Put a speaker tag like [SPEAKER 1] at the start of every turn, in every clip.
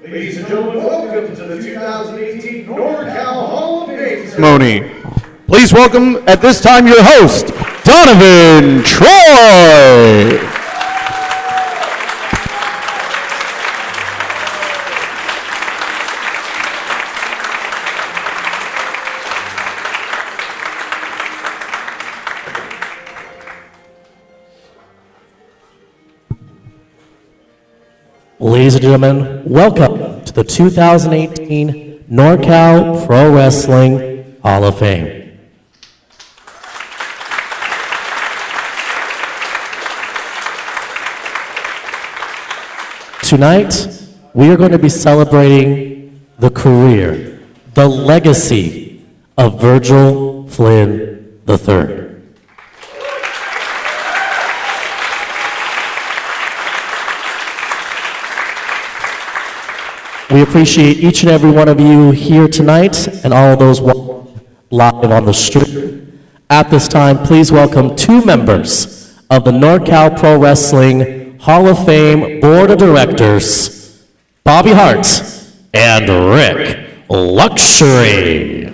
[SPEAKER 1] Ladies and gentlemen, welcome to the 2018 NorCal Hall of Fame ceremony. Please welcome at this time your host, Donovan Troy.
[SPEAKER 2] Ladies and gentlemen, welcome to the 2018 NorCal Pro Wrestling Hall of Fame. Tonight, we are going to be celebrating the career, the legacy of Virgil Flynn III. We appreciate each and every one of you here tonight and all of those live on the stream. At this time, please welcome two members of the NorCal Pro Wrestling Hall of Fame Board of Directors, Bobby Hart and Rick Luxury.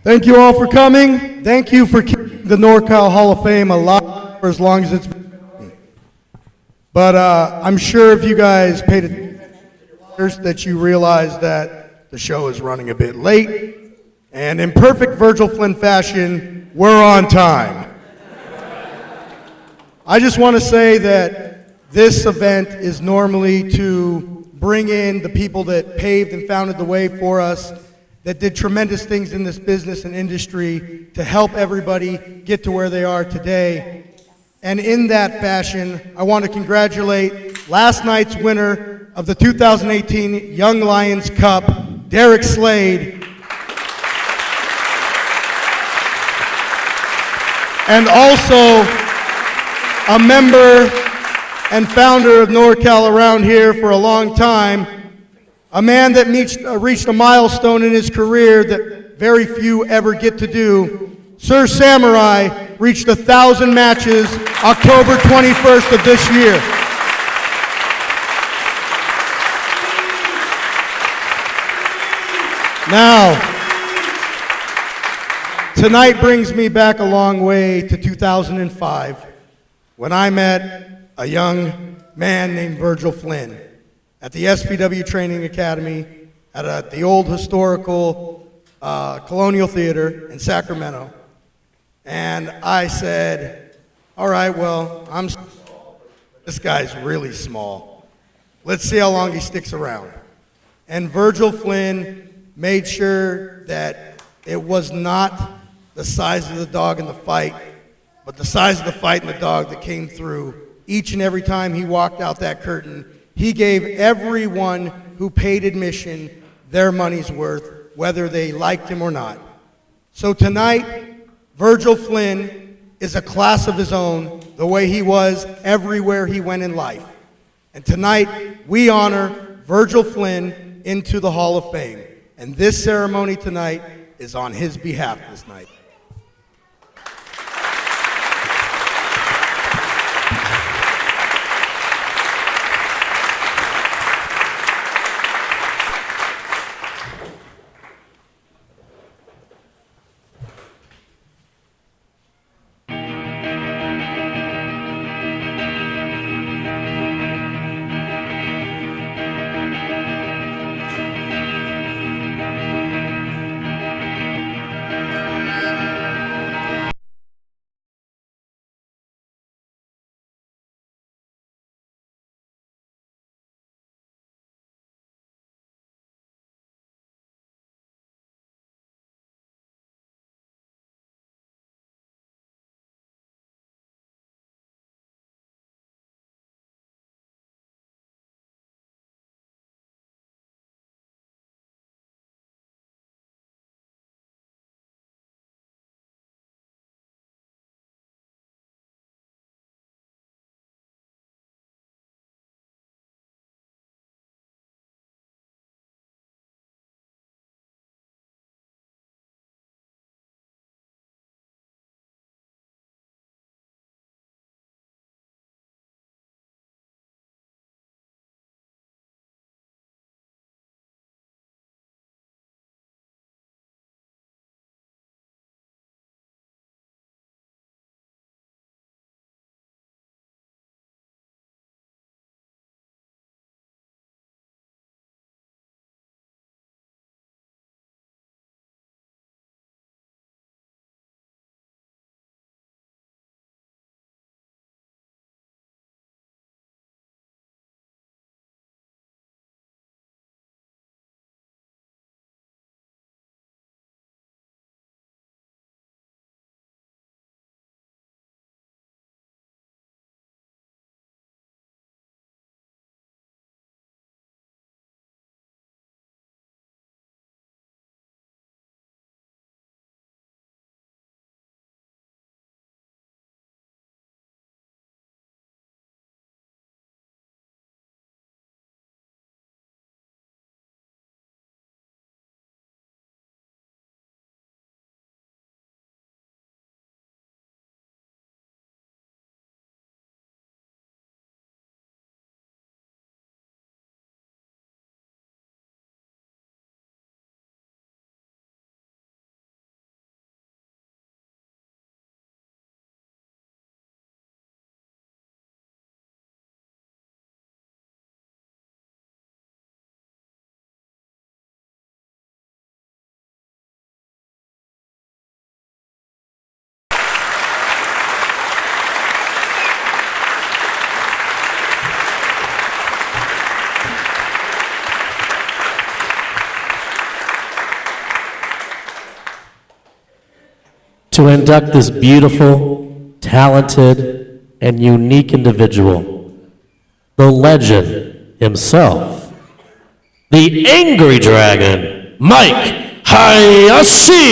[SPEAKER 3] Thank you all for coming. Thank you for keeping the NorCal Hall of Fame alive for as long as it's been. But I'm sure if you guys paid attention that you realize that the show is running a bit late. And in perfect Virgil Flynn fashion, we're on time. I just want to say that this event is normally to bring in the people that paved and founded the way for us, that did tremendous things in this business and industry to help everybody get to where they are today. And in that fashion, I want to congratulate last night's winner of the 2018 Young Lions Cup, Derek Slade, and also a member and founder of NorCal around here for a long time, a man that reached a milestone in his career that very few ever get to do. Sir Samurai reached 1,000 matches October 21st of this year. Now, tonight brings me back a long way to 2005 when I met a young man named Virgil Flynn at the SPW Training Academy at the old historical Colonial Theater in Sacramento. And I said, all right, well, I'm small. This guy's really small. Let's see how long he sticks around. And Virgil Flynn made sure that it was not the size of the dog in the fight, but the size of the fight and the dog that came through each and every time he walked out that curtain. He gave everyone who paid admission their money's worth, whether they liked him or not. So tonight, Virgil Flynn is a class of his own, the way he was everywhere he went in life. And tonight, we honor Virgil Flynn into the Hall of Fame. And this ceremony tonight is on his behalf this night.
[SPEAKER 2] to induct this beautiful, talented, and unique individual, the legend himself, the Angry Dragon, Mike Hayashi.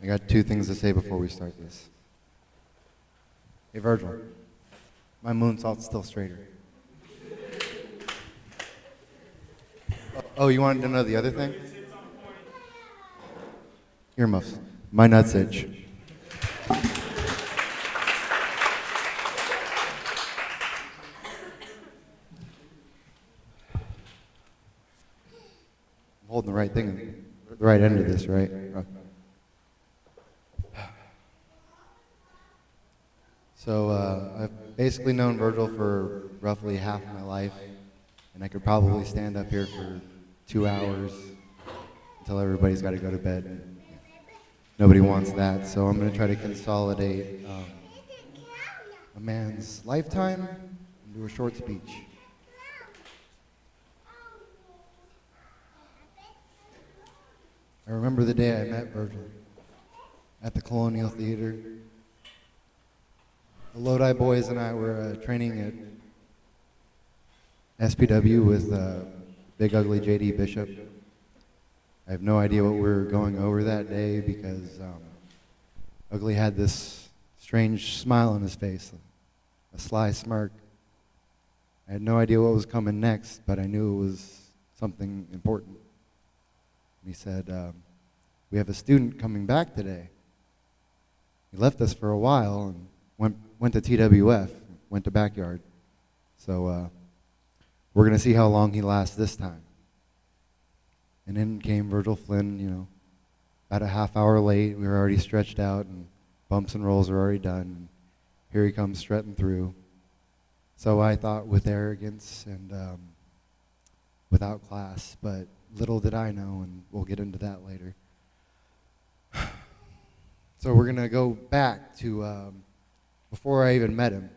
[SPEAKER 4] I got two things to say before we start this. Hey, Virgil, my moonsault's still straighter. Oh, you wanted to know the other thing? Earmuffs. My nuts itch. I'm holding the right thing, the right end of this, right? So I've basically known Virgil for roughly half my life, and I could probably stand up here for 2 hours until everybody's got to go to bed. Nobody wants that, so I'm going to try to consolidate a man's lifetime into a short speech. I remember the day I met Virgil at the Colonial Theater. The Lodi boys and I were training at SPW with Big Ugly J.D. Bishop. I have no idea what we were going over that day because Ugly had this strange smile on his face, a sly smirk. I had no idea what was coming next, but I knew it was something important. He said, we have a student coming back today. He left us for a while and went to TWF, went to Backyard. So we're going to see how long he lasts this time. And in came Virgil Flynn, you know, about a half hour late. We were already stretched out and bumps and rolls were already done. And here he comes strutting through. So I thought with arrogance and without class, but little did I know, and we'll get into that later. So we're going to go back to before I even met him.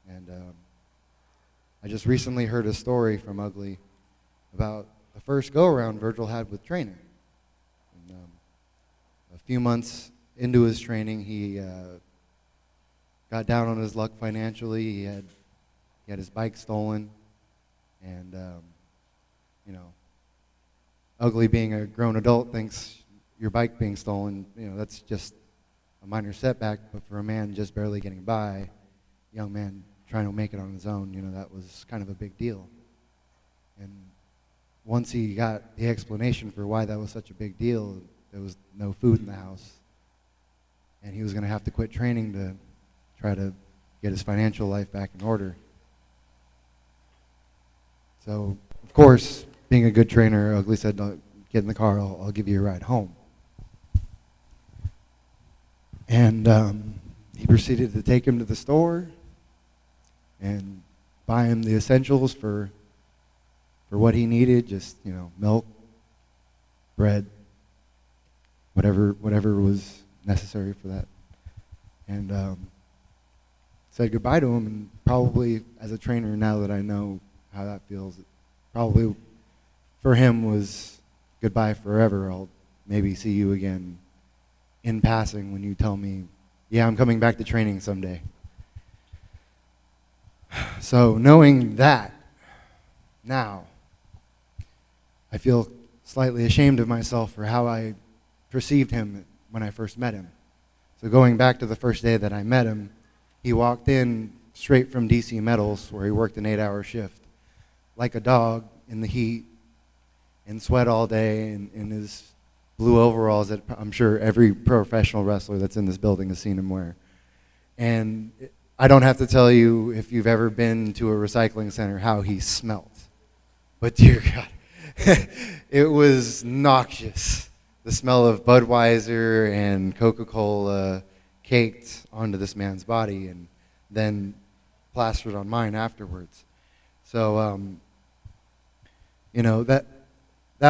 [SPEAKER 4] And I just recently heard a story from Ugly about the first go-around Virgil had with training. And, a few months into his training, he got down on his luck financially. He had his bike stolen, and you know, Ugly being a grown adult thinks your bike being stolen, you know, that's just a minor setback, but for a man just barely getting by, young man trying to make it on his own, you know, that was kind of a big deal. And once he got the explanation for why that was such a big deal, there was no food in the house, and he was going to have to quit training to try to get his financial life back in order. So, of course, being a good trainer, Ugly said, "No, get in the car, I'll give you a ride home." And he proceeded to take him to the store and buy him the essentials for what he needed, just, you know, milk, bread, whatever was necessary for that. And said goodbye to him, and probably as a trainer, now that I know how that feels, it probably for him was goodbye forever. I'll maybe see you again in passing when you tell me, yeah, I'm coming back to training someday. So knowing that now, I feel slightly ashamed of myself for how I perceived him when I first met him. So going back to the first day that I met him, he walked in straight from DC Metals, where he worked an 8-hour shift, like a dog in the heat, in sweat all day, in his blue overalls that I'm sure every professional wrestler that's in this building has seen him wear. And I don't have to tell you, if you've ever been to a recycling center, how he smelt. But dear God, it was noxious. The smell of Budweiser and Coca-Cola caked onto this man's body and then plastered on mine afterwards. So, you know, that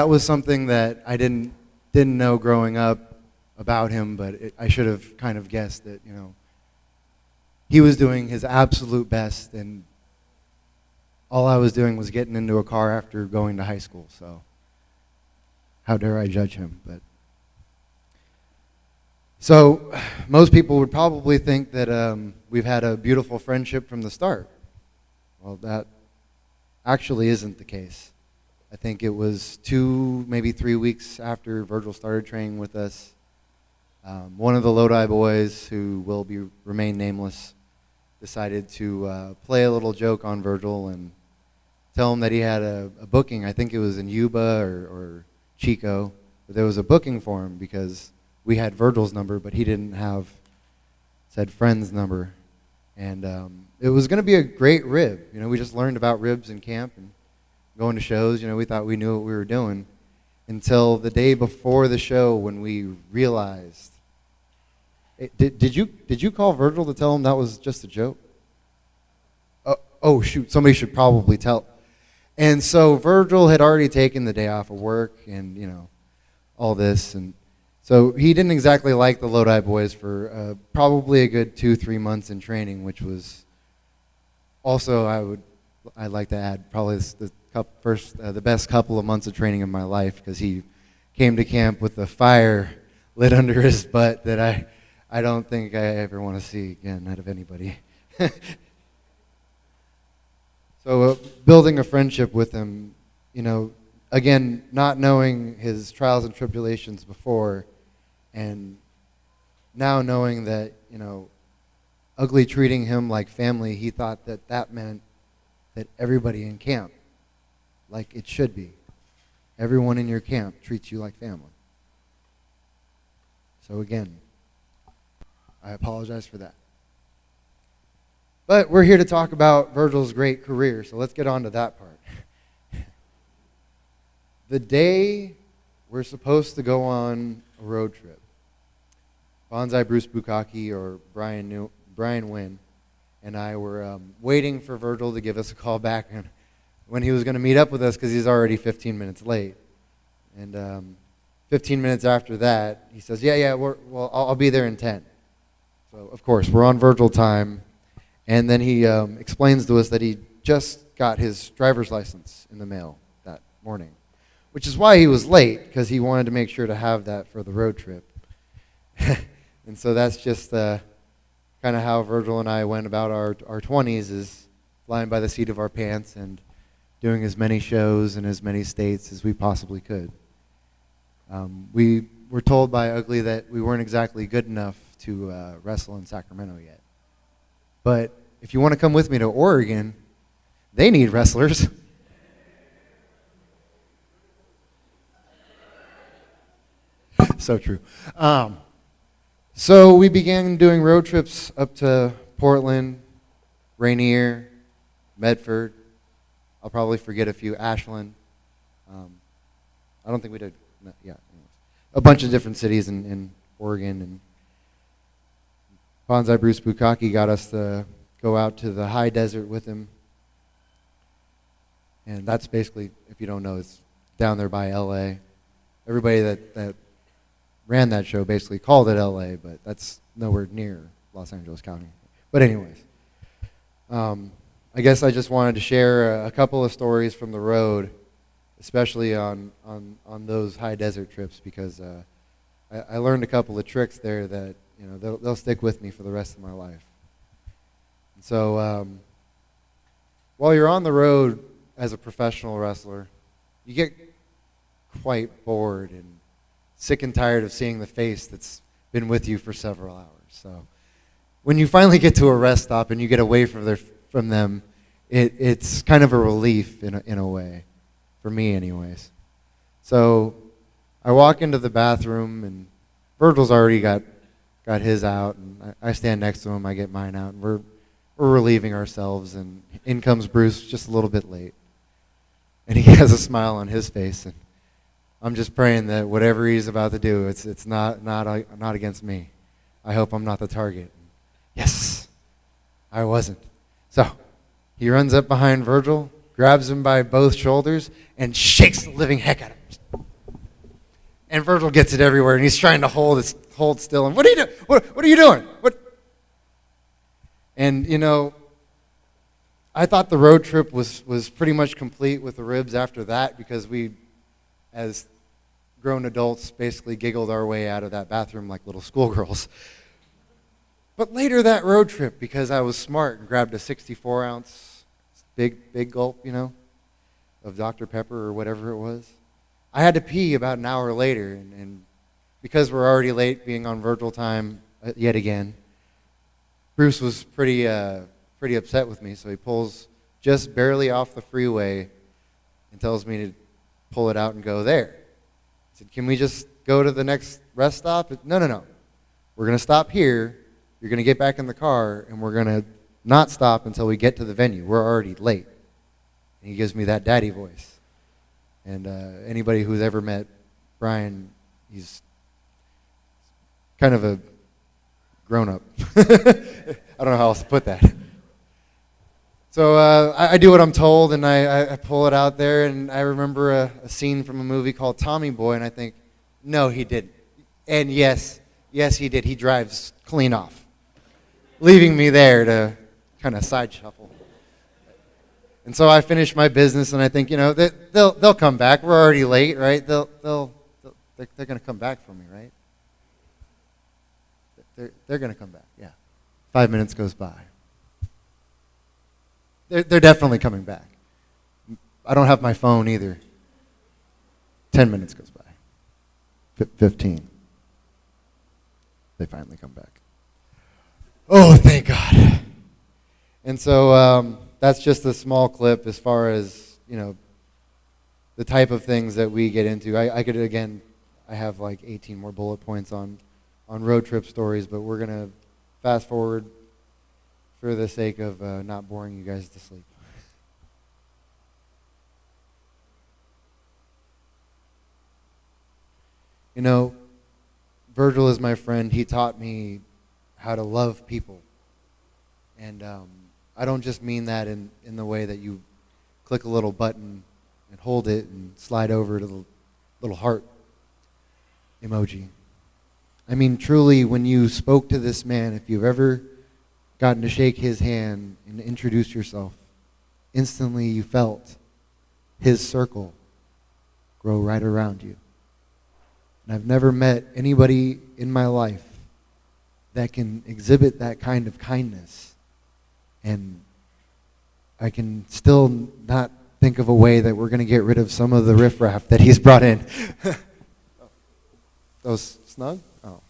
[SPEAKER 4] was something that I didn't didn't know growing up about him, but I should have kind of guessed that, he was doing his absolute best, and all I was doing was getting into a car after going to high school, so how dare I judge him? But so most people would probably think that we've had a beautiful friendship from the start. Well, that actually isn't the case. I think it was 2, maybe 3 weeks after Virgil started training with us. One of the Lodi boys, who will remain nameless, decided to play a little joke on Virgil and tell him that he had a booking. I think it was in Yuba or Chico. But there was a booking for him because we had Virgil's number, but he didn't have said friend's number. And it was going to be a great rib. We just learned about ribs in camp and going to shows. We thought we knew what we were doing until the day before the show when we realized. Did you call Virgil to tell him that was just a joke? Oh shoot, somebody should probably tell. And so Virgil had already taken the day off of work and all this, and so he didn't exactly like the Lodi boys for probably a good 2-3 months in training, which was also I'd like to add probably the best couple of months of training in my life, because he came to camp with a fire lit under his butt that I don't think I ever want to see again out of anybody. So building a friendship with him, again, not knowing his trials and tribulations before, and now knowing that, Ugly treating him like family, he thought that meant that everybody in camp, like it should be. Everyone in your camp treats you like family. So again, I apologize for that. But we're here to talk about Virgil's great career, so let's get on to that part. The day we're supposed to go on a road trip, Bonsai Bruce Bukaki or Brian Wynn and I were waiting for Virgil to give us a call back when he was going to meet up with us, because he's already 15 minutes late. And 15 minutes after that, he says, yeah, I'll be there in 10. So, of course, we're on Virgil time. And then he explains to us that he just got his driver's license in the mail that morning, which is why he was late, because he wanted to make sure to have that for the road trip. And so that's just kind of how Virgil and I went about our 20s, is flying by the seat of our pants and doing as many shows in as many states as we possibly could. We were told by Ugly that we weren't exactly good enough to wrestle in Sacramento yet. But if you want to come with me to Oregon, they need wrestlers. So true. So we began doing road trips up to Portland, Rainier, Medford. I'll probably forget a few. Ashland. I don't think we did. No, yeah, anyways. A bunch of different cities in Oregon. And Bonsai Bruce Bukaki got us to go out to the high desert with him. And that's basically, if you don't know, it's down there by L.A. Everybody that ran that show basically called it L.A., but that's nowhere near Los Angeles County. But anyways, I guess I just wanted to share a couple of stories from the road, especially on those high desert trips, because I learned a couple of tricks there that they'll stick with me for the rest of my life. And so while you're on the road as a professional wrestler, you get quite bored and sick and tired of seeing the face that's been with you for several hours. So when you finally get to a rest stop and you get away from them, it's kind of a relief in a way, for me anyways. So I walk into the bathroom, and Virgil's already got his out, and I stand next to him, I get mine out, and we're relieving ourselves, and in comes Bruce just a little bit late. And he has a smile on his face, and I'm just praying that whatever he's about to do, it's not against me. I hope I'm not the target. Yes, I wasn't. So he runs up behind Virgil, grabs him by both shoulders, and shakes the living heck out of him. And Virgil gets it everywhere, and he's trying to hold still. And what are you doing? What are you doing? What? And, you know, I thought the road trip was pretty much complete with the ribs after that, because we, as grown adults, basically giggled our way out of that bathroom like little schoolgirls. But later that road trip, because I was smart and grabbed a 64-ounce big gulp, you know, of Dr. Pepper or whatever it was, I had to pee about an hour later. And because we're already late, being on Virgil time yet again, Bruce was pretty upset with me, so he pulls just barely off the freeway and tells me to pull it out and go there. I said, can we just go to the next rest stop? No. We're going to stop here. You're going to get back in the car, and we're going to not stop until we get to the venue. We're already late. And he gives me that daddy voice. And anybody who's ever met Brian, he's kind of a grown-up. I don't know how else to put that. So I do what I'm told, and I pull it out there, and I remember a scene from a movie called Tommy Boy, and I think, no, he didn't. And yes, he did. He drives clean off, leaving me there to kind of side shuffle. And so I finish my business, and I think, you know, they'll come back. We're already late, right? They're going to come back for me, right? They're going to come back, yeah. 5 minutes goes by. They're definitely coming back. I don't have my phone either. 10 minutes goes by. 15. They finally come back. Oh, thank God. And so that's just a small clip as far as, you know, the type of things that we get into. I could, again, I have like 18 more bullet points on road trip stories, but we're going to fast forward for the sake of not boring you guys to sleep. You know, Virgil is my friend. He taught me how to love people. And I don't just mean that in the way that you click a little button and hold it and slide over to the little heart emoji. I mean, truly, when you spoke to this man, if you've ever gotten to shake his hand and introduce yourself, instantly you felt his circle grow right around you. And I've never met anybody in my life that can exhibit that kind of kindness. And I can still not think of a way that we're going to get rid of some of the riffraff that he's brought in. Those snug? Oh.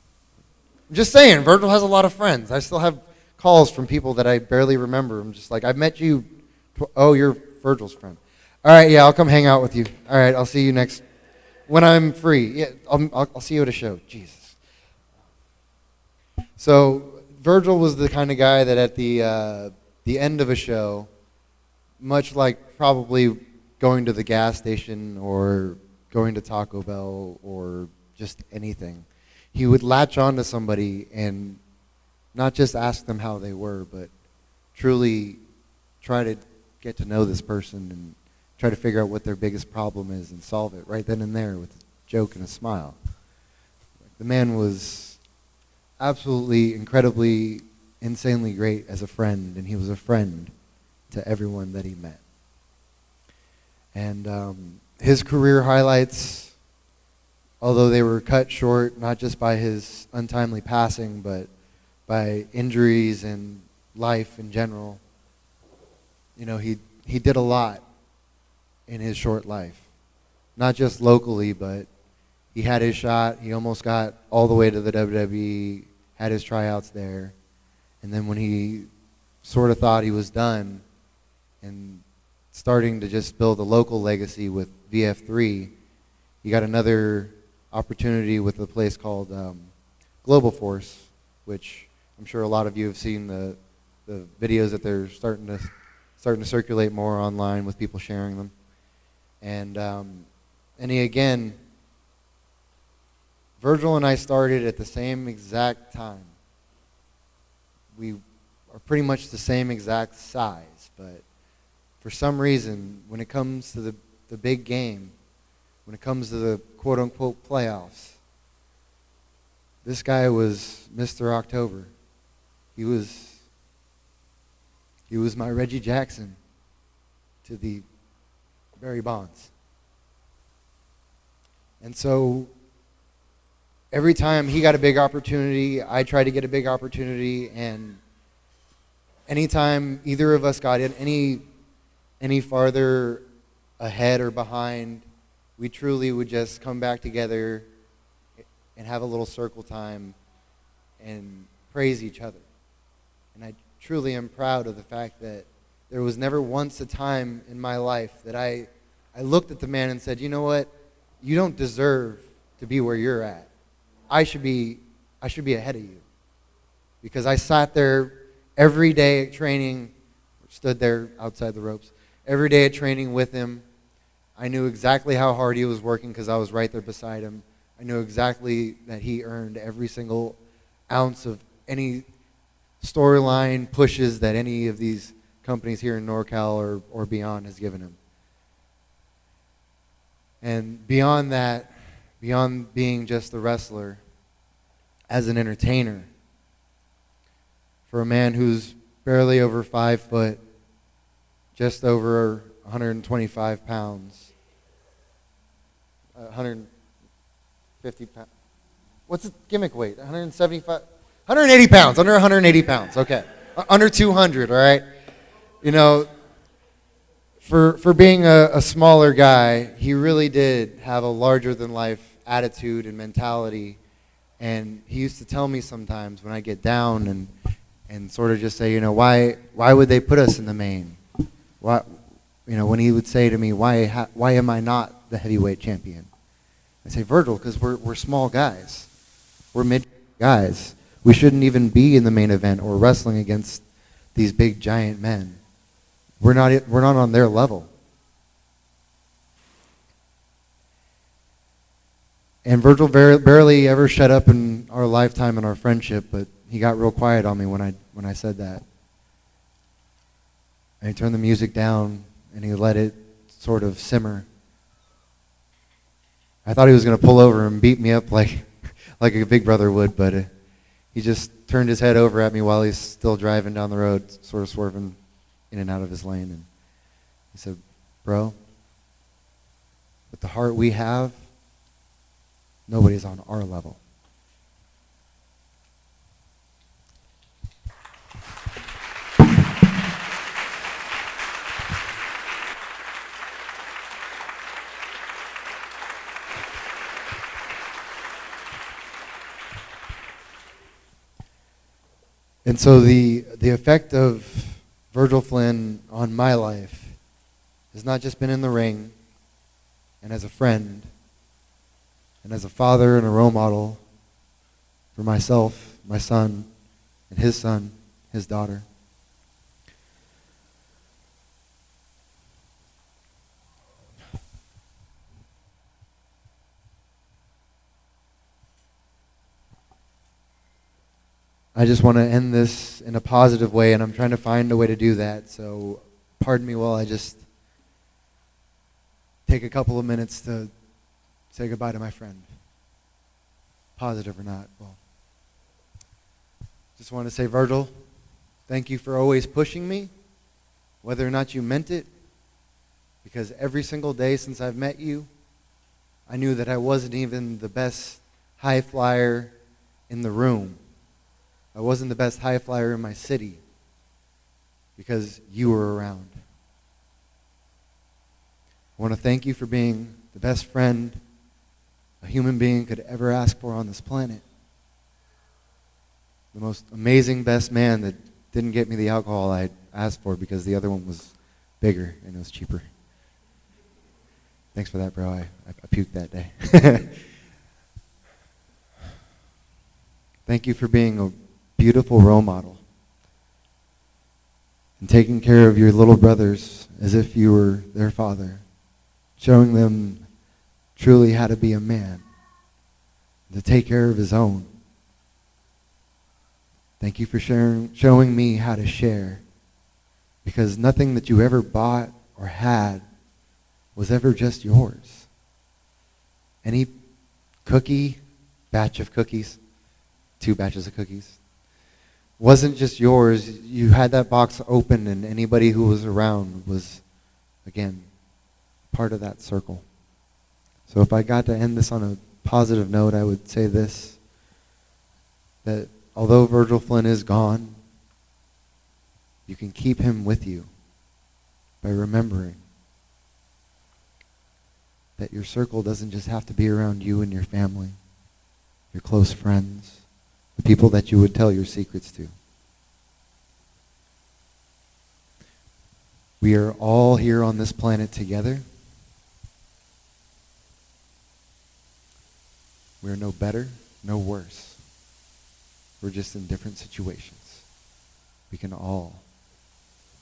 [SPEAKER 4] I'm just saying, Virgil has a lot of friends. I still have calls from people that I barely remember. I'm just like, I've met you. Oh, you're Virgil's friend. All right, yeah, I'll come hang out with you. All right, I'll see you when I'm free. Yeah, I'll see you at a show. Jesus. So Virgil was the kind of guy that at the end of a show, much like probably going to the gas station or going to Taco Bell or just anything, he would latch on to somebody and not just ask them how they were, but truly try to get to know this person and try to figure out what their biggest problem is and solve it right then and there with a joke and a smile. The man was absolutely, incredibly, insanely great as a friend, and he was a friend to everyone that he met. And his career highlights, although they were cut short not just by his untimely passing, but by injuries and life in general, you know, he did a lot in his short life. Not just locally, but he had his shot. He almost got all the way to the WWE, had his tryouts there. And then when he sort of thought he was done and starting to just build a local legacy with VF3, he got another opportunity with a place called Global Force, which I'm sure a lot of you have seen the videos that they're starting to circulate more online with people sharing them. And he, again, Virgil and I started at the same exact time. We are pretty much the same exact size, but for some reason, when it comes to the big game, when it comes to the quote-unquote playoffs. This guy was Mr. October. He was my Reggie Jackson to the Barry Bonds. And so every time he got a big opportunity, I tried to get a big opportunity, and anytime either of us got in any farther ahead or behind, we truly would just come back together and have a little circle time and praise each other. And I truly am proud of the fact that there was never once a time in my life that I looked at the man and said, you know what, you don't deserve to be where you're at. I should be ahead of you. Because I sat there every day at training, stood there outside the ropes, every day at training with him. I knew exactly how hard he was working because I was right there beside him. I knew exactly that he earned every single ounce of any storyline pushes that any of these companies here in NorCal or beyond has given him. And beyond that, beyond being just a wrestler, as an entertainer, for a man who's barely over 5 foot, just over 125 pounds, 150 pounds. What's the gimmick weight? 175, 180 pounds, under 180 pounds, okay. Under 200, all right? You know, for being a smaller guy, he really did have a larger-than-life attitude and mentality. And he used to tell me sometimes when I get down and sort of just say, you know, why would they put us in the main? Why, you know, when he would say to me, why am I not the heavyweight champion? I say, Virgil, because we're small guys. We're mid guys. We shouldn't even be in the main event or wrestling against these big giant men. We're not on their level. And Virgil barely ever shut up in our lifetime in our friendship, but he got real quiet on me when I said that. And he turned the music down and he let it sort of simmer. I thought he was going to pull over and beat me up like a big brother would, but he just turned his head over at me while he's still driving down the road, sort of swerving in and out of his lane. And he said, bro, with the heart we have, nobody's on our level. And so the effect of Virgil Flynn on my life has not just been in the ring and as a friend and as a father and a role model for myself, my son, his daughter. I just want to end this in a positive way, and I'm trying to find a way to do that. So pardon me while I just take a couple of minutes to say goodbye to my friend. Positive or not. Well, just want to say, Virgil, thank you for always pushing me, whether or not you meant it, because every single day since I've met you, I knew that I wasn't even the best high flyer in the room. I wasn't the best high flyer in my city because you were around. I want to thank you for being the best friend a human being could ever ask for on this planet. The most amazing best man that didn't get me the alcohol I asked for because the other one was bigger and it was cheaper. Thanks for that, bro. I puked that day. Thank you for being a beautiful role model and taking care of your little brothers as if you were their father, showing them truly how to be a man, to take care of his own. Thank you for showing me how to share, because nothing that you ever bought or had was ever just yours. any batch of cookies, 2 batches of cookies, wasn't just yours. You had that box open, and anybody who was around was, again, part of that circle. So if I got to end this on a positive note, I would say this, that although Virgil Flynn is gone, you can keep him with you by remembering that your circle doesn't just have to be around you and your family, your close friends, the people that you would tell your secrets to. We are all here on this planet together. We're no better, no worse. We're just in different situations. We can all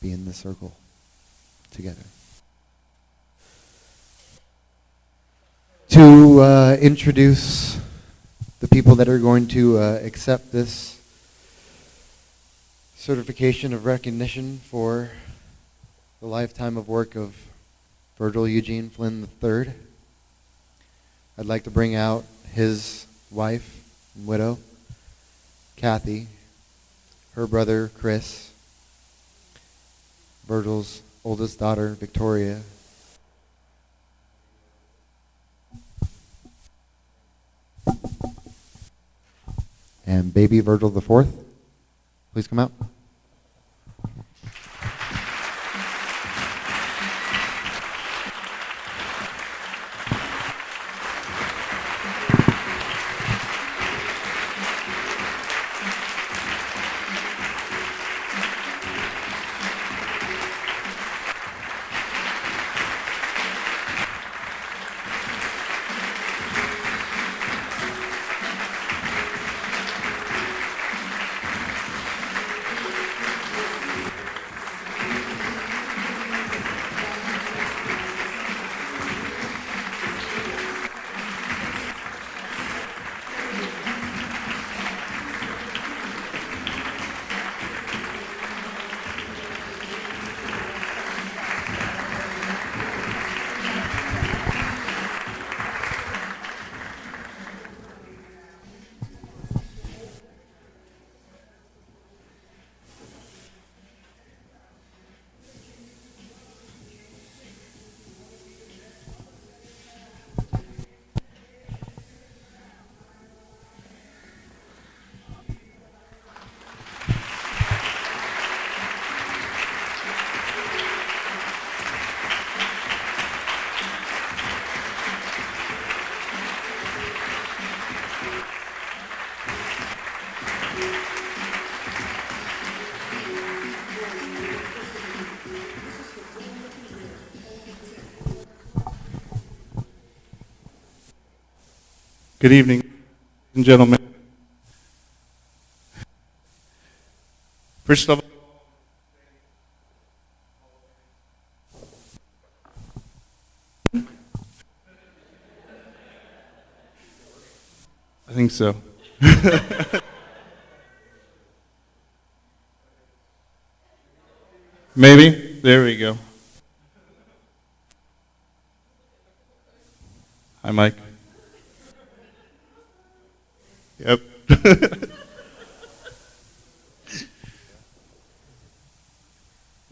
[SPEAKER 4] be in the circle together. To introduce the people that are going to accept this certification of recognition for the lifetime of work of Virgil Eugene Flynn III, I'd like to bring out his wife and widow, Kathy, her brother, Chris, Virgil's oldest daughter, Victoria, and baby Virgil IV. Please come out.
[SPEAKER 5] Good evening, ladies and gentlemen. First of all, I think so. Maybe? There we go. Hi, Mike. Yep. I'd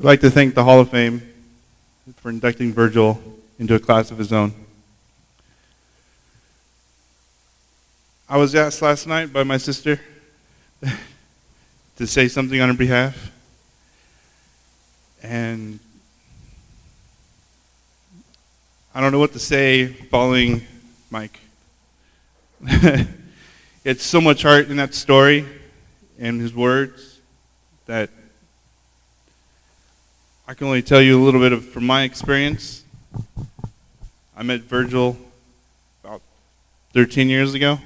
[SPEAKER 5] like to thank the Hall of Fame for inducting Virgil into a class of his own. I was asked last night by my sister to say something on her behalf, and I don't know what to say following Mike. It's so much heart in that story and his words that I can only tell you a little bit from my experience. I met Virgil about 13 years ago,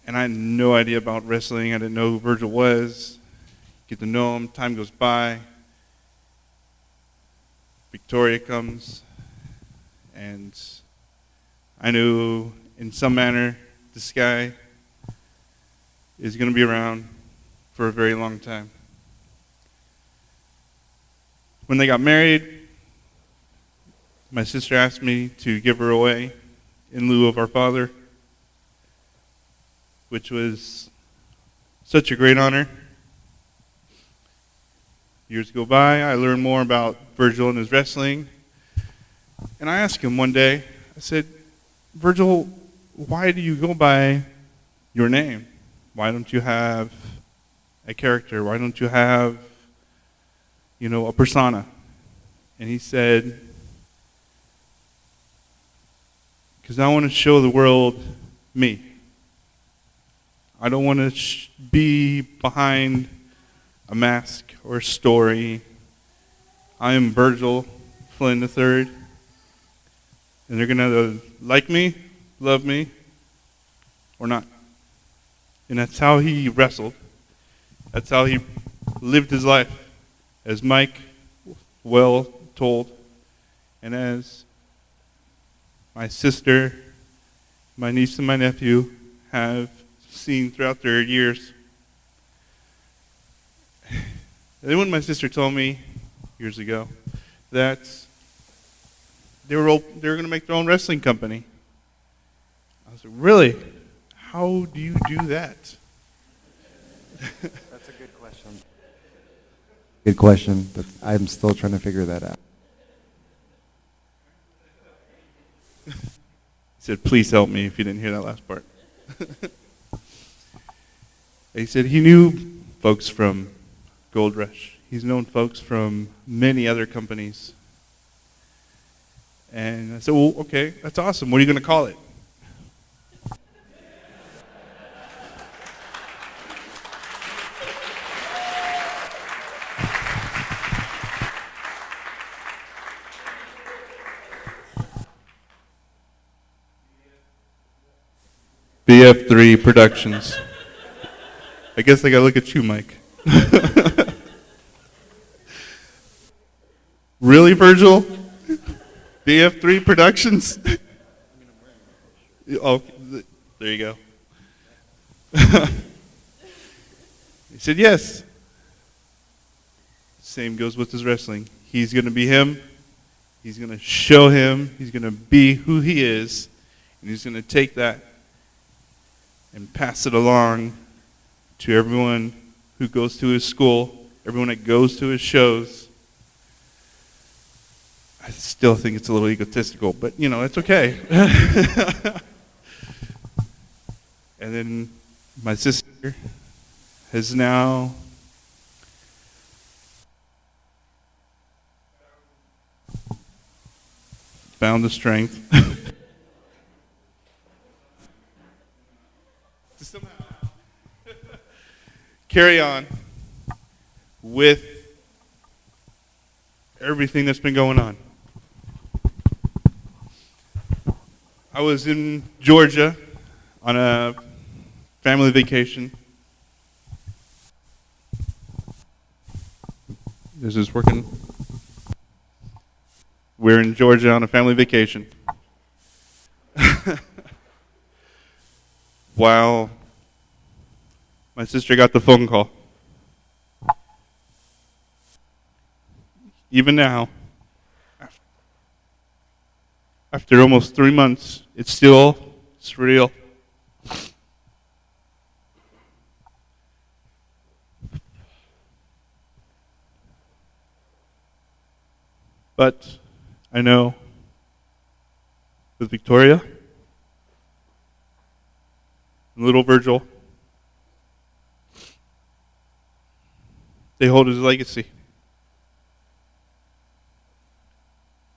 [SPEAKER 5] and I had no idea about wrestling. I didn't know who Virgil was. Get to know him, time goes by. Victoria comes, and I knew in some manner this guy is going to be around for a very long time. When they got married, my sister asked me to give her away in lieu of our father, which was such a great honor. Years go by, I learned more about Virgil and his wrestling, and I asked him one day, I said, Virgil, why do you go by your name? Why don't you have a character? Why don't you have, a persona? And he said, because I want to show the world me. I don't want to be behind a mask or a story. I am Virgil Flynn III, and they're going to like me, love me, or not. And that's how he wrestled. That's how he lived his life, as Mike well told, and as my sister, my niece, and my nephew have seen throughout their years. And then when my sister told me years ago that they were going to make their own wrestling company, I was like, really? How do you do that?
[SPEAKER 4] That's a good question. Good question, but I'm still trying to figure that out.
[SPEAKER 5] He said, please help me if you didn't hear that last part. He said he knew folks from Gold Rush. He's known folks from many other companies. And I said, well, okay, that's awesome. What are you going to call it? BF3 Productions. I guess I gotta look at you, Mike. Really, Virgil? BF3 Productions? Oh, there you go. He said yes. Same goes with his wrestling. He's gonna be him. He's gonna show him. He's gonna be who he is, and he's gonna take that and pass it along to everyone who goes to his school, everyone that goes to his shows. I still think it's a little egotistical, but it's okay. And then my sister has now found the strength to somehow carry on with everything that's been going on. I was in Georgia on a family vacation. Is this working? We're in Georgia on a family vacation. While my sister got the phone call. Even now, after almost 3 months, it's surreal. But I know with Victoria and little Virgil, they hold his legacy.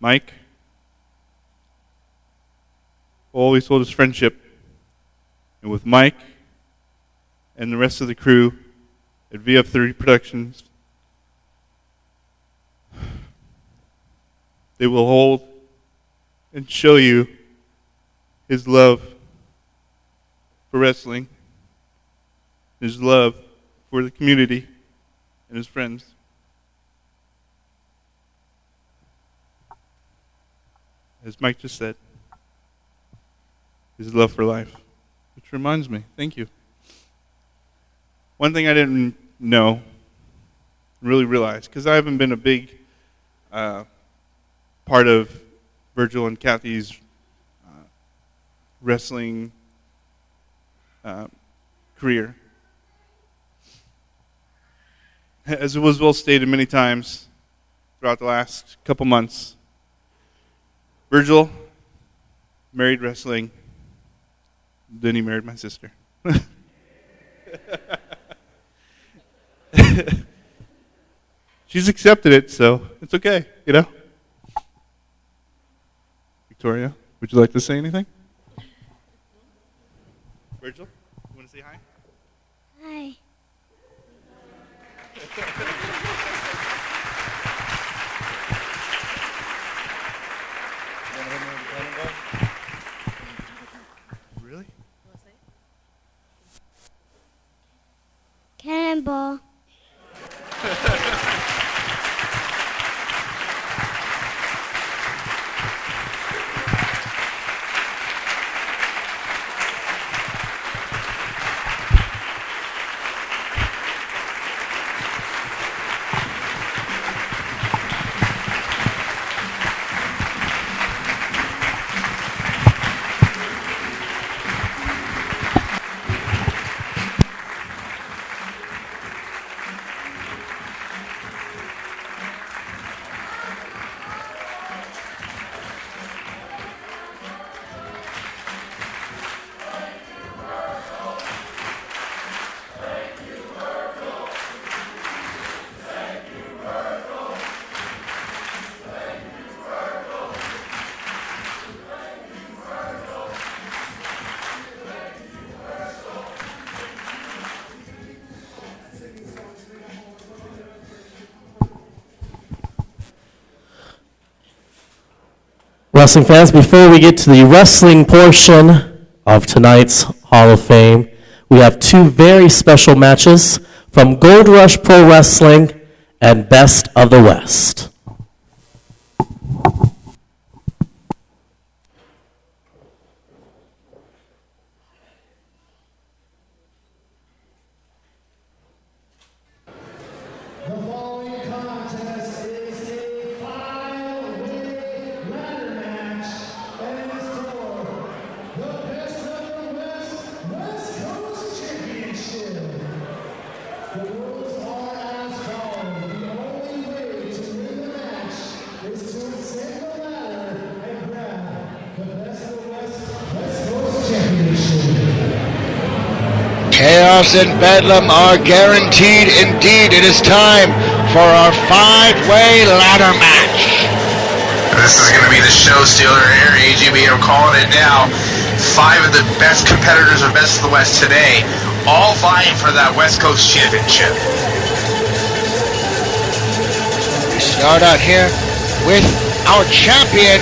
[SPEAKER 5] Mike always hold his friendship. And with Mike and the rest of the crew at VF30 Productions, they will hold and show you his love for wrestling, his love for the community and his friends. As Mike just said, his love for life. Which reminds me, thank you. One thing I didn't know, really realize, because I haven't been a big part of Virgil and Kathy's wrestling career. As it was well stated many times throughout the last couple months, Virgil married wrestling, then he married my sister. She's accepted it, so it's okay, you know? Victoria, would you like to say anything? Virgil, you want to say hi?
[SPEAKER 6] Hi.
[SPEAKER 5] Really?
[SPEAKER 6] Cannonball.
[SPEAKER 2] Wrestling fans, before we get to the wrestling portion of tonight's Hall of Fame, we have two very special matches from Gold Rush Pro Wrestling and Best of the West.
[SPEAKER 7] Chaos and Bedlam are guaranteed indeed. It is time for our 5-way ladder match.
[SPEAKER 8] This is going to be the show stealer here, AGB. I'm calling it now. 5 of the best competitors of Best of the West today, all vying for that West Coast Championship.
[SPEAKER 7] We start out here with our champion,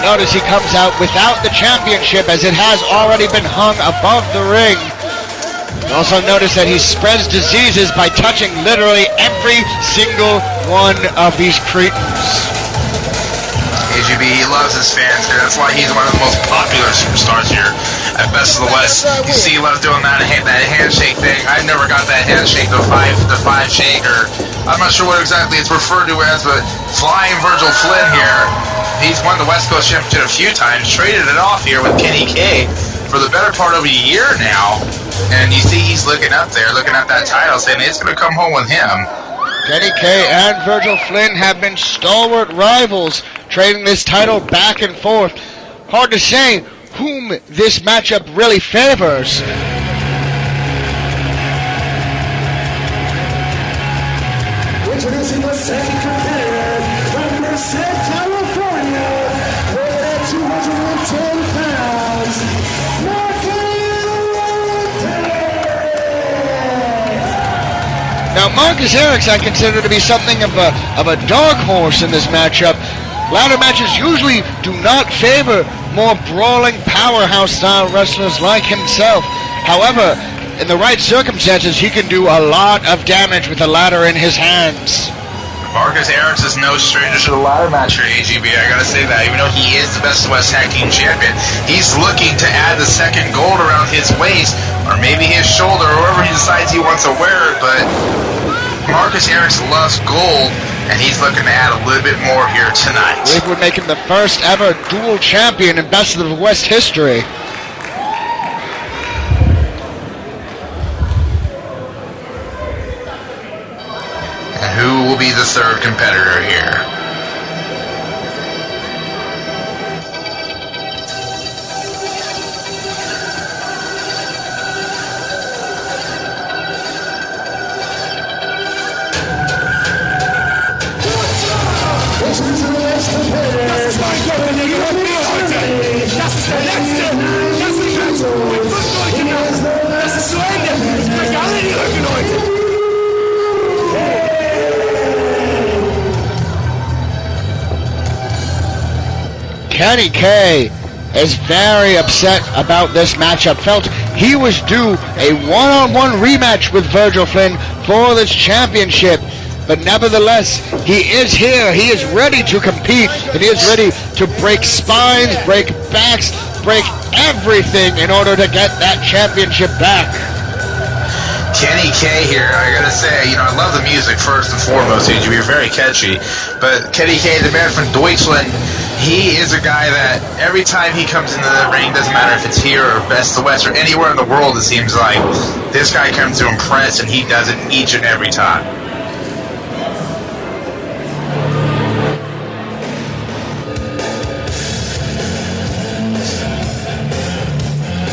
[SPEAKER 7] notice he comes out without the championship as it has already been hung above the ring. Also notice that he spreads diseases by touching literally every single one of these cretins.
[SPEAKER 8] AGB, he loves his fans here. That's why he's one of the most popular superstars here at Best of the West. You see, he loves doing that handshake thing. I never got that handshake, the five shake, or I'm not sure what exactly it's referred to as, but Flying Virgil Flynn here. He's won the West Coast Championship a few times, traded it off here with Kenny K for the better part of a year now. And you see he's looking up there, looking at that title, saying it's going to come home with him.
[SPEAKER 7] Kenny K and Virgil Flynn have been stalwart rivals, trading this title back and forth. Hard to say whom this matchup really favors.
[SPEAKER 9] Introducing the second competitor from Merced, California, weighing at 210 pounds,
[SPEAKER 7] Now, Marcus Erics I consider to be something of a dark horse in this matchup. Ladder matches usually do not favor more brawling powerhouse-style wrestlers like himself. However, in the right circumstances, he can do a lot of damage with a ladder in his hands.
[SPEAKER 8] Marcus Erics is no stranger to the ladder match for AGB. I gotta say that. Even though he is the Best of the West Tag Team Champion, he's looking to add the second gold around his waist, or maybe his shoulder, or wherever he decides he wants to wear it. But Marcus Erics loves gold, and he's looking to add a little bit more here tonight.
[SPEAKER 7] It would make him the first ever dual champion in Best of the West history.
[SPEAKER 8] And who will be the third competitor here?
[SPEAKER 7] Kenny K is very upset about this matchup. Felt he was due a one-on-one rematch with Virgil Flynn for this championship. But nevertheless, he is here. He is ready to compete. And he is ready to break spines, break backs, break everything in order to get that championship back.
[SPEAKER 8] Kenny K here, I gotta say, I love the music first and foremost. You're very catchy. But Kenny K, the man from Deutschland, he is a guy that every time he comes into the ring, doesn't matter if it's here or Best of the West or anywhere in the world, it seems like this guy comes to impress, and he does it each and every time.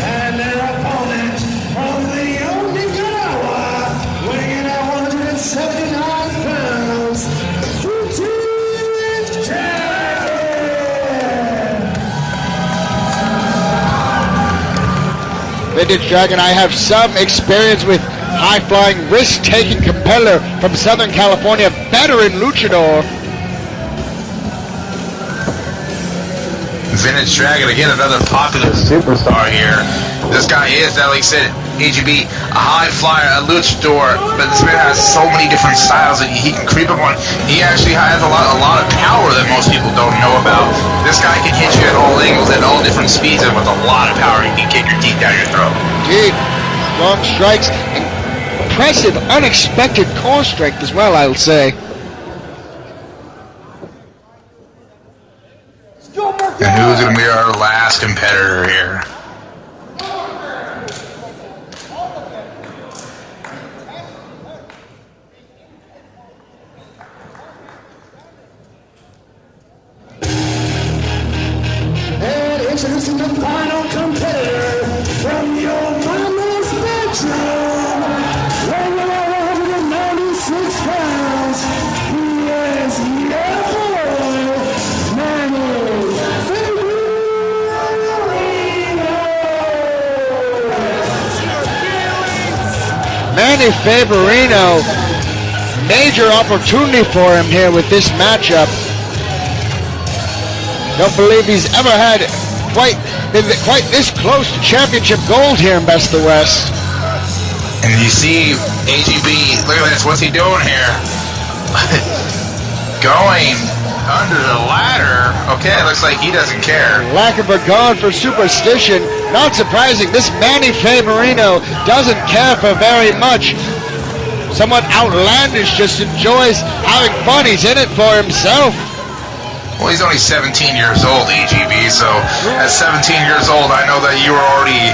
[SPEAKER 9] And their opponent from the only Nicaragua, weighing in at 179 pounds,
[SPEAKER 7] Vintage Dragon, I have some experience with high-flying, risk-taking competitor from Southern California, veteran luchador.
[SPEAKER 8] Vintage Dragon, again, another popular superstar here. This guy is, like I said, AGB, a high flyer, a luchador, but this man has so many different styles that he can creep up on. He actually has a lot of power that most people don't know about. This guy can hit you at all angles, at all different speeds, and with a lot of power, he can kick your teeth down your throat.
[SPEAKER 7] Indeed, strong strikes, impressive, unexpected core strength as well, I'll say.
[SPEAKER 8] And who's going to be our last competitor here?
[SPEAKER 9] And introducing the final competitor from your mama's bedroom, weighing in at 196 pounds, he is your boy,
[SPEAKER 7] Manny Favorino, major opportunity for him here with this matchup. Don't believe he's ever had been quite this close to championship gold here in Best of the West.
[SPEAKER 8] And you see AGB, look at this, what's he doing here? Going under the ladder. Okay, looks like he doesn't care.
[SPEAKER 7] Lack of regard for superstition. Not surprising, this Manny Favorino doesn't care for very much. Somewhat outlandish, just enjoys having fun. He's in it for himself.
[SPEAKER 8] Well, he's only 17 years old, AGB, so at 17 years old, I know that you are already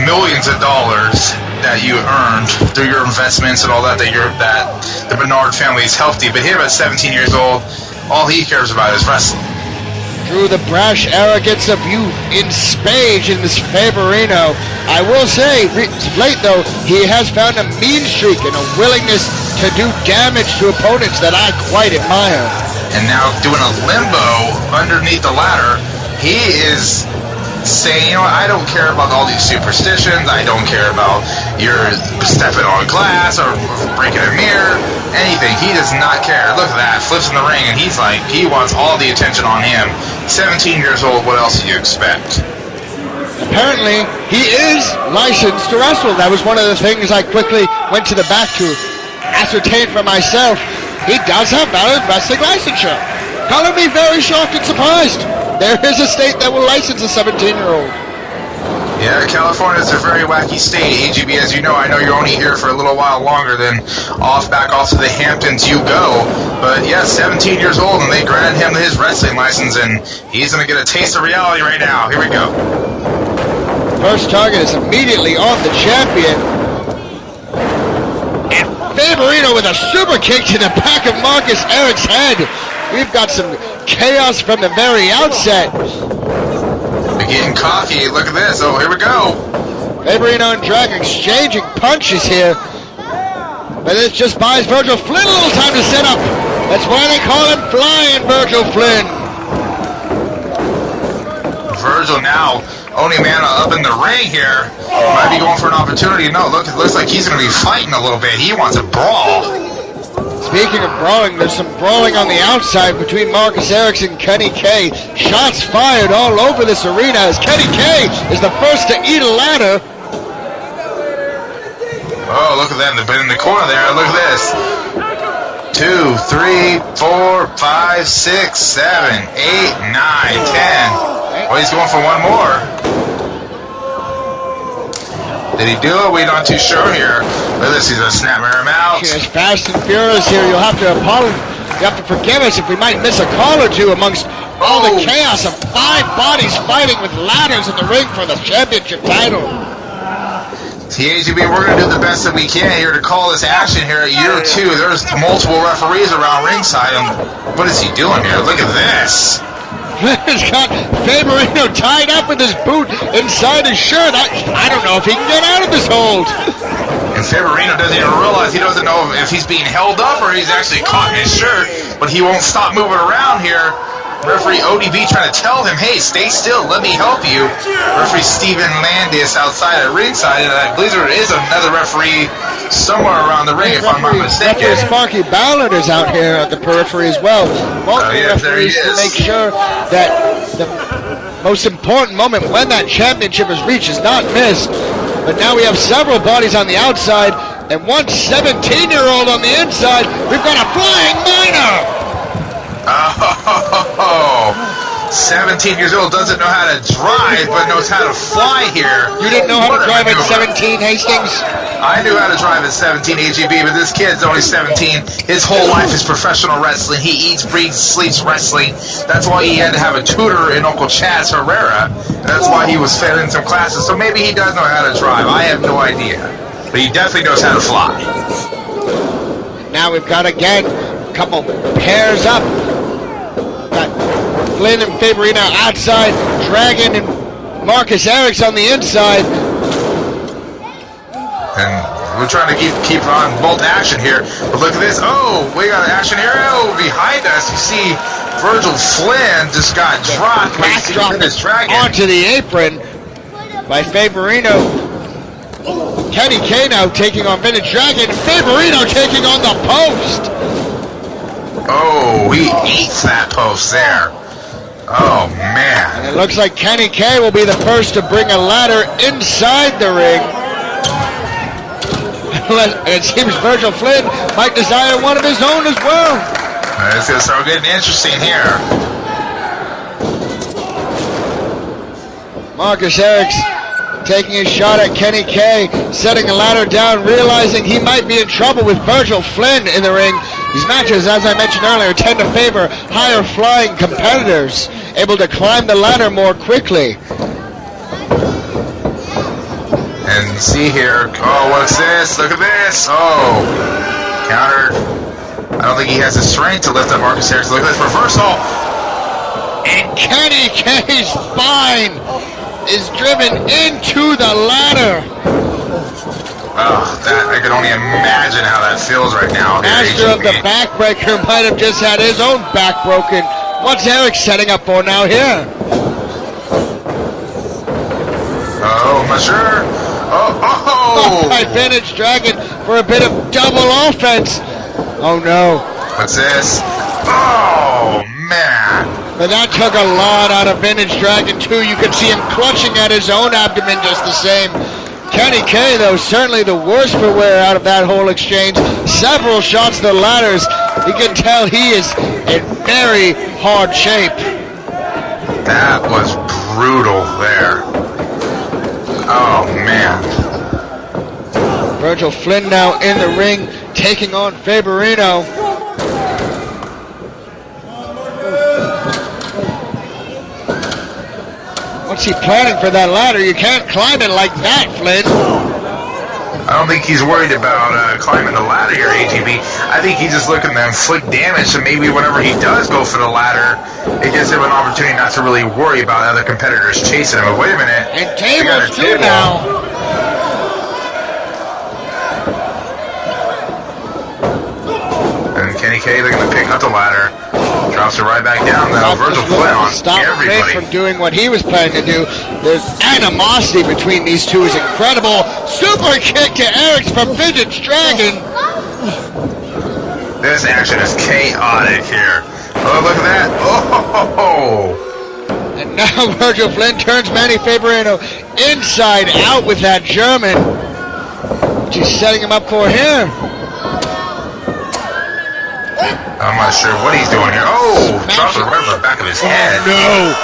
[SPEAKER 8] millions of dollars that you earned through your investments and all that that the Bernard family has helped you. But him at 17 years old, all he cares about is wrestling.
[SPEAKER 7] Through the brash arrogance of youth in spades in this Favorino, I will say, late though, he has found a mean streak and a willingness to do damage to opponents that I quite admire.
[SPEAKER 8] And now doing a limbo underneath the ladder, he is saying, I don't care about all these superstitions, I don't care about your stepping on glass or breaking a mirror, anything. He does not care. Look at that, flips in the ring, and he's like, he wants all the attention on him. 17 years old, what else do you expect?
[SPEAKER 7] Apparently, he is licensed to wrestle. That was one of the things I quickly went to the back to ascertain for myself. he does have valid wrestling licensure. Color me very shocked and surprised. There is a state that will license a 17-year-old.
[SPEAKER 8] Yeah, California is a very wacky state. AGB, as you know, I know you're only here for a little while longer than back off to the Hamptons you go. But yeah, 17 years old, and they granted him his wrestling license, and he's going to get a taste of reality right now. Here we go.
[SPEAKER 7] First target is immediately on the champion. And Favorino with a super kick to the back of Marcus Eric's head. We've got some chaos from the very outset.
[SPEAKER 8] They're getting cocky. Look at this. Oh, here we go.
[SPEAKER 7] Favorino and Drag exchanging punches here. But this just buys Virgil Flynn a little time to set up. That's why they call him Flying Virgil Flynn.
[SPEAKER 8] Virgil now, only man up in the ring here. Might be going for an opportunity. No, look, it looks like he's going to be fighting a little bit. He wants a brawl.
[SPEAKER 7] Speaking of brawling, there's some brawling on the outside between Marcus Erics and Kenny K. Shots fired all over this arena as Kenny K is the first to eat a ladder.
[SPEAKER 8] Oh, look at them. They've been in the corner there. Look at this. 2, 3, 4, 5, 6, 7, 8, 9, 10. Oh, he's going for one more. Did he do it? We're not too sure here. Look at this. He's going to snap him out.
[SPEAKER 7] It's fast and furious here. You'll have to apologize. You have to forgive us if we might miss a call or two amongst all the chaos of 5 bodies fighting with ladders in the ring for the championship title.
[SPEAKER 8] TAGB, we're going to do the best that we can here to call this action here at year 2. There's multiple referees around ringside. What is he doing here? Look at this.
[SPEAKER 7] Flynn's got Favorino tied up with his boot inside his shirt. I don't know if he can get out of this hold.
[SPEAKER 8] And Favorino doesn't even realize, he doesn't know if he's being held up or he's actually caught in his shirt, but he won't stop moving around here. Referee ODB trying to tell him, hey, stay still, let me help you. Referee Steven Landis outside at ringside, and I believe there is another referee somewhere around the ring, if I'm not mistaken.
[SPEAKER 7] Referee Sparky Ballard is out here at the periphery as well. Multiple referees to make sure that the most important moment when that championship is reached is not missed. But now we have several bodies on the outside and one 17-year-old on the inside. We've got a flying minor.
[SPEAKER 8] Oh, 17 years old, doesn't know how to drive, but knows how to fly here.
[SPEAKER 7] You didn't know how to drive at 17, Hastings?
[SPEAKER 8] I knew how to drive at 17, AGB, but this kid's only 17. His whole life is professional wrestling. He eats, breathes, sleeps wrestling. That's why he had to have a tutor in Uncle Chaz Herrera. That's why he was fed in some classes. So maybe he does know how to drive. I have no idea. But he definitely knows how to fly.
[SPEAKER 7] Now we've got, again, a couple pairs up. Got Flynn and Favorino outside, Dragon and Marcus Erics on the inside.
[SPEAKER 8] And we're trying to keep on bolt action here. But look at this. Oh, we got action here. Oh, behind us, you see Virgil Flynn just got dropped.
[SPEAKER 7] Onto the apron by Favorino. Kenny K now taking on Vintage Dragon. Favorino taking on the post.
[SPEAKER 8] Oh, he eats that post there. Oh, man.
[SPEAKER 7] And it looks like Kenny K will be the first to bring a ladder inside the ring. And it seems Virgil Flynn might desire one of his own as well.
[SPEAKER 8] It's going to start getting interesting here.
[SPEAKER 7] Marcus Erics taking a shot at Kenny K, setting a ladder down, realizing he might be in trouble with Virgil Flynn in the ring. These matches, as I mentioned earlier, tend to favor higher flying competitors, able to climb the ladder more quickly.
[SPEAKER 8] And see here, oh, what's this? Look at this. Oh, countered. I don't think he has the strength to lift up Marcus Erics. Look at this reversal.
[SPEAKER 7] And Kenny K's spine is driven into the ladder.
[SPEAKER 8] Oh, that I can only imagine how that feels right now.
[SPEAKER 7] Master of the backbreaker might have just had his own back broken. What's Eric setting up for now here?
[SPEAKER 8] Oh, I'm not sure. Oh!
[SPEAKER 7] By Vintage Dragon for a bit of double offense. Oh no.
[SPEAKER 8] What's this? Oh, man.
[SPEAKER 7] But that took a lot out of Vintage Dragon too. You could see him clutching at his own abdomen just the same. Kenny K, though, certainly the worst for wear out of that whole exchange. Several shots to the ladders. You can tell he is in very hard shape.
[SPEAKER 8] That was brutal there. Oh, man.
[SPEAKER 7] Virgil Flynn now in the ring, taking on Faberino. What's he planning for that ladder? You can't climb it like that, Flynn.
[SPEAKER 8] I don't think he's worried about climbing the ladder here, AGB. I think he's just looking to inflict damage, so maybe whenever he does go for the ladder, it gives him an opportunity not to really worry about other competitors chasing him. But wait a minute.
[SPEAKER 7] And tables too now.
[SPEAKER 8] And Kenny K looking to pick up the ladder. Drops it right back down now. Virgil Flynn on everybody.
[SPEAKER 7] Flynn from doing what he was planning to do. There's animosity between these two is incredible. Super kick to Eric's Forbidden Dragon.
[SPEAKER 8] This action is chaotic here. Oh, look at that. Oh!
[SPEAKER 7] And now Virgil Flynn turns Manny Faberino inside out with that German. She's setting him up for here.
[SPEAKER 8] I'm not sure what he's doing here. Oh, drops it right on the back of his head.
[SPEAKER 7] Oh, no.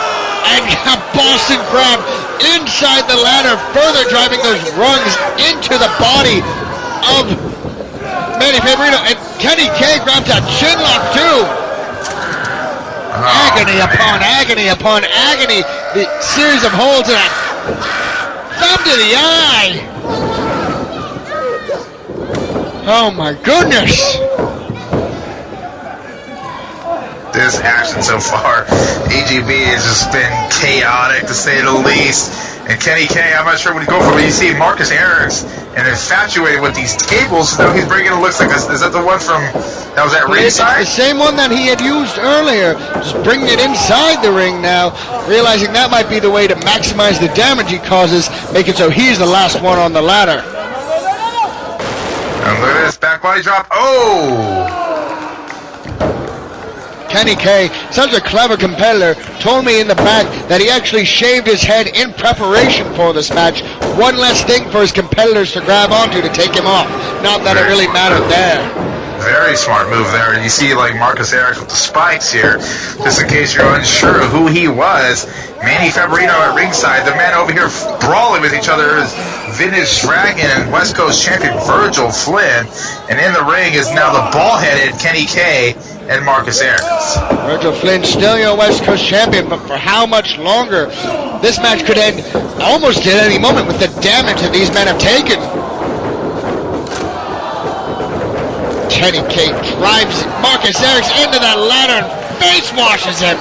[SPEAKER 7] And a Boston crab inside the ladder, further driving those rungs into the body of Manny Faberino. And Kenny K grabs a chin lock too. Agony upon agony upon agony. The series of holds and a thumb to the eye. Oh my goodness.
[SPEAKER 8] This action so far, AGB has just been chaotic to say the least. And Kenny K, I'm not sure what he's going for, but you see Marcus Erics and infatuated with these tables. So he's bringing it. Looks like this. Is that the one from that was at ringside?
[SPEAKER 7] It's the same one that he had used earlier. Just bringing it inside the ring now, realizing that might be the way to maximize the damage he causes, make it so he's the last one on the ladder.
[SPEAKER 8] And look at this back body drop. Oh!
[SPEAKER 7] Kenny K, such a clever competitor, told me in the back that he actually shaved his head in preparation for this match. One less thing for his competitors to grab onto to take him off. Not that it really mattered there.
[SPEAKER 8] Very smart move there. And you see like Marcus Erics with the spikes here. Just in case you're unsure of who he was, Manny Faberino at ringside. The man over here brawling with each other is Vintage Dragon and West Coast champion Virgil Flynn. And in the ring is now the ball-headed Kenny K and Marcus Erics.
[SPEAKER 7] Virgil Flynn still your West Coast champion, but for how much longer? This match could end almost at any moment with the damage that these men have taken. Kenny K drives Marcus Erics into that ladder and face washes him.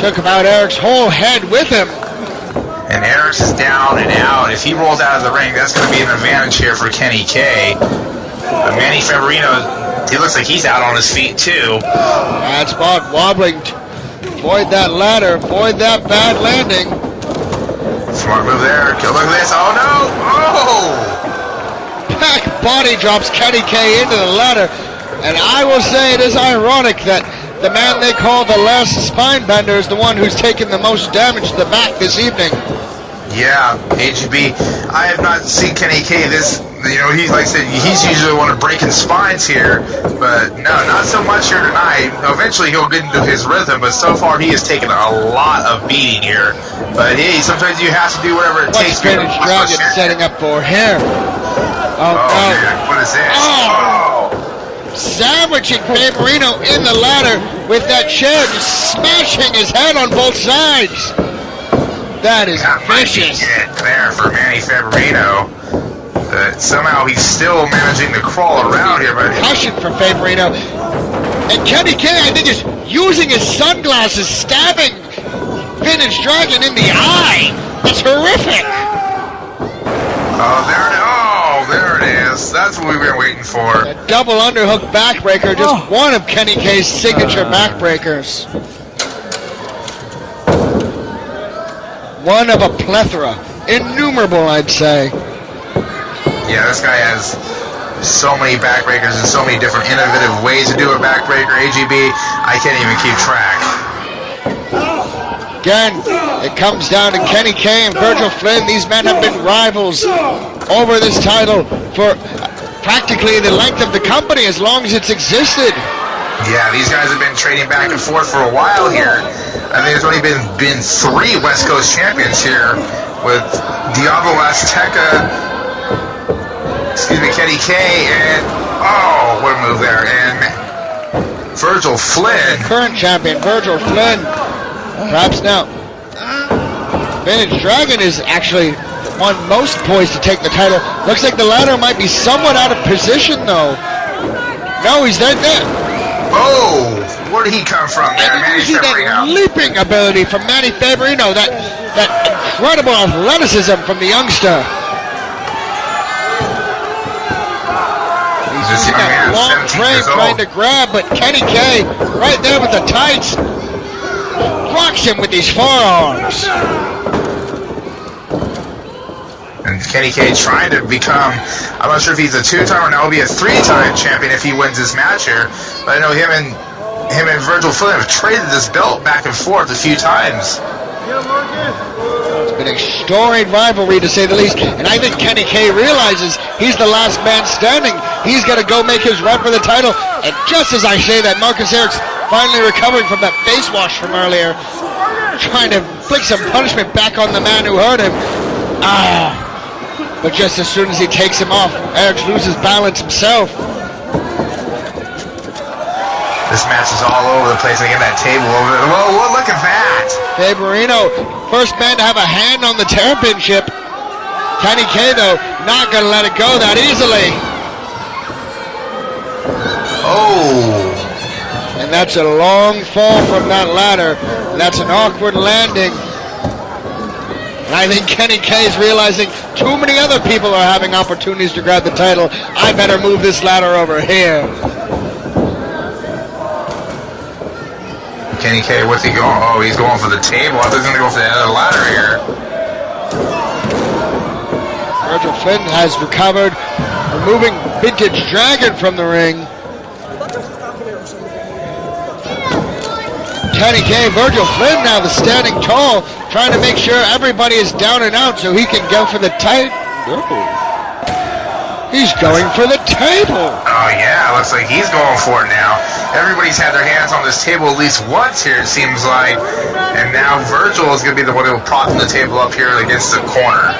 [SPEAKER 7] Took about Eric's whole head with him.
[SPEAKER 8] And Erics is down and out. If he rolls out of the ring, that's going to be an advantage here for Kenny K. But Manny Faberino, he looks like he's out on his feet too.
[SPEAKER 7] Bad spot, wobbling. Avoid that ladder, avoid that bad landing.
[SPEAKER 8] Smart move there. Look at this. Oh no! Oh!
[SPEAKER 7] Back body drops Kenny K into the ladder. And I will say it is ironic that the man they call the last spine bender is the one who's taken the most damage to the back this evening.
[SPEAKER 8] Yeah, AGB. I have not seen Kenny K this. You know, he's like I said, he's usually the one breaking spines here, but no, not so much here tonight. Eventually he'll get into his rhythm, but so far he has taken a lot of beating here. But hey, sometimes you have to do whatever it takes.
[SPEAKER 7] Vintage Dragon setting up for him. Oh no!
[SPEAKER 8] Man, what is this?
[SPEAKER 7] Oh! Sandwiching Faberino in the ladder with that chair, just smashing his head on both sides. That is vicious.
[SPEAKER 8] There for Manny Faberino. Somehow he's still managing to crawl around here. But
[SPEAKER 7] concussion for Faberino. And Kenny K, I think, is using his sunglasses, stabbing Vintage Dragon in the eye. That's horrific.
[SPEAKER 8] Oh, there it is. That's what we've been waiting for.
[SPEAKER 7] A double underhook backbreaker, just one of Kenny K's signature backbreakers. One of a plethora. Innumerable, I'd say.
[SPEAKER 8] Yeah, this guy has so many backbreakers and so many different innovative ways to do a backbreaker. AGB, I can't even keep track.
[SPEAKER 7] Again, it comes down to Kenny K and Virgil Flynn. These men have been rivals over this title for practically the length of the company as long as it's existed.
[SPEAKER 8] Yeah, these guys have been trading back and forth for a while here. I think there's only been 3 West Coast champions here with Diablo Azteca, Kenny K, and oh, what a move there, and Virgil Flynn.
[SPEAKER 7] Current champion, Virgil Flynn. Perhaps now. Vintage Dragon is actually one most poised to take the title. Looks like the ladder might be somewhat out of position, though. No, he's right there.
[SPEAKER 8] Oh, where did he come from there?
[SPEAKER 7] And you see that leaping ability from Manny Favorino, that incredible athleticism from the youngster. He's using that long frame trying to grab, but Kenny K right there with the tights blocks him with these forearms.
[SPEAKER 8] And Kenny K trying to become, I'm not sure if he's a 2-time or now will be a 3-time champion if he wins this match here. But I know him and Virgil Flynn have traded this belt back and forth a few times.
[SPEAKER 7] It's been a storied rivalry to say the least. And I think Kenny K realizes he's the last man standing. He's got to go make his run for the title. And just as I say that, Marcus Eric's finally recovering from that face wash from earlier, trying to inflict some punishment back on the man who hurt him. But just as soon as he takes him off, Eric loses balance himself.
[SPEAKER 8] This match is all over the place. They get that table over there. Whoa, look at that.
[SPEAKER 7] Favorino, first man to have a hand on the championship. Kenny K, though, not going to let it go that easily.
[SPEAKER 8] Oh.
[SPEAKER 7] And that's a long fall from that ladder. That's an awkward landing. And I think Kenny K is realizing too many other people are having opportunities to grab the title. I better move this ladder over here.
[SPEAKER 8] Kenny K, what's he going? Oh, he's going for the table. I thought he was going to go for the other ladder here.
[SPEAKER 7] Virgil Flynn has recovered, removing Vintage Dragon from the ring. Kenny K, Virgil Flynn now the standing tall, trying to make sure everybody is down and out so he can go for the title. He's going for the table.
[SPEAKER 8] Oh yeah, looks like he's going for it now. Everybody's had their hands on this table at least once here, it seems like. And now Virgil is going to be the one who will prop the table up here against the corner.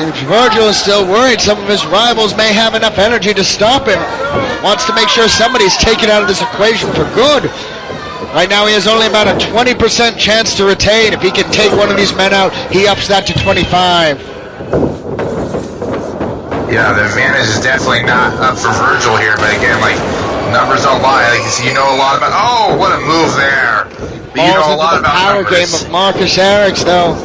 [SPEAKER 7] Seems Virgil is still worried some of his rivals may have enough energy to stop him. Wants to make sure somebody's taken out of this equation for good. Right now he has only about a 20% chance to retain. If he can take one of these men out, he ups that to 25.
[SPEAKER 8] Yeah, the advantage is definitely not up for Virgil here, but again, like, numbers don't lie. Like, you know a lot about, oh, what a move there. But you know a lot about
[SPEAKER 7] power
[SPEAKER 8] numbers.
[SPEAKER 7] Game of Marcus Erics, though.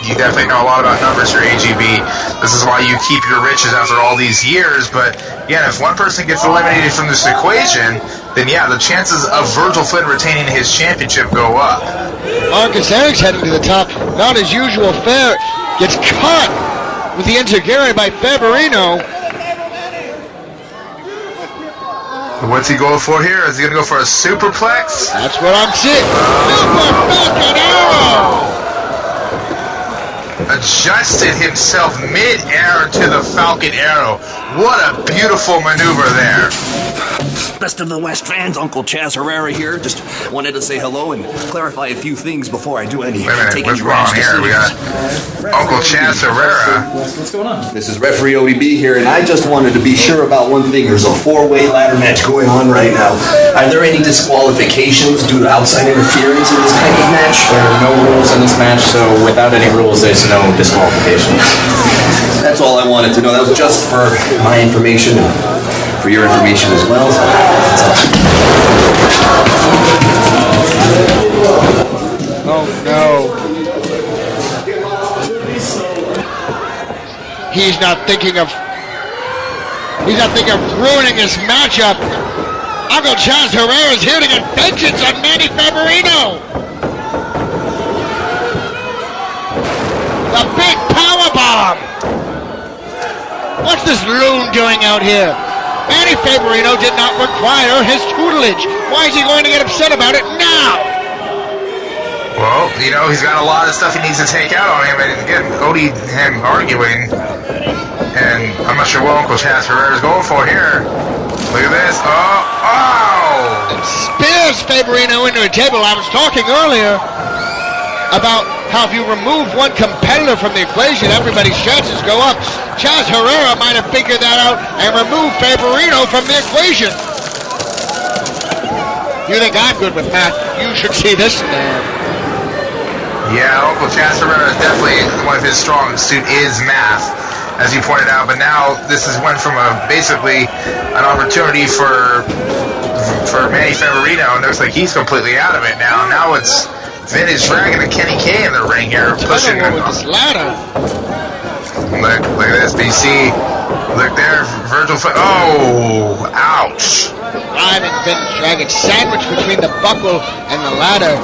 [SPEAKER 8] You definitely know a lot about numbers for AGB. This is why you keep your riches after all these years. But, yeah, if one person gets eliminated from this equation, then, yeah, the chances of Virgil Flynn retaining his championship go up.
[SPEAKER 7] Marcus Erics heading to the top. Not his usual fare. Gets caught with the enziguri by Favorino.
[SPEAKER 8] What's he going for here? Is he going to go for a superplex?
[SPEAKER 7] That's what I'm seeing. Super Falcon Arrow!
[SPEAKER 8] Adjusted himself mid-air to the Falcon Arrow. What a beautiful maneuver there.
[SPEAKER 10] Best of the West fans, Uncle Chaz Herrera here. Just wanted to say hello and clarify a few things before I do any
[SPEAKER 8] Wait a minute, what's wrong here? We got Uncle Chaz Herrera.
[SPEAKER 10] What's going on? This is referee OEB here, and I just wanted to be sure about one thing. There's a 4-way ladder match going on right now. Are there any disqualifications due to outside interference in this type of match? There are no rules in this match, so without any rules, there's no disqualifications. That's all I wanted to know. That was just for my information and for your information as well. So that's all.
[SPEAKER 7] Oh no. He's not thinking of ruining his matchup. Uncle Chaz Herrera is here to get vengeance on Manny Favorino. The big power bomb. What's this loon doing out here? Manny Favorino did not require his tutelage. Why is he going to get upset about it now?
[SPEAKER 8] Well, you know, he's got a lot of stuff he needs to take out on him, and again, Odie him arguing, and And I'm not sure what Uncle Chaz Herrera is going for here. Look at this. Oh!
[SPEAKER 7] And spears Favorino into a table. I was talking earlier about how if you remove one competitor from the equation, everybody's chances go up. Chaz Herrera might have figured that out and removed Favorino from the equation. You think I'm good with math? You should see this man.
[SPEAKER 8] Yeah, Uncle Chaz Herrera is definitely one of his strong suit is math, as you pointed out. But now this has went from basically an opportunity for Manny Favorino, and it looks like he's completely out of it now. Now it's Vintage Dragon and Kenny K in the ring here, pushing him
[SPEAKER 7] with this ladder.
[SPEAKER 8] Look at this, BC. Look there, Virgil. Oh, ouch.
[SPEAKER 7] Driving Vintage Dragon sandwiched between the buckle and the ladder.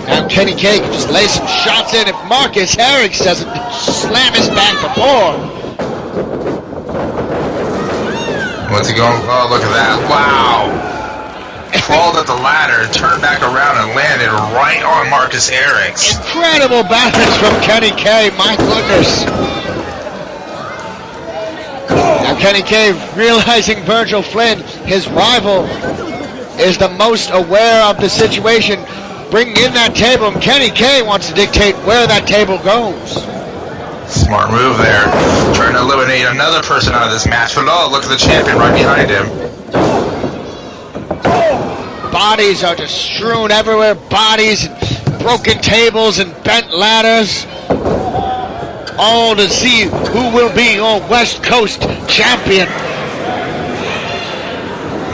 [SPEAKER 7] Now Kenny K can just lay some shots in if Marcus Harris doesn't slam his back before.
[SPEAKER 8] What's he going? Oh, look at that. Wow. Crawled up the ladder, turned back around, and landed right on Marcus Harris.
[SPEAKER 7] Incredible balance from Kenny K. My goodness. Now Kenny K realizing Virgil Flynn, his rival, is the most aware of the situation, bringing in that table, and Kenny K wants to dictate where that table goes.
[SPEAKER 8] Smart move there. Trying to eliminate another person out of this match. But oh, look at the champion right behind him.
[SPEAKER 7] Bodies are just strewn everywhere. Bodies, and broken tables, and bent ladders. All to see who will be your West Coast champion.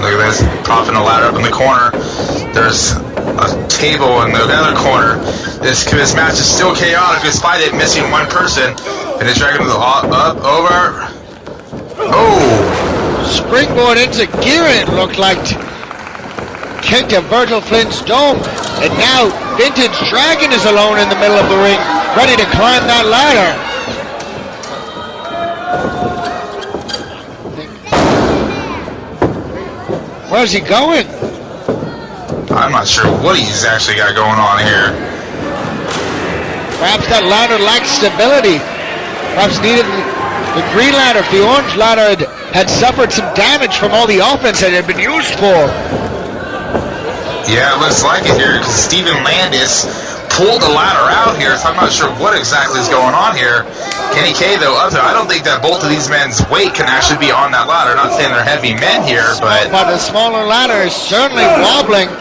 [SPEAKER 8] Look at this, popping a ladder up in the corner. There's a table in the other corner. This match is still chaotic despite it missing one person. And it's dragging up, over. Oh!
[SPEAKER 7] Springboard into gear, it looked like. Kicked to Virgil Flynn's dome. And now Vintage Dragon is alone in the middle of the ring, ready to climb that ladder. Where's he going?
[SPEAKER 8] I'm not sure what he's actually got going on here.
[SPEAKER 7] Perhaps that ladder lacks stability. Perhaps needed the green ladder. If the orange ladder had suffered some damage from all the offense that it had been used for.
[SPEAKER 8] Yeah, it looks like it here, because Steven Landis pulled the ladder out here, so I'm not sure what exactly is going on here. Kenny K, though, up there, I don't think that both of these men's weight can actually be on that ladder. Not saying they're heavy men here, but
[SPEAKER 7] the smaller ladder is certainly wobbling.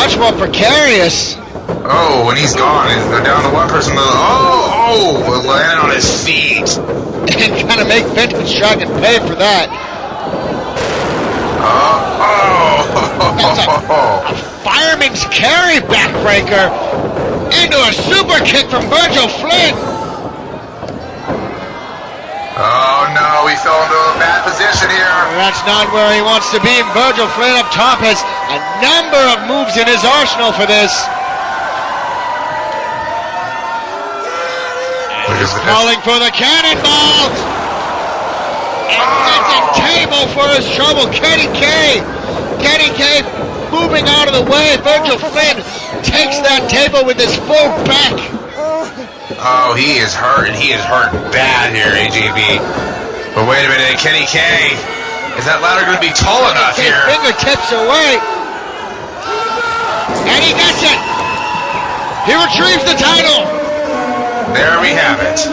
[SPEAKER 7] Much more precarious.
[SPEAKER 8] Oh, and he's gone. He's down to one person. Landing on his feet.
[SPEAKER 7] And kind of make Vintage Dragon pay for that. That's a fireman's carry backbreaker into a super kick from Virgil Flynn.
[SPEAKER 8] Oh no, he fell into a bad position here.
[SPEAKER 7] That's not where he wants to be. Virgil Flynn up top has a number of moves in his arsenal for this. He's calling for the cannonballs. And that's a table for his trouble. Kenny K moving out of the way. Virgil Flynn takes that table with his full back.
[SPEAKER 8] Oh, he is hurt, and he is hurt bad here, AJB. But wait a minute, Kenny K, is that ladder going to be tall enough here?
[SPEAKER 7] Fingertips away. And he gets it. He retrieves the title.
[SPEAKER 8] There we have it.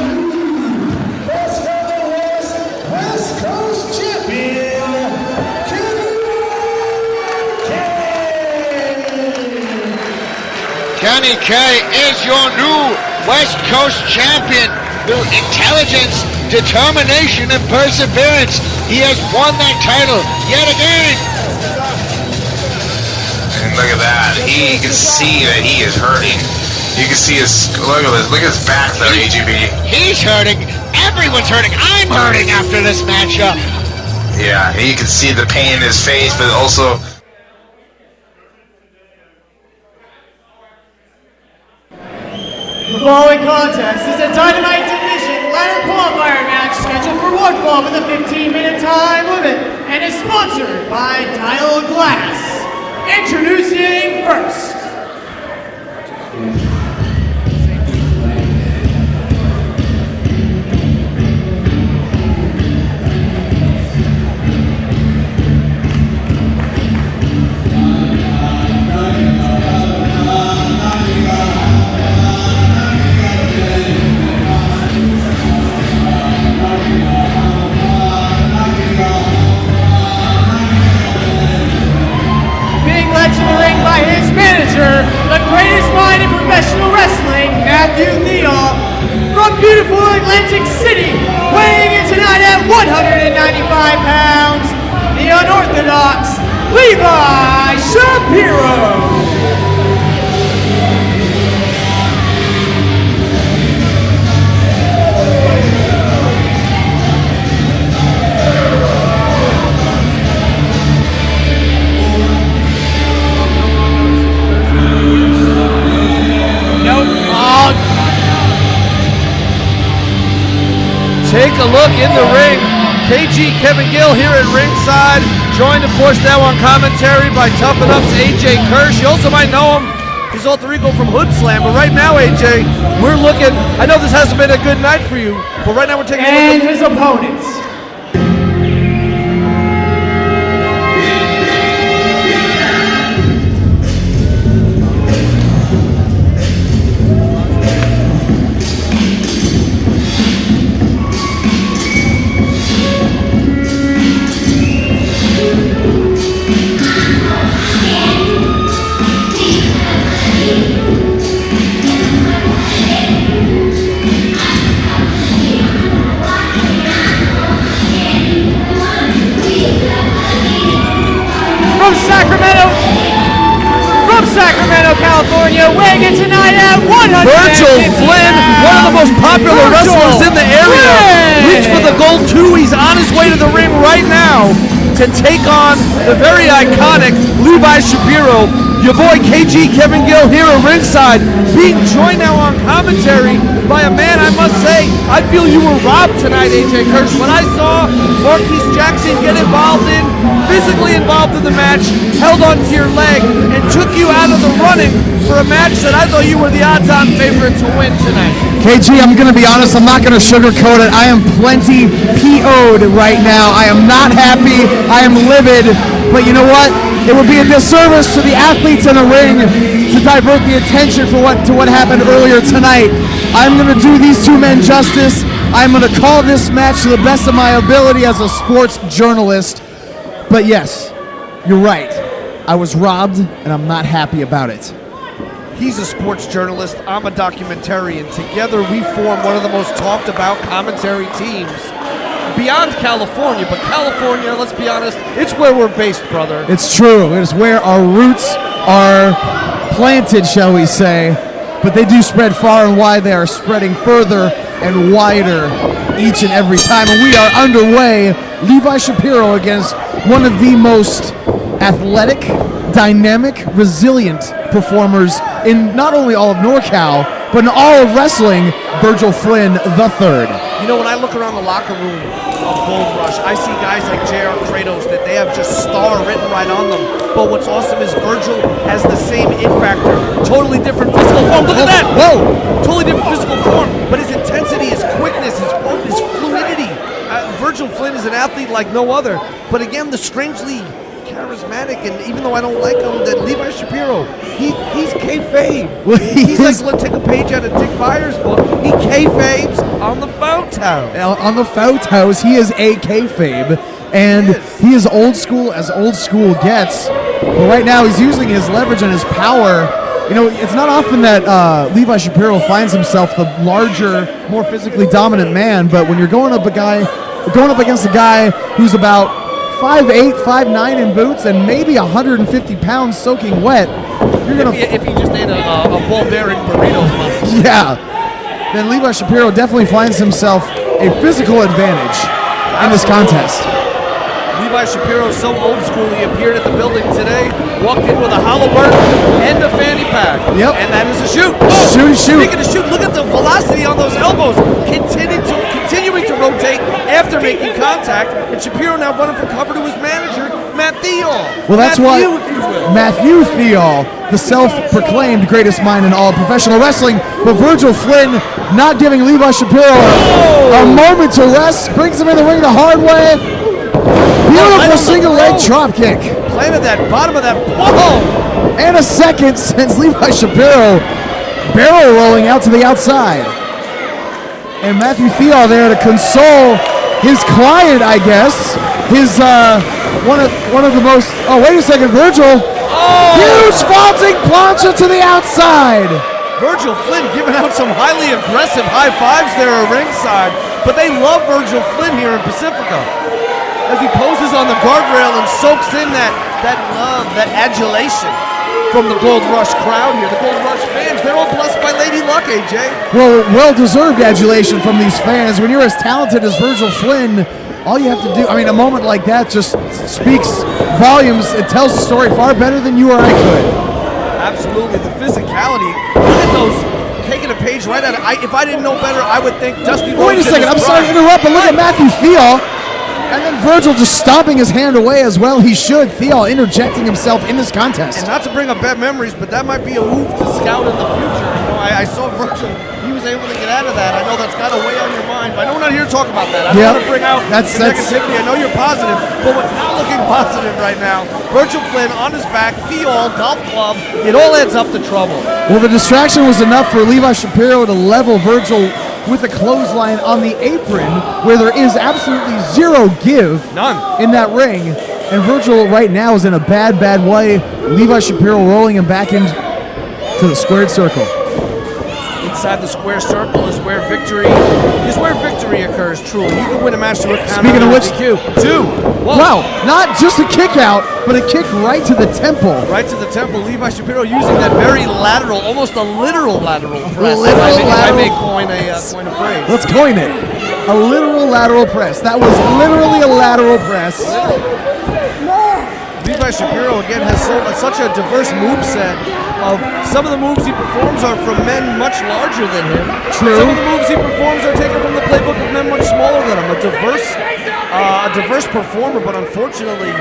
[SPEAKER 9] West Coast champion,
[SPEAKER 7] Kenny K is your new West Coast champion. Through intelligence, determination, and perseverance, he has won that title yet again.
[SPEAKER 8] And look at that. He can see that he is hurting. You can see his, look at this, look at his back though, AGB.
[SPEAKER 7] He's hurting. Everyone's hurting. I'm hurting after this matchup.
[SPEAKER 8] Yeah, you can see the pain in his face, but also
[SPEAKER 11] the following contest is a Dynamite Division ladder qualifier match scheduled for one fall with a 15-minute time limit and is sponsored by Dial Glass. Introducing first. Music City, weighing in tonight at 195 pounds, the unorthodox Levi Shapiro.
[SPEAKER 12] Take a look in the ring. KG Kevin Gill here at ringside, joined of course now on commentary by Tough Enough's AJ Kirsch. You also might know him, he's alter ego from Hood Slam, but right now AJ, we're looking, I know this hasn't been a good night for you, but right now we're taking a look
[SPEAKER 11] at his opponents. Sacramento, California, weighing in tonight at 100.
[SPEAKER 12] Virgil Flynn, one of the most popular wrestlers in the area. Reach for the gold too. He's on his way to the ring right now to take on the very iconic Levi Shapiro. Your boy KG Kevin Gill here at ringside, being joined now on commentary by a man, I must say, I feel you were robbed tonight, AJ Kirsch. When I saw Marquise Jackson get involved in, physically involved in the match, held onto your leg, and took you out of the running for a match that I thought you were the odds-on favorite to win tonight.
[SPEAKER 1] KG, I'm going to be honest, I'm not going to sugarcoat it. I am plenty PO'd right now. I am not happy. I am livid. But you know what? It would be a disservice to the athletes in the ring to divert the attention to what happened earlier tonight. I'm going to do these two men justice. I'm going to call this match to the best of my ability as a sports journalist. But yes, you're right. I was robbed, and I'm not happy about it.
[SPEAKER 12] He's a sports journalist, I'm a documentarian. Together we form one of the most talked about commentary teams beyond California, but California, let's be honest, it's where we're based, brother.
[SPEAKER 1] It's true. It is where our roots are planted, shall we say, but they do spread far and wide. They are spreading further and wider each and every time, and we are underway. Levi Shapiro against one of the most athletic, dynamic, resilient performers in not only all of NorCal, but in all of wrestling, Virgil Flynn III.
[SPEAKER 12] You know, when I look around the locker room of Gold Rush, I see guys like JR Kratos that they have just star written right on them. But what's awesome is Virgil has the same it factor. Totally different physical form. Look at that! Whoa! Totally different physical form. But his intensity, his quickness, his fluidity. Virgil Flynn is an athlete like no other. But again, the strangely charismatic, and even though I don't like him, that Levi Shapiro, he's kayfabe.
[SPEAKER 1] Well,
[SPEAKER 12] he's like, let's take a page out of Dick Byers' book. He kayfabes on the photo.
[SPEAKER 1] On the photos, he is a kayfabe, and he is old school as old school gets. But right now, he's using his leverage and his power. You know, it's not often that Levi Shapiro finds himself the larger, more physically dominant man, but when you're going up against a guy who's about 5'8", 5'9" in boots, and maybe 150 pounds soaking wet, you're gonna.
[SPEAKER 12] If he just ate a ball-bearing burrito.
[SPEAKER 1] Yeah, then Levi Shapiro definitely finds himself a physical advantage in this contest.
[SPEAKER 12] Levi Shapiro, so old school, he appeared at the building today, walked in with a Halliburton and a fanny pack.
[SPEAKER 1] Yep.
[SPEAKER 12] And that is a shoot.
[SPEAKER 1] Shoot.
[SPEAKER 12] Speaking of shoot, look at the velocity on those elbows. Continuing to rotate after making contact. And Shapiro now running for cover to his manager, Matt Theall.
[SPEAKER 1] Well, that's why
[SPEAKER 12] Matthew, if you will.
[SPEAKER 1] Matthew Theall, the self-proclaimed greatest mind in all of professional wrestling, but Virgil Flynn not giving Levi Shapiro a moment to rest, brings him in the ring the hard way. Beautiful single leg drop kick.
[SPEAKER 12] Planted that bottom of that wall.
[SPEAKER 1] And a second since Levi Shapiro barrel rolling out to the outside. And Matthew Theall there to console his client, I guess. His one of the most. Oh, wait a second, Virgil. Huge vaulting plancha to the outside.
[SPEAKER 12] Virgil Flynn giving out some highly aggressive high fives there at ringside. but they love Virgil Flynn here in Pacifica. As he poses on the guardrail and soaks in that love, that adulation from the Gold Rush crowd here. The Gold Rush fans, they're all blessed by Lady Luck, AJ.
[SPEAKER 1] Well, well-deserved adulation from these fans. When you're as talented as Virgil Flynn, all you have to do, I mean, a moment like that just speaks volumes. It tells the story far better than you or I could.
[SPEAKER 12] Absolutely, the physicality. Look at those, taking a page right out of, if I didn't know better, I would think Dusty Rhodes.
[SPEAKER 1] Wait a second, I'm sorry to interrupt, but look at Matthew Thiel. And then Virgil just stomping his hand away as well. He should. Thiel interjecting himself in this contest.
[SPEAKER 12] And not to bring up bad memories, but that might be a move to scout in the future. You know, I saw Virgil. He was able to get out of that. I know that's got to weigh on your mind, but I know we're not here to talk about that. I don't want to bring out the negativity. I know you're positive, but what's not looking positive right now, Virgil Flynn on his back, Thiel, golf club, it all adds up to trouble.
[SPEAKER 1] Well, the distraction was enough for Levi Shapiro to level Virgil with a clothesline on the apron where there is absolutely zero give in that ring. And Virgil right now is in a bad way. Levi Shapiro rolling him back into the squared circle.
[SPEAKER 12] Inside the square circle is where victory occurs, truly. You can win a match to a count.
[SPEAKER 1] Speaking of which,
[SPEAKER 12] two. Whoa.
[SPEAKER 1] Wow, not just a kick out, but a kick right to the temple.
[SPEAKER 12] Right to the temple. Levi Shapiro using that very lateral, almost a literal lateral press.
[SPEAKER 1] I
[SPEAKER 12] may coin a phrase.
[SPEAKER 1] Let's coin it. A literal lateral press. That was literally a lateral press.
[SPEAKER 12] Levi Shapiro, again, has such a diverse moveset. Some of the moves he performs are from men much larger than him.
[SPEAKER 1] True.
[SPEAKER 12] Some of the moves he performs are taken from the playbook of men much smaller than him. A diverse performer, but unfortunately,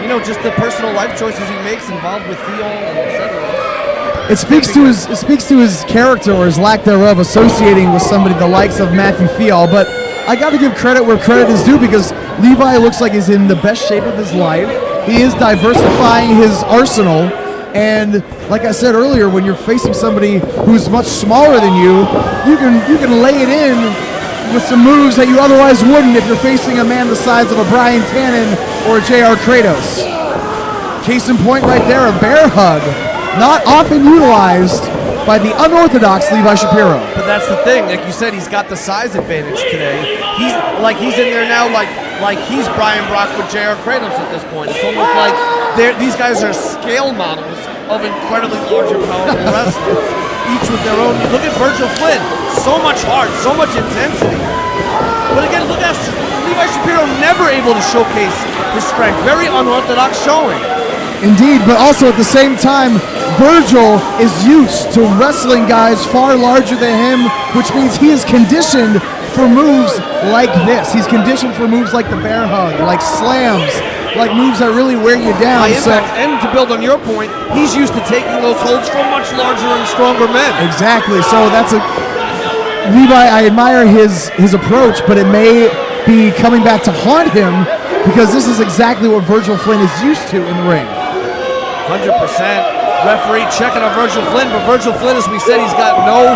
[SPEAKER 12] you know, just the personal life choices he makes involved with Thiel and etc.
[SPEAKER 1] It speaks to his character or his lack thereof associating with somebody the likes of Matthew Thiel, but I got to give credit where credit is due because Levi looks like he's in the best shape of his life. He is diversifying his arsenal, and like I said earlier, when you're facing somebody who's much smaller than you can lay it in with some moves that you otherwise wouldn't if you're facing a man the size of a Brian Tannen or a J.R. Kratos. Case in point right there, a bear hug. Not often utilized by the unorthodox Levi Shapiro.
[SPEAKER 12] But that's the thing, like you said, he's got the size advantage today. He's in there now like he's Brian Brock with J.R. Kratos at this point. It's almost like these guys are scale models of incredibly large and powerful wrestlers, each with their own. Look at Virgil Flynn, so much heart, so much intensity. But again, look at Levi Shapiro, never able to showcase his strength. Very unorthodox showing.
[SPEAKER 1] Indeed, but also at the same time, Virgil is used to wrestling guys far larger than him, which means he is conditioned for moves like this. He's conditioned for moves like the bear hug, like slams, like moves that really wear you down.
[SPEAKER 12] And to build on your point, he's used to taking those holds from much larger and stronger men.
[SPEAKER 1] Exactly. So that's Levi, I admire his approach, but it may be coming back to haunt him because this is exactly what Virgil Flynn is used to in the ring.
[SPEAKER 12] 100%. Referee checking on Virgil Flynn, but Virgil Flynn, as we said, he's got no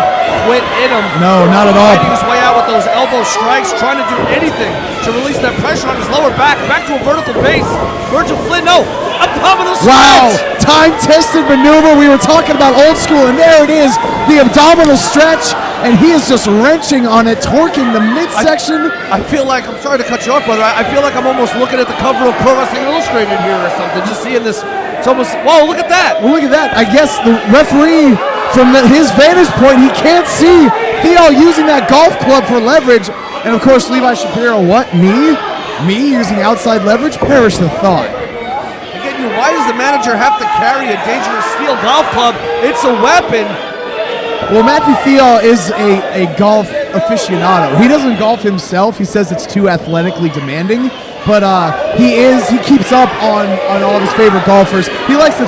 [SPEAKER 12] quit in him.
[SPEAKER 1] No, not at all.
[SPEAKER 12] Fighting his way out with those elbow strikes, trying to do anything to release that pressure on his lower back to a vertical base. Virgil Flynn, no, abdominal stretch.
[SPEAKER 1] Wow, time-tested maneuver. We were talking about old school, and there it is, the abdominal stretch, and he is just wrenching on it, torquing the midsection.
[SPEAKER 12] I feel like, I'm sorry to cut you off, brother, I feel like I'm almost looking at the cover of Pro Wrestling Illustrated here or something, just seeing this. It's almost, whoa, look at that.
[SPEAKER 1] Well, look at that. I guess the referee, from his vantage point, he can't see Thiel using that golf club for leverage. And of course, Levi Shapiro, what, me? Me using outside leverage? Perish the thought.
[SPEAKER 12] Again, why does the manager have to carry a dangerous steel golf club? It's a weapon.
[SPEAKER 1] Well, Matthew Thiel is a golf aficionado. He doesn't golf himself. He says it's too athletically demanding. But he keeps up on all of his favorite golfers. He likes to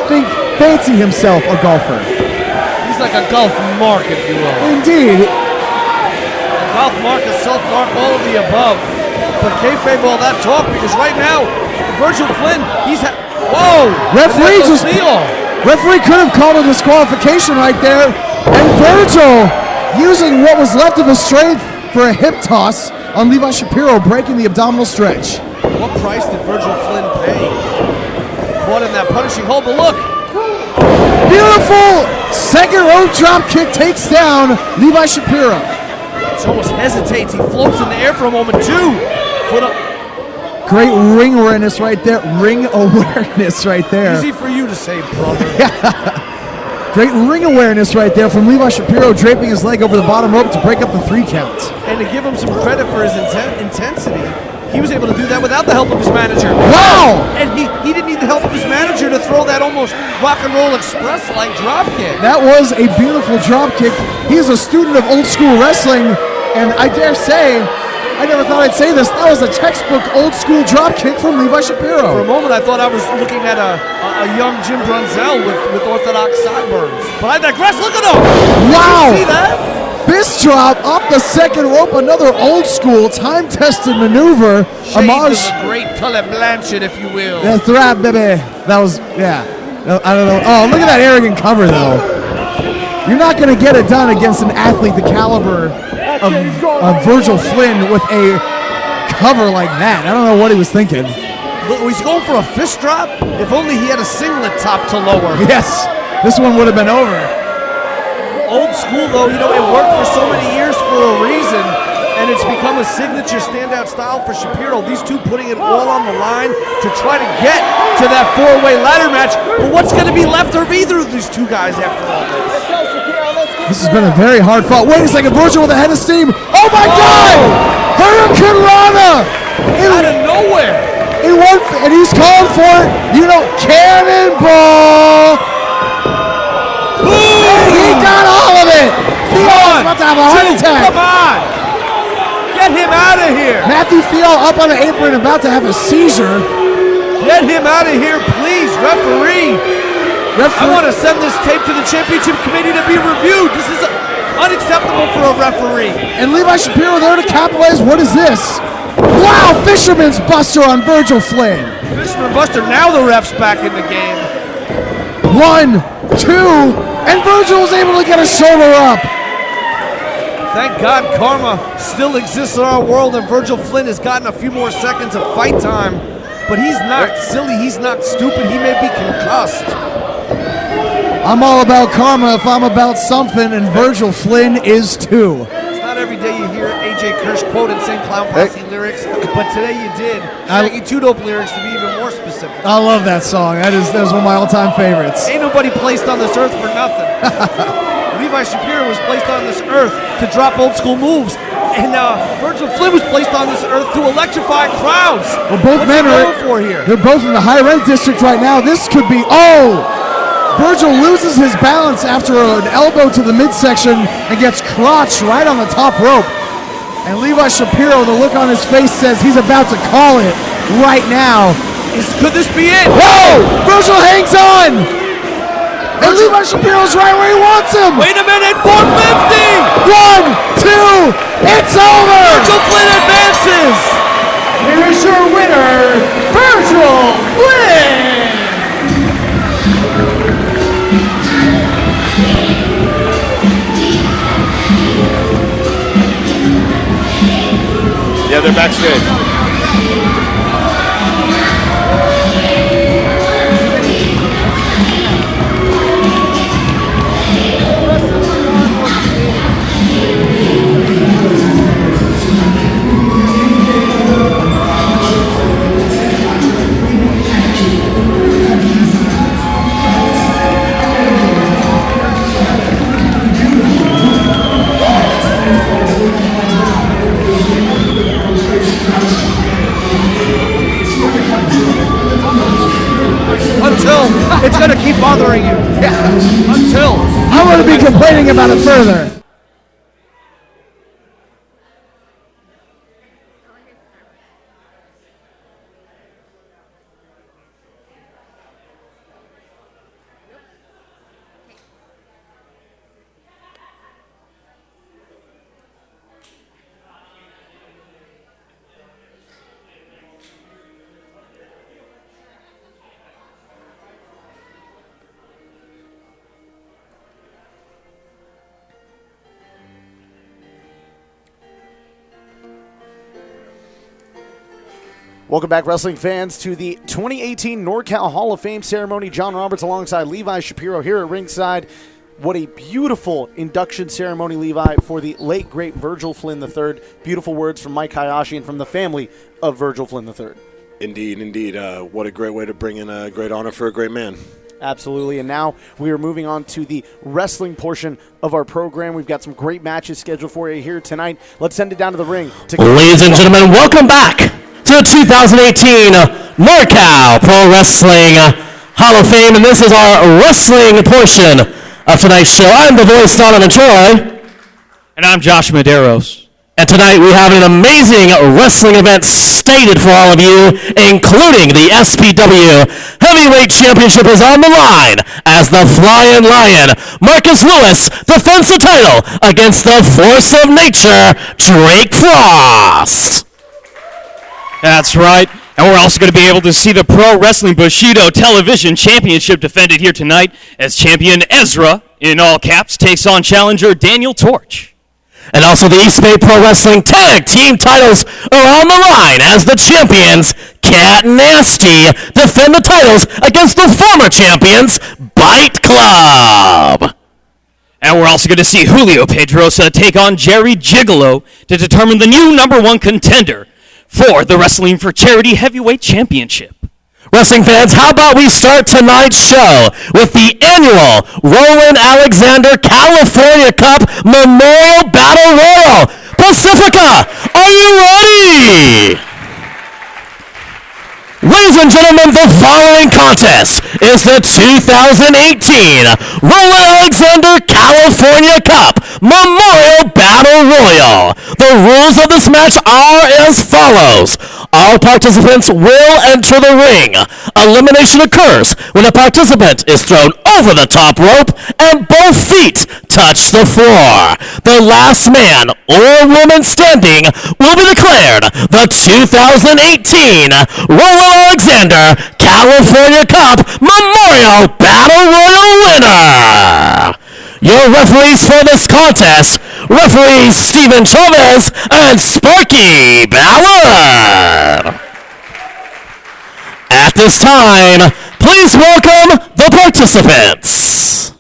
[SPEAKER 1] fancy himself a golfer.
[SPEAKER 12] He's like a golf mark, if you will.
[SPEAKER 1] Indeed.
[SPEAKER 12] A golf mark, a self-mark, all of the above. But kayfabe all that talk, because right now, Virgil Flynn, whoa!
[SPEAKER 1] Referee could have called a disqualification right there. And Virgil, using what was left of his strength for a hip toss on Levi Shapiro, breaking the abdominal stretch.
[SPEAKER 12] What price did Virgil Flynn pay? Caught in that punishing hold, but look!
[SPEAKER 1] Beautiful second rope drop kick takes down Levi Shapiro.
[SPEAKER 12] almost hesitates. He floats in the air for a moment, too. Foot up.
[SPEAKER 1] Great ring awareness right there. Ring awareness right there.
[SPEAKER 12] Easy for you to say, brother.
[SPEAKER 1] Great ring awareness right there from Levi Shapiro, draping his leg over the bottom rope to break up the 3 count.
[SPEAKER 12] And to give him some credit for his intensity, he was able to do that without the help of his manager.
[SPEAKER 1] Wow!
[SPEAKER 12] And he didn't need the help of his manager to throw that almost rock and roll express-like drop kick.
[SPEAKER 1] That was a beautiful drop kick. He is a student of old school wrestling, and I dare say, I never thought I'd say this, that was a textbook old school drop kick from Levi Shapiro.
[SPEAKER 12] For a moment, I thought I was looking at a young Jim Brunzell with orthodox sideburns. But I digress, look at him!
[SPEAKER 1] Wow!
[SPEAKER 12] Did you see that?
[SPEAKER 1] Fist drop off the second rope, another old school time-tested maneuver.
[SPEAKER 12] Shades of the great Tully Blanchard, if you will.
[SPEAKER 1] That's right, baby. That was, yeah. I don't know. Oh, look at that arrogant cover, though. You're not going to get it done against an athlete the caliber of Virgil Flynn with a cover like that. I don't know what he was thinking.
[SPEAKER 12] Look, he's going for a fist drop. If only he had a singlet top to lower.
[SPEAKER 1] Yes, this one would have been over.
[SPEAKER 12] Old school, though, it worked for so many years for a reason, and it's become a signature standout style for Shapiro. These two putting it all on the line to try to get to that 4-way ladder match. But what's going to be left of either of these two guys after all this?
[SPEAKER 1] This has been a very hard fought. Wait a second, Virgil with a head of steam. Oh my God! Hurricane Rana!
[SPEAKER 12] Out of nowhere!
[SPEAKER 1] And he's calling for it. Cannonball!
[SPEAKER 12] Boom!
[SPEAKER 1] And he got all of it! Theo's about to have a heart attack.
[SPEAKER 12] Come on! Get him out of here!
[SPEAKER 1] Matthew Theo up on the apron, about to have a seizure.
[SPEAKER 12] Get him out of here, please, referee! I want to send this tape to the championship committee to be reviewed. This is unacceptable for a referee.
[SPEAKER 1] And Levi Shapiro there to capitalize. What is this? Wow, Fisherman's Buster on Virgil Flynn.
[SPEAKER 12] Fisherman Buster, now the ref's back in the game.
[SPEAKER 1] 1, 2, and Virgil was able to get a shoulder up.
[SPEAKER 12] Thank God karma still exists in our world, and Virgil Flynn has gotten a few more seconds of fight time. But he's not silly, he's not stupid, he may be concussed.
[SPEAKER 1] I'm all about karma if I'm about something, and Virgil Flynn is too.
[SPEAKER 12] It's not every day you hear AJ Kirsch quote Insane Clown Posse lyrics, but today you did. Shaggy Two Dope lyrics to be even more specific.
[SPEAKER 1] I love that song. That is one of my all-time favorites.
[SPEAKER 12] Ain't nobody placed on this earth for nothing. Levi Shapiro was placed on this earth to drop old school moves, and Virgil Flynn was placed on this earth to electrify crowds.
[SPEAKER 1] Well, both men are
[SPEAKER 12] for here?
[SPEAKER 1] They're both in the high rent district right now. This could be Virgil loses his balance after an elbow to the midsection and gets crotched right on the top rope. And Levi Shapiro, the look on his face says he's about to call it right now.
[SPEAKER 12] Could this be it?
[SPEAKER 1] Whoa! Virgil hangs on! And Levi Shapiro's right where he wants him!
[SPEAKER 12] Wait a minute, 450!
[SPEAKER 1] 1, 2, it's over!
[SPEAKER 12] Virgil Flynn advances!
[SPEAKER 11] Here is your winner, Virgil Flynn!
[SPEAKER 13] Yeah, they're backstage.
[SPEAKER 12] Until it's going to keep bothering you.
[SPEAKER 1] Yeah.
[SPEAKER 12] Until.
[SPEAKER 1] I want to be complaining about it further.
[SPEAKER 14] Welcome back, wrestling fans, to the 2018 NorCal Hall of Fame ceremony. John Roberts alongside Levi Shapiro here at ringside. What a beautiful induction ceremony, Levi, for the late, great Virgil Flynn III. Beautiful words from Mike Hayashi and from the family of Virgil Flynn III.
[SPEAKER 13] Indeed, indeed. What a great way to bring in a great honor for a great man.
[SPEAKER 14] Absolutely. And now we are moving on to the wrestling portion of our program. We've got some great matches scheduled for you here tonight. Let's send it down to the ring.
[SPEAKER 2] Ladies and gentlemen, welcome back to the 2018 NorCal Pro Wrestling Hall of Fame. And this is our wrestling portion of tonight's show. I'm the voice, Donovan Troy.
[SPEAKER 15] And I'm Josh Medeiros.
[SPEAKER 2] And tonight we have an amazing wrestling event stated for all of you, including the SPW Heavyweight Championship is on the line as the Flying Lion, Marcus Lewis, defends the title against the Force of Nature, Drake Frost.
[SPEAKER 15] That's right. And we're also going to be able to see the Pro Wrestling Bushido Television Championship defended here tonight as champion Ezra, in all caps, takes on challenger Daniel Torch.
[SPEAKER 2] And also the East Bay Pro Wrestling Tag Team titles are on the line as the champions, Cat Nasty, defend the titles against the former champions, Bite Club.
[SPEAKER 15] And we're also going to see Julio Pedrosa take on Jerry Gigolo to determine the new #1 contender for the Wrestling for Charity Heavyweight Championship.
[SPEAKER 2] Wrestling fans, how about we start tonight's show with the annual Roland Alexander California Cup Memorial Battle Royal. Pacifica, are you ready? Ladies and gentlemen, the following contest is the 2018 Roland Alexander California Cup Memorial Battle Royal. The rules of this match are as follows. All participants will enter the ring. Elimination occurs when a participant is thrown over the top rope and both feet touch the floor. The last man or woman standing will be declared the 2018 Roland Alexander California Cup Memorial Battle Royal winner. Your referees for this contest, referees Steven Chavez and Sparky Ballard. At this time, please welcome the participants.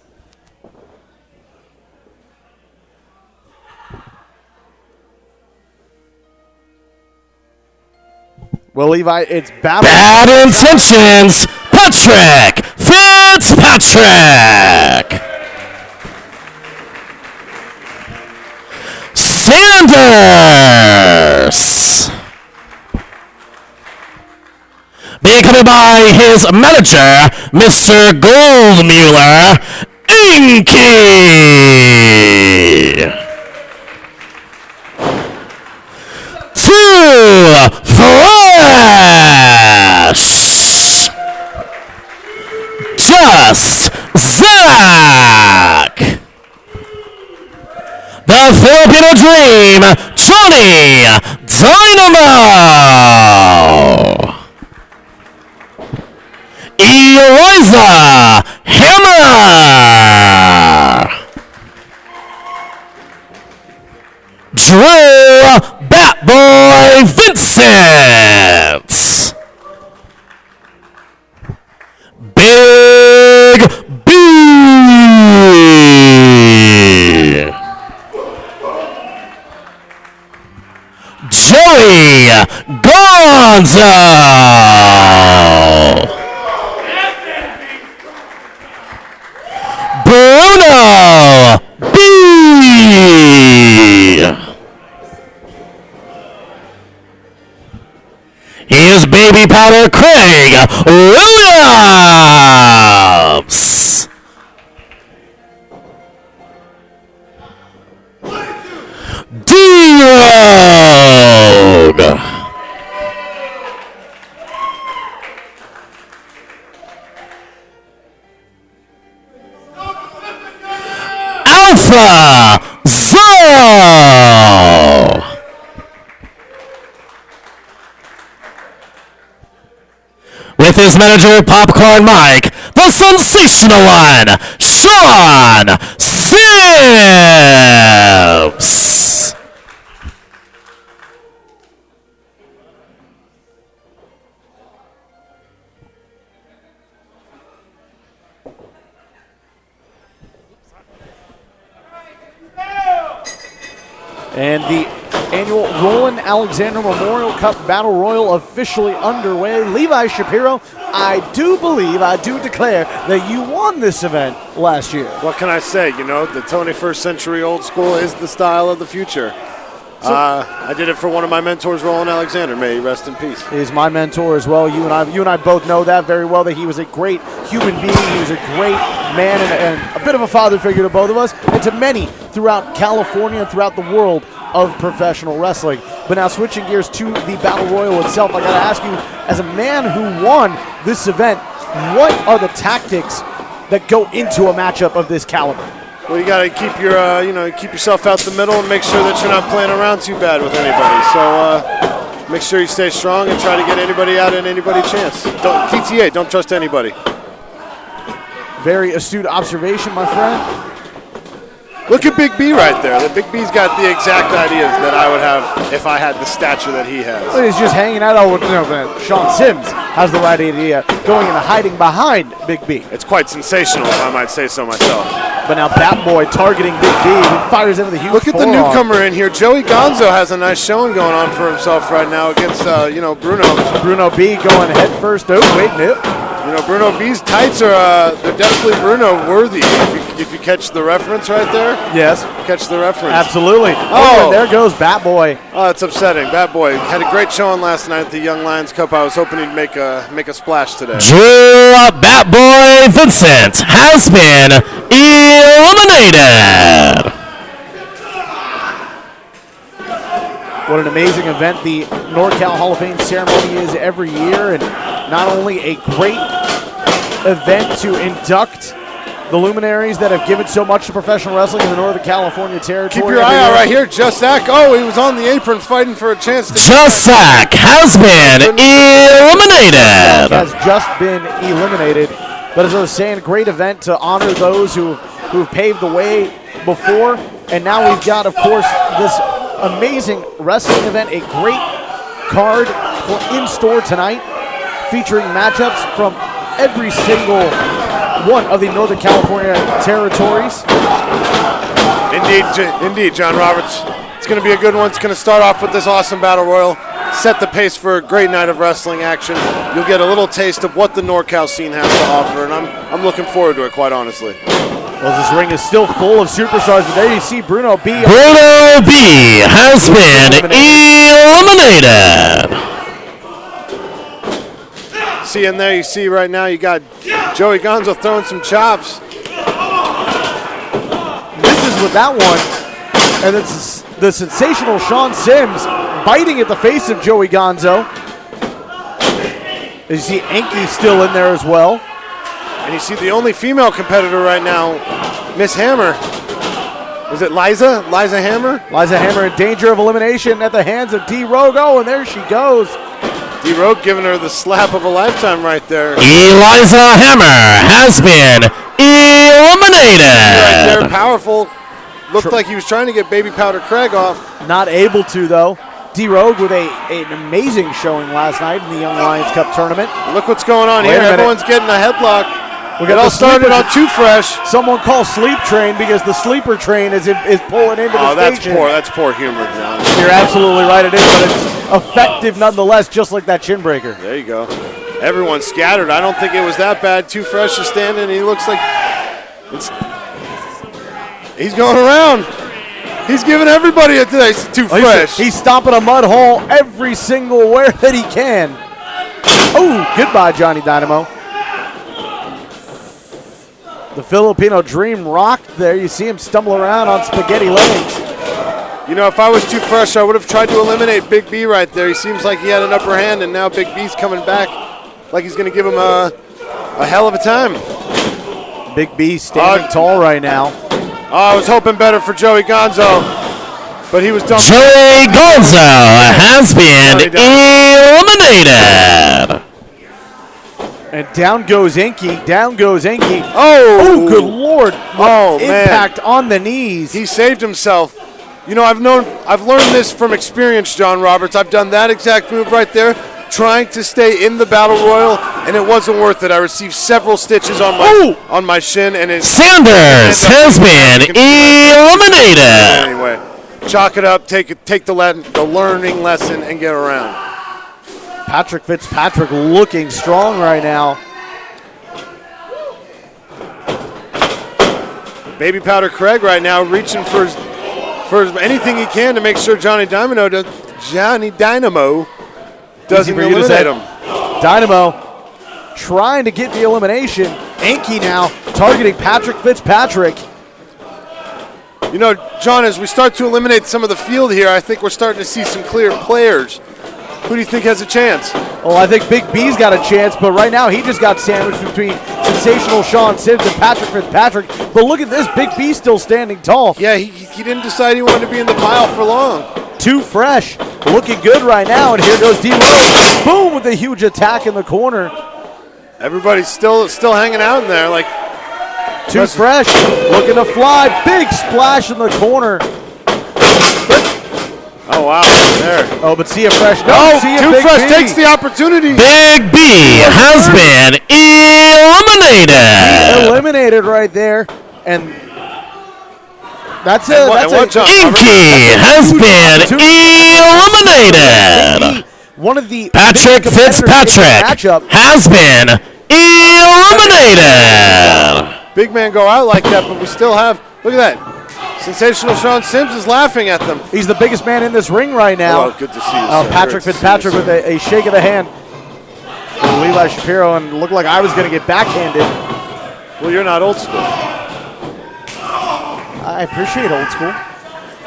[SPEAKER 14] Well, Levi, it's battle.
[SPEAKER 2] Bad Intentions, Patrick Fitzpatrick. Sanders. Being accompanied by his manager, Mr. Goldmuller, Inky. Two Fresh. Just Zach. The Filipino Dream, Johnny Dynamo. Eliza Hammer. Drew Batboy Vincent. Big B. Joey Gonzo. Bruno B. Here's Baby Powder Craig Williams. D-Road. Alpha Zo. With his manager, Popcorn Mike, the sensational one, Sean Sims.
[SPEAKER 14] And the annual Roland Alexander Memorial Cup Battle Royal officially underway. Levi Shapiro, I do declare that you won this event last year.
[SPEAKER 13] What can I say? You know, the 21st century old school is the style of the future. I did it for one of my mentors, Roland Alexander. May he rest in peace.
[SPEAKER 14] He's my mentor as well. You and I both know that very well, that he was a great human being. He was a great man and a bit of a father figure to both of us and to many throughout California and throughout the world of professional wrestling. But now switching gears to the Battle Royal itself, I got to ask you, as a man who won this event, what are the tactics that go into a matchup of this caliber?
[SPEAKER 13] Well, you got to keep your, keep yourself out the middle and make sure that you're not playing around too bad with anybody. So make sure you stay strong and try to get anybody out and anybody chance. Don't trust anybody.
[SPEAKER 14] Very astute observation, my friend.
[SPEAKER 13] Look at Big B right there. The Big B's got the exact ideas that I would have if I had the stature that he has.
[SPEAKER 14] He's just hanging out. Sean Sims has the right idea, going and hiding behind Big B.
[SPEAKER 13] It's quite sensational, if I might say so myself.
[SPEAKER 14] But now Bat Boy targeting Big B, who fires into the huge
[SPEAKER 13] Look at the newcomer in here. Joey Gonzo has a nice showing going on for himself right now against, Bruno.
[SPEAKER 14] Bruno B going head first. Oh, wait, no.
[SPEAKER 13] Bruno B's tights are they're definitely Bruno worthy. If you catch the reference right there.
[SPEAKER 14] Yes.
[SPEAKER 13] Catch the reference.
[SPEAKER 14] Absolutely. Oh, and there goes Bat Boy.
[SPEAKER 13] Oh, that's upsetting. Bat Boy had a great showing last night at the Young Lions Cup. I was hoping he'd make a splash today.
[SPEAKER 2] Drew Bat Boy Vincent has been eliminated.
[SPEAKER 14] What an amazing event the NorCal Hall of Fame ceremony is every year, and not only a great event to induct the luminaries that have given so much to professional wrestling in the Northern California territory.
[SPEAKER 13] Keep your eye out right here. Just Zach. Oh, he was on the apron fighting for a chance.
[SPEAKER 2] Just Zach has been eliminated.
[SPEAKER 14] Has just been eliminated. But as I was saying, great event to honor those who've paved the way before. And now we've got, of course, this amazing wrestling event, a great card in store tonight, featuring matchups from every single one of the Northern California territories.
[SPEAKER 13] Indeed, John Roberts. It's going to be a good one. It's going to start off with this awesome battle royal, set the pace for a great night of wrestling action. You'll get a little taste of what the NorCal scene has to offer, and I'm looking forward to it, quite honestly.
[SPEAKER 14] Well, this ring is still full of superstars, but there you see Bruno B.
[SPEAKER 2] Bruno B. has been eliminated.
[SPEAKER 13] See in there, you see right now, you got Joey Gonzo throwing some chops.
[SPEAKER 14] Misses with that one, and it's the sensational Sean Sims biting at the face of Joey Gonzo. You see Enki still in there as well.
[SPEAKER 13] And you see the only female competitor right now, Miss Hammer. Was it Liza? Liza Hammer?
[SPEAKER 14] Liza Hammer in danger of elimination at the hands of D. Rogue. Oh, and there she goes.
[SPEAKER 13] D. Rogue giving her the slap of a lifetime right there.
[SPEAKER 2] Eliza Hammer has been eliminated.
[SPEAKER 13] Right there, powerful. Looked like he was trying to get Baby Powder Craig off.
[SPEAKER 14] Not able to, though. D. Rogue with an amazing showing last night in the Young Lions Cup tournament.
[SPEAKER 13] Look what's going on here. Everyone's getting a headlock. It all started on Too Fresh.
[SPEAKER 14] Someone call Sleep Train because the sleeper train is pulling into the station.
[SPEAKER 13] That's poor humor, John.
[SPEAKER 14] You're absolutely right, it is, but it's effective nonetheless, just like that chin breaker.
[SPEAKER 13] There you go. Everyone's scattered. I don't think it was that bad. Too Fresh is standing, and he looks like he's going around. He's giving everybody a taste. Too Fresh.
[SPEAKER 14] He's stomping a mud hole every single where that he can. Oh, goodbye, Johnny Dynamo. The Filipino Dream rocked there. You see him stumble around on spaghetti legs.
[SPEAKER 13] You know, if I was Too Fresh, I would have tried to eliminate Big B right there. He seems like he had an upper hand, and now Big B's coming back like he's going to give him a hell of a time.
[SPEAKER 14] Big B standing tall right now.
[SPEAKER 13] Oh, I was hoping better for Joey Gonzo, but he was done.
[SPEAKER 2] Joey Gonzo has been eliminated.
[SPEAKER 14] And down goes Enki. Down goes Enki.
[SPEAKER 13] Oh,
[SPEAKER 14] good Lord.
[SPEAKER 13] Oh,
[SPEAKER 14] impact on the knees.
[SPEAKER 13] He saved himself. You know, I've learned this from experience, John Roberts. I've done that exact move right there, trying to stay in the battle royal, and it wasn't worth it. I received several stitches on my shin, and
[SPEAKER 2] Sanders has been eliminated.
[SPEAKER 13] Anyway, chalk it up, take the learning lesson, and get around.
[SPEAKER 14] Patrick Fitzpatrick looking strong right now.
[SPEAKER 13] Baby Powder Craig right now reaching for anything he can to make sure Johnny Dynamo doesn't eliminate him.
[SPEAKER 14] Dynamo trying to get the elimination. Enki now targeting Patrick Fitzpatrick.
[SPEAKER 13] You know, John, as we start to eliminate some of the field here, I think we're starting to see some clear players. Who do you think has a chance?
[SPEAKER 14] Oh, I think Big B's got a chance, but right now he just got sandwiched between sensational Sean Sims and Patrick Fitzpatrick. But look at this, Big B still standing tall.
[SPEAKER 13] Yeah, he didn't decide he wanted to be in the pile for long.
[SPEAKER 14] Too fresh, looking good right now, and here goes D-Rose. Boom, with a huge attack in the corner.
[SPEAKER 13] Everybody's still hanging out in there. Like
[SPEAKER 14] Too fresh, looking to fly. Big splash in the corner.
[SPEAKER 13] Oh, wow, there.
[SPEAKER 14] Oh, but Sia Fresh.
[SPEAKER 13] No, Too
[SPEAKER 14] Big
[SPEAKER 13] Fresh
[SPEAKER 14] B
[SPEAKER 13] takes the opportunity.
[SPEAKER 2] Big B has been eliminated.
[SPEAKER 14] Eliminated right there. And that's it.
[SPEAKER 2] Inky has been eliminated.
[SPEAKER 14] One of the
[SPEAKER 2] Patrick Fitzpatrick has been eliminated.
[SPEAKER 13] Big man go out like that, but we still have, look at that. Sensational Sean Sims is laughing at them.
[SPEAKER 14] He's the biggest man in this ring right now.
[SPEAKER 13] Oh, good to see you,
[SPEAKER 14] Patrick Fitzpatrick with a shake of the hand. Levi Shapiro, and looked like I was going to get backhanded.
[SPEAKER 13] Well, you're not old school.
[SPEAKER 14] I appreciate old school.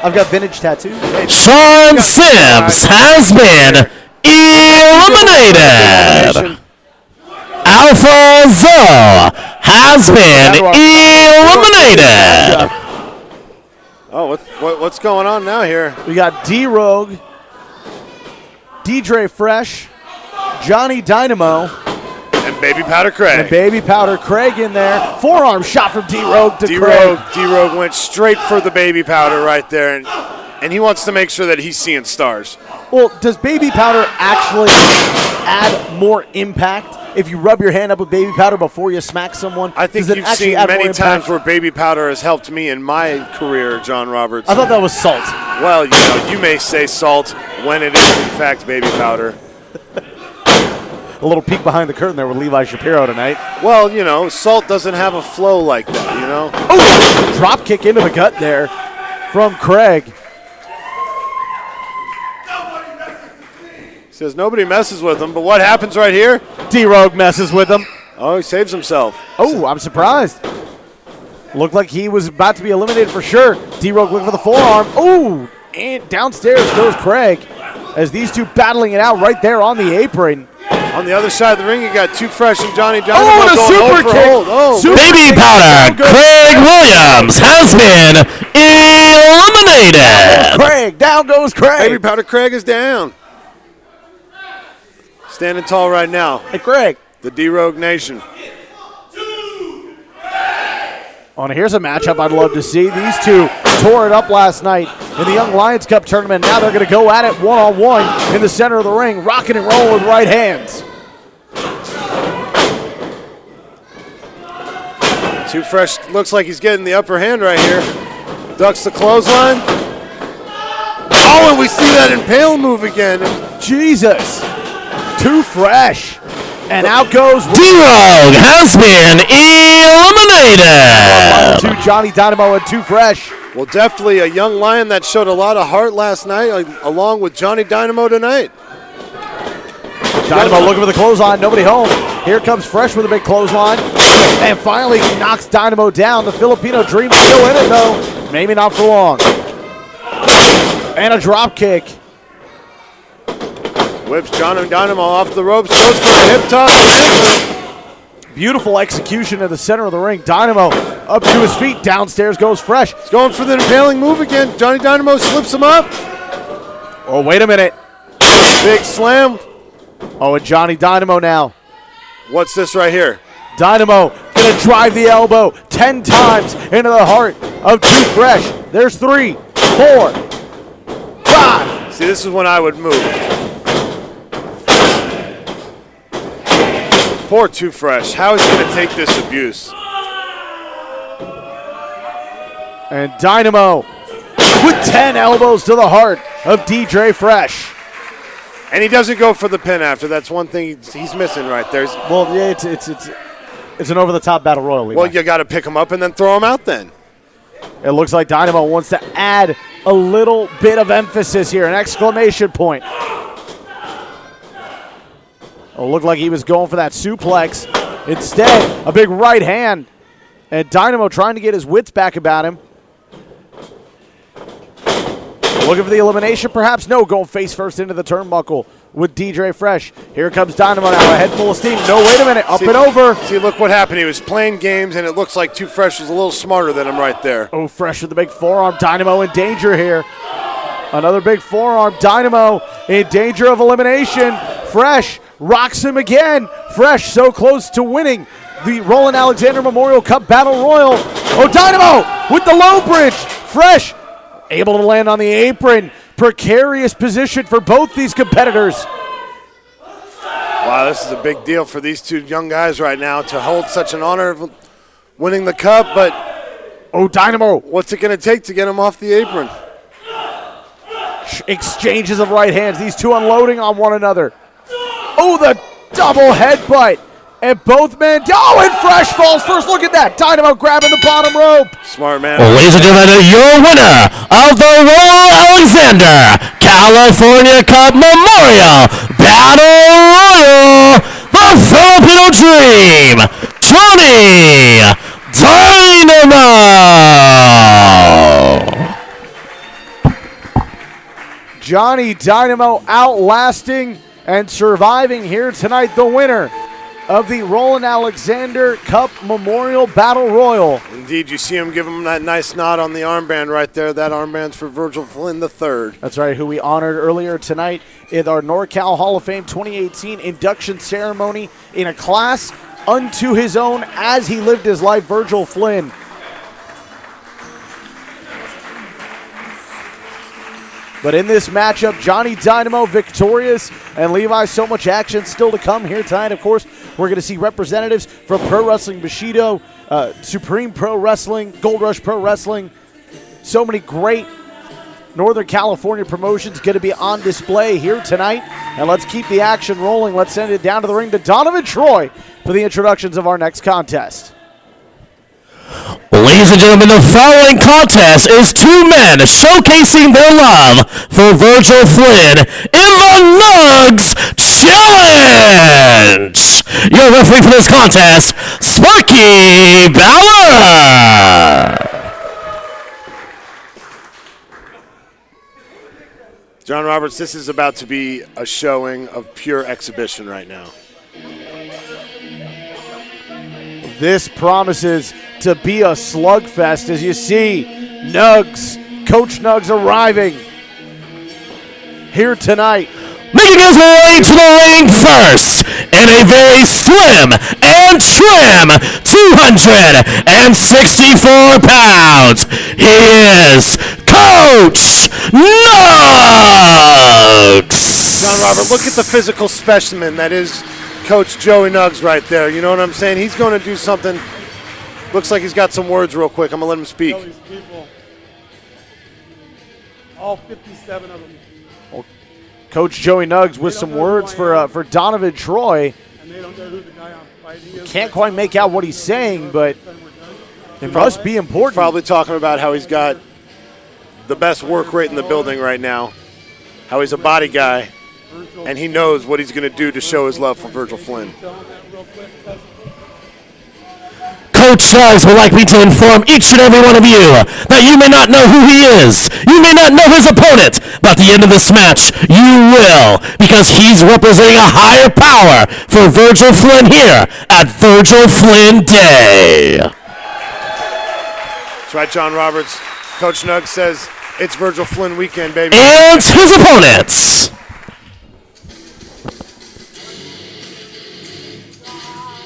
[SPEAKER 14] I've got vintage tattoos.
[SPEAKER 2] Sean Sims has been eliminated. Alpha Zo has been eliminated.
[SPEAKER 13] Oh, what's going on now here?
[SPEAKER 14] We got D-Rogue, DJ Fresh, Johnny Dynamo,
[SPEAKER 13] and Baby Powder Craig. In there. Forearm shot from D-Rogue to Craig. D-Rogue went straight for the Baby Powder right there, and he wants to make sure that he's seeing stars.
[SPEAKER 14] Well, does Baby Powder actually add more impact if you rub your hand up with Baby Powder before you smack someone?
[SPEAKER 13] I think you've seen many times where Baby Powder has helped me in my career, John Roberts.
[SPEAKER 14] I thought that was salt.
[SPEAKER 13] Well, you may say salt when it is in fact Baby Powder.
[SPEAKER 14] A little peek behind the curtain there with Levi Shapiro tonight.
[SPEAKER 13] Well, salt doesn't have a flow like that,
[SPEAKER 14] Oh, drop kick into the gut there from Craig.
[SPEAKER 13] Says nobody messes with him, but what happens right here?
[SPEAKER 14] D-Rogue messes with him.
[SPEAKER 13] Oh, he saves himself.
[SPEAKER 14] Oh, I'm surprised. Looked like he was about to be eliminated for sure. D-Rogue looking for the forearm. Oh, and downstairs goes Craig as these two battling it out right there on the apron.
[SPEAKER 13] On the other side of the ring, you got Too Fresh and Johnny Dynamo
[SPEAKER 14] going
[SPEAKER 13] super
[SPEAKER 14] kick.
[SPEAKER 13] Oh,
[SPEAKER 2] Baby Powder Craig Williams has been eliminated.
[SPEAKER 14] Craig, down goes Craig.
[SPEAKER 13] Baby Powder Craig is down. Standing tall right now.
[SPEAKER 14] Hey, Craig.
[SPEAKER 13] The D-Rogue Nation.
[SPEAKER 14] Oh, and here's a matchup I'd love to see. These two tore it up last night in the Young Lions Cup tournament. Now they're going to go at it one-on-one in the center of the ring, rocking and rolling with right hands.
[SPEAKER 13] Too Fresh looks like he's getting the upper hand right here. Ducks the clothesline. Oh, and we see that impale move again.
[SPEAKER 14] Jesus. Too Fresh. And out goes
[SPEAKER 2] D-Rogue has been eliminated.
[SPEAKER 14] To Johnny Dynamo and Too Fresh.
[SPEAKER 13] Well, definitely a young lion that showed a lot of heart last night, along with Johnny Dynamo tonight.
[SPEAKER 14] Dynamo looking for the clothesline. Nobody home. Here comes Fresh with a big clothesline. And finally knocks Dynamo down. The Filipino Dream still in it, though. Maybe not for long. And a drop kick.
[SPEAKER 13] Whips Johnny Dynamo off the ropes. Goes for a hip toss.
[SPEAKER 14] Beautiful execution in the center of the ring. Dynamo up to his feet. Downstairs goes Fresh.
[SPEAKER 13] He's going for the impaling move again. Johnny Dynamo slips him up.
[SPEAKER 14] Oh, wait a minute.
[SPEAKER 13] Big slam.
[SPEAKER 14] Oh, and Johnny Dynamo now.
[SPEAKER 13] What's this right here?
[SPEAKER 14] Dynamo going to drive the elbow 10 times into the heart of Too Fresh. There's 3, 4, 5.
[SPEAKER 13] See, this is when I would move. Poor Too Fresh. How is he going to take this abuse?
[SPEAKER 14] And Dynamo with 10 elbows to the heart of DJ Fresh.
[SPEAKER 13] And he doesn't go for the pin after. That's one thing he's missing right there.
[SPEAKER 14] Well, yeah, it's an over-the-top battle royal. Levi.
[SPEAKER 13] Well, you got to pick him up and then throw him out then.
[SPEAKER 14] It looks like Dynamo wants to add a little bit of emphasis here, an exclamation point. It looked like he was going for that suplex. Instead, a big right hand. And Dynamo trying to get his wits back about him. Looking for the elimination, perhaps? No, going face first into the turnbuckle with DJ Fresh. Here comes Dynamo now, a head full of steam. No, wait a minute, up and over.
[SPEAKER 13] See, look what happened. He was playing games, and it looks like Too Fresh was a little smarter than him right there.
[SPEAKER 14] Oh, Fresh with the big forearm. Dynamo in danger here. Another big forearm. Dynamo in danger of elimination. Fresh rocks him again. Fresh so close to winning the Roland Alexander Memorial Cup Battle Royal. Oh, Dynamo with the low bridge. Fresh able to land on the apron. Precarious position for both these competitors.
[SPEAKER 13] Wow, this is a big deal for these two young guys right now to hold such an honor of winning the cup, but
[SPEAKER 14] oh, Dynamo.
[SPEAKER 13] What's it going to take to get him off the apron?
[SPEAKER 14] Exchanges of right hands. These two unloading on one another. Oh, the double headbutt. And both men, and Fresh falls first. Look at that. Dynamo grabbing the bottom rope.
[SPEAKER 13] Smart man.
[SPEAKER 2] Well, ladies and gentlemen, your winner of the Roland Alexander California Cup Memorial Battle Royal, the Filipino Dream, Johnny Dynamo.
[SPEAKER 14] Johnny Dynamo outlasting and surviving here tonight, the winner of the Roland Alexander Cup Memorial Battle Royal.
[SPEAKER 13] Indeed, you see him give him that nice nod on the armband right there. That armband's for Virgil Flynn III.
[SPEAKER 14] That's right, who we honored earlier tonight in our NorCal Hall of Fame 2018 induction ceremony in a class unto his own as he lived his life, Virgil Flynn. But in this matchup, Johnny Dynamo victorious, and Levi, so much action still to come here tonight. Of course, we're going to see representatives from Pro Wrestling Bushido, Supreme Pro Wrestling, Gold Rush Pro Wrestling. So many great Northern California promotions going to be on display here tonight. And let's keep the action rolling. Let's send it down to the ring to Donovan Troy for the introductions of our next contest.
[SPEAKER 2] Ladies and gentlemen, the following contest is two men showcasing their love for Virgil Flynn in the Nugs Challenge. Your referee for this contest, Sparky Bauer.
[SPEAKER 13] John Roberts, this is about to be a showing of pure exhibition right now.
[SPEAKER 14] This promises to be a slugfest as you see Nuggs, Coach Nuggs arriving here tonight.
[SPEAKER 2] Making his way to the ring first in a very slim and trim 264 pounds. He is Coach Nuggs.
[SPEAKER 13] John Robert, look at the physical specimen that is Coach Joey Nuggs right there. You know what I'm saying? He's going to do something. Looks like he's got some words real quick. I'm going to let him speak.
[SPEAKER 16] Tell these people, all 57 of them.
[SPEAKER 14] Well, Coach Joey Nuggs with some words for Donovan Troy.
[SPEAKER 16] And they don't know who the guy I'm fighting is.
[SPEAKER 14] Can't quite make out what he's saying, but it must be important.
[SPEAKER 13] He's probably talking about how he's got the best work rate in the building right now, how he's a body guy, and he knows what he's going to do to show his love for Virgil Flynn.
[SPEAKER 2] Coach Nuggs would like me to inform each and every one of you that you may not know who he is. You may not know his opponent, but at the end of this match, you will, because he's representing a higher power for Virgil Flynn here at Virgil Flynn Day.
[SPEAKER 13] That's right, John Roberts. Coach Nuggs says it's Virgil Flynn weekend, baby.
[SPEAKER 2] And his opponents.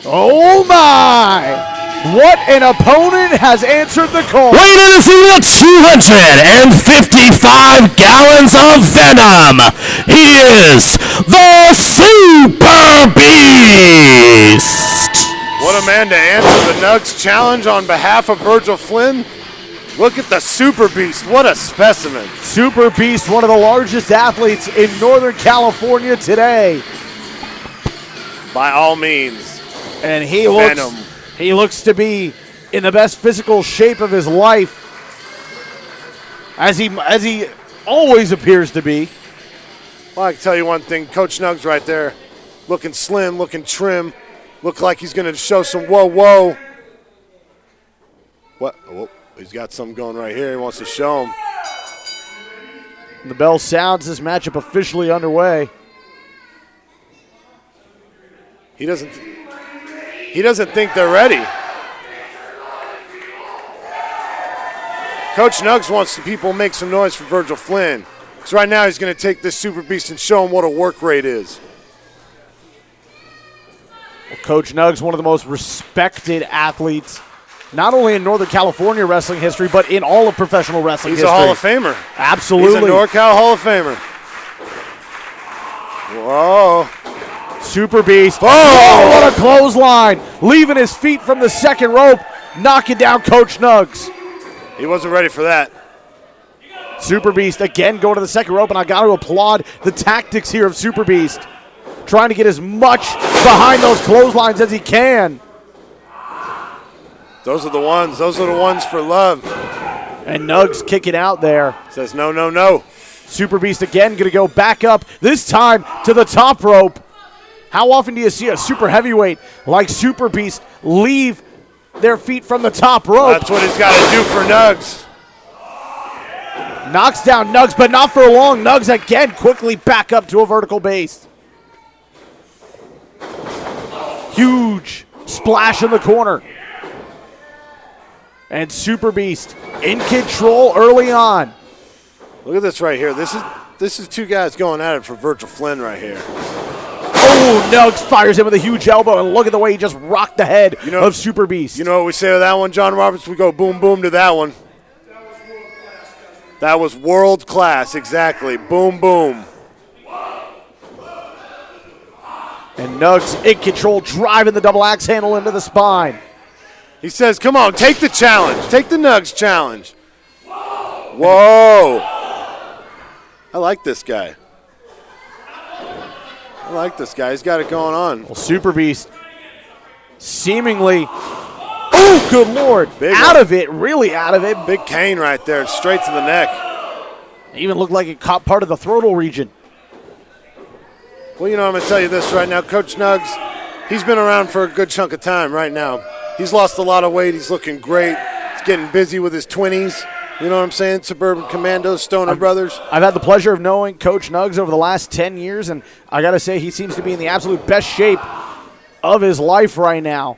[SPEAKER 14] Oh my! What an opponent has answered the call.
[SPEAKER 2] Weighing in at 255 gallons of venom. He is the Super Beast.
[SPEAKER 13] What a man to answer the Nuggs challenge on behalf of Virgil Flynn. Look at the Super Beast. What a specimen.
[SPEAKER 14] Super Beast, one of the largest athletes in Northern California today.
[SPEAKER 13] By all means.
[SPEAKER 14] And he
[SPEAKER 13] Venom.
[SPEAKER 14] looks to be in the best physical shape of his life, as he always appears to be.
[SPEAKER 13] Well, I can tell you one thing. Coach Nuggs right there, looking slim, looking trim, look like he's going to show some whoa. What? Oh, he's got something going right here. He wants to show him.
[SPEAKER 14] The bell sounds. This matchup officially underway.
[SPEAKER 13] He doesn't think they're ready. Coach Nuggs wants the people to make some noise for Virgil Flynn. So right now he's going to take this Super Beast and show him what a work rate is.
[SPEAKER 14] Well, Coach Nuggs, one of the most respected athletes, not only in Northern California wrestling history, but in all of professional wrestling
[SPEAKER 13] He's
[SPEAKER 14] history.
[SPEAKER 13] a Hall of Famer.
[SPEAKER 14] Absolutely.
[SPEAKER 13] He's a NorCal Hall of Famer. Whoa.
[SPEAKER 14] Super Beast.
[SPEAKER 13] Oh,
[SPEAKER 14] what a clothesline. Leaving his feet from the second rope, knocking down Coach Nuggs.
[SPEAKER 13] He wasn't ready for that.
[SPEAKER 14] Super Beast again going to the second rope, and I got to applaud the tactics here of Super Beast. Trying to get as much behind those clotheslines as he can.
[SPEAKER 13] Those are the ones. Those are the ones for love.
[SPEAKER 14] And Nuggs kicking out there.
[SPEAKER 13] Says no.
[SPEAKER 14] Super Beast again going to go back up, this time to the top rope. How often do you see a super heavyweight like Super Beast leave their feet from the top rope?
[SPEAKER 13] That's what he's got to do for Nuggs.
[SPEAKER 14] Knocks down Nuggs, but not for long. Nuggs again quickly back up to a vertical base. Huge splash in the corner. And Super Beast in control early on.
[SPEAKER 13] Look at this right here. This is two guys going at it for Virgil Flynn right here.
[SPEAKER 14] Oh, Nuggs fires him with a huge elbow, and look at the way he just rocked the head of Super Beast.
[SPEAKER 13] You know what we say to that one, John Roberts? We go boom, boom to that one. That was world class, exactly. Boom, boom.
[SPEAKER 14] And Nuggs in control, driving the double axe handle into the spine.
[SPEAKER 13] He says, come on, take the challenge. Take the Nuggs challenge. Whoa. I like this guy. He's got it going on.
[SPEAKER 14] Well, Super Beast seemingly, oh, good Lord, really out of it.
[SPEAKER 13] Big cane right there, straight to the neck.
[SPEAKER 14] It even looked like it caught part of the throatal region.
[SPEAKER 13] Well, you know, I'm going to tell you this right now. Coach Nuggs, he's been around for a good chunk of time right now. He's lost a lot of weight. He's looking great. He's getting busy with his 20s. You know what I'm saying? Suburban Commandos, Stoner Brothers.
[SPEAKER 14] I've had the pleasure of knowing Coach Nuggs over the last 10 years, and I got to say he seems to be in the absolute best shape of his life right now.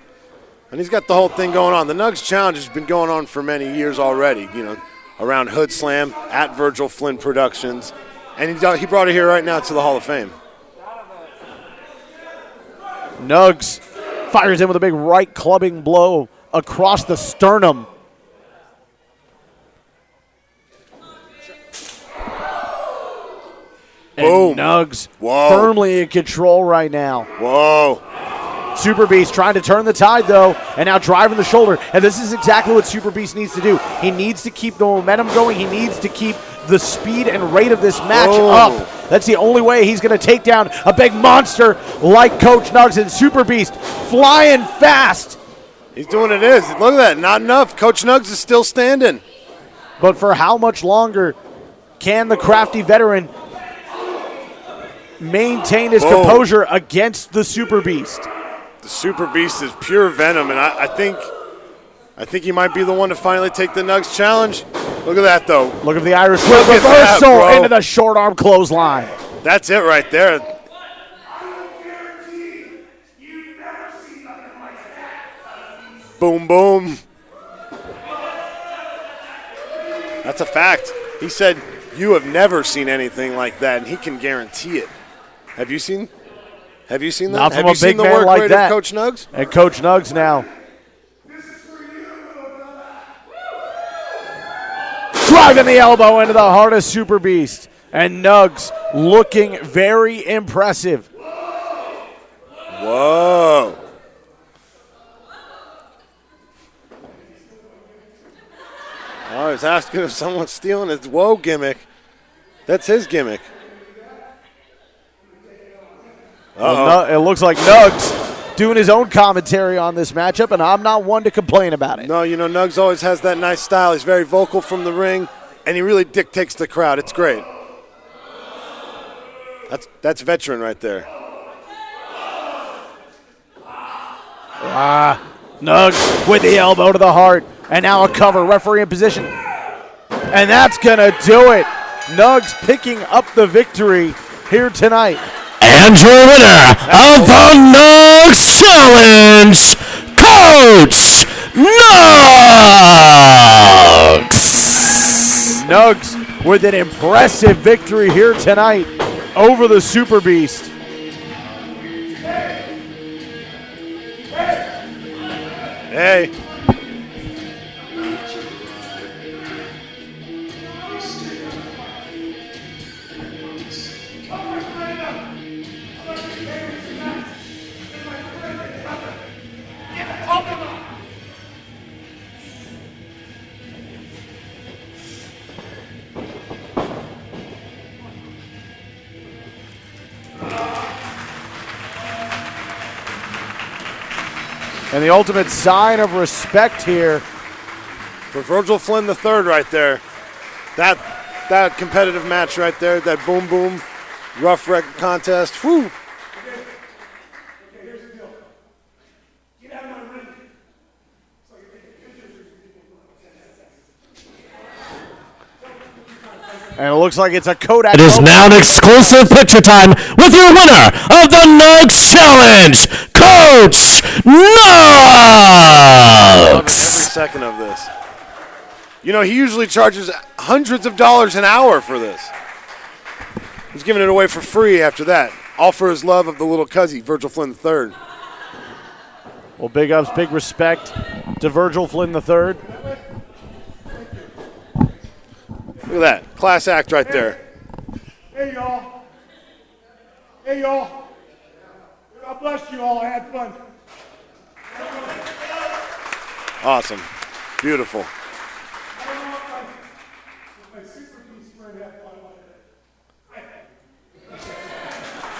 [SPEAKER 13] And he's got the whole thing going on. The Nuggs Challenge has been going on for many years already, you know, around Hood Slam, at Virgil Flynn Productions. And he brought it here right now to the Hall of Fame.
[SPEAKER 14] Nuggs fires in with a big right clubbing blow across the sternum.
[SPEAKER 13] Boom.
[SPEAKER 14] And Nuggs
[SPEAKER 13] Whoa.
[SPEAKER 14] firmly in control right now.
[SPEAKER 13] Whoa.
[SPEAKER 14] Super Beast trying to turn the tide, though, and now driving the shoulder. And this is exactly what Super Beast needs to do. He needs to keep the momentum going. He needs to keep the speed and rate of this match up. That's the only way he's going to take down a big monster like Coach Nuggs. And Super Beast flying fast.
[SPEAKER 13] He's doing it. Look at that. Not enough. Coach Nuggs is still standing.
[SPEAKER 14] But for how much longer can the crafty veteran maintain his composure against the Super Beast?
[SPEAKER 13] The Super Beast is pure venom, and I think he might be the one to finally take the Nuggs challenge. Look at that, though.
[SPEAKER 14] Look at the Irish whip reversal into the short arm clothesline.
[SPEAKER 13] That's it right there. Boom, boom. That's a fact. He said, you have never seen anything like that, and he can guarantee it. Have you seen that?
[SPEAKER 14] Not from
[SPEAKER 13] Have you
[SPEAKER 14] a
[SPEAKER 13] seen
[SPEAKER 14] big
[SPEAKER 13] the
[SPEAKER 14] man
[SPEAKER 13] work
[SPEAKER 14] like
[SPEAKER 13] rate
[SPEAKER 14] that.
[SPEAKER 13] of Coach Nuggs?
[SPEAKER 14] And Coach Nuggs now driving the elbow into the heart of Super Beast. And Nuggs looking very impressive.
[SPEAKER 13] Whoa. I was asking if someone's stealing his whoa gimmick. That's his gimmick.
[SPEAKER 14] Well, it looks like Nuggs doing his own commentary on this matchup, and I'm not one to complain about it.
[SPEAKER 13] No, you know, Nuggs always has that nice style. He's very vocal from the ring, and he really dictates the crowd. It's great. That's veteran right there.
[SPEAKER 14] Nuggs with the elbow to the heart, and now a cover, referee in position. And that's going to do it. Nuggs picking up the victory here tonight.
[SPEAKER 2] And your winner of the Nuggs Challenge, Coach Nuggs!
[SPEAKER 14] Nuggs with an impressive victory here tonight over the Super Beast.
[SPEAKER 13] Hey.
[SPEAKER 14] And the ultimate sign of respect here
[SPEAKER 13] for Virgil Flynn III right there. That competitive match right there, that boom boom rough record contest. Whew.
[SPEAKER 14] And it looks like it's a Kodak.
[SPEAKER 2] It is now an exclusive picture time with your winner of the Nuggs Challenge, Coach Nuggs!
[SPEAKER 13] Every second of this. You know, he usually charges hundreds of dollars an hour for this. He's giving it away for free after that. All for his love of the little cuzzy, Virgil Flynn III.
[SPEAKER 14] Well, big ups, big respect to Virgil Flynn III.
[SPEAKER 13] Look at that. Class act right there.
[SPEAKER 16] Hey, y'all. Hey, y'all. God bless you all. I had fun.
[SPEAKER 13] Awesome. Beautiful.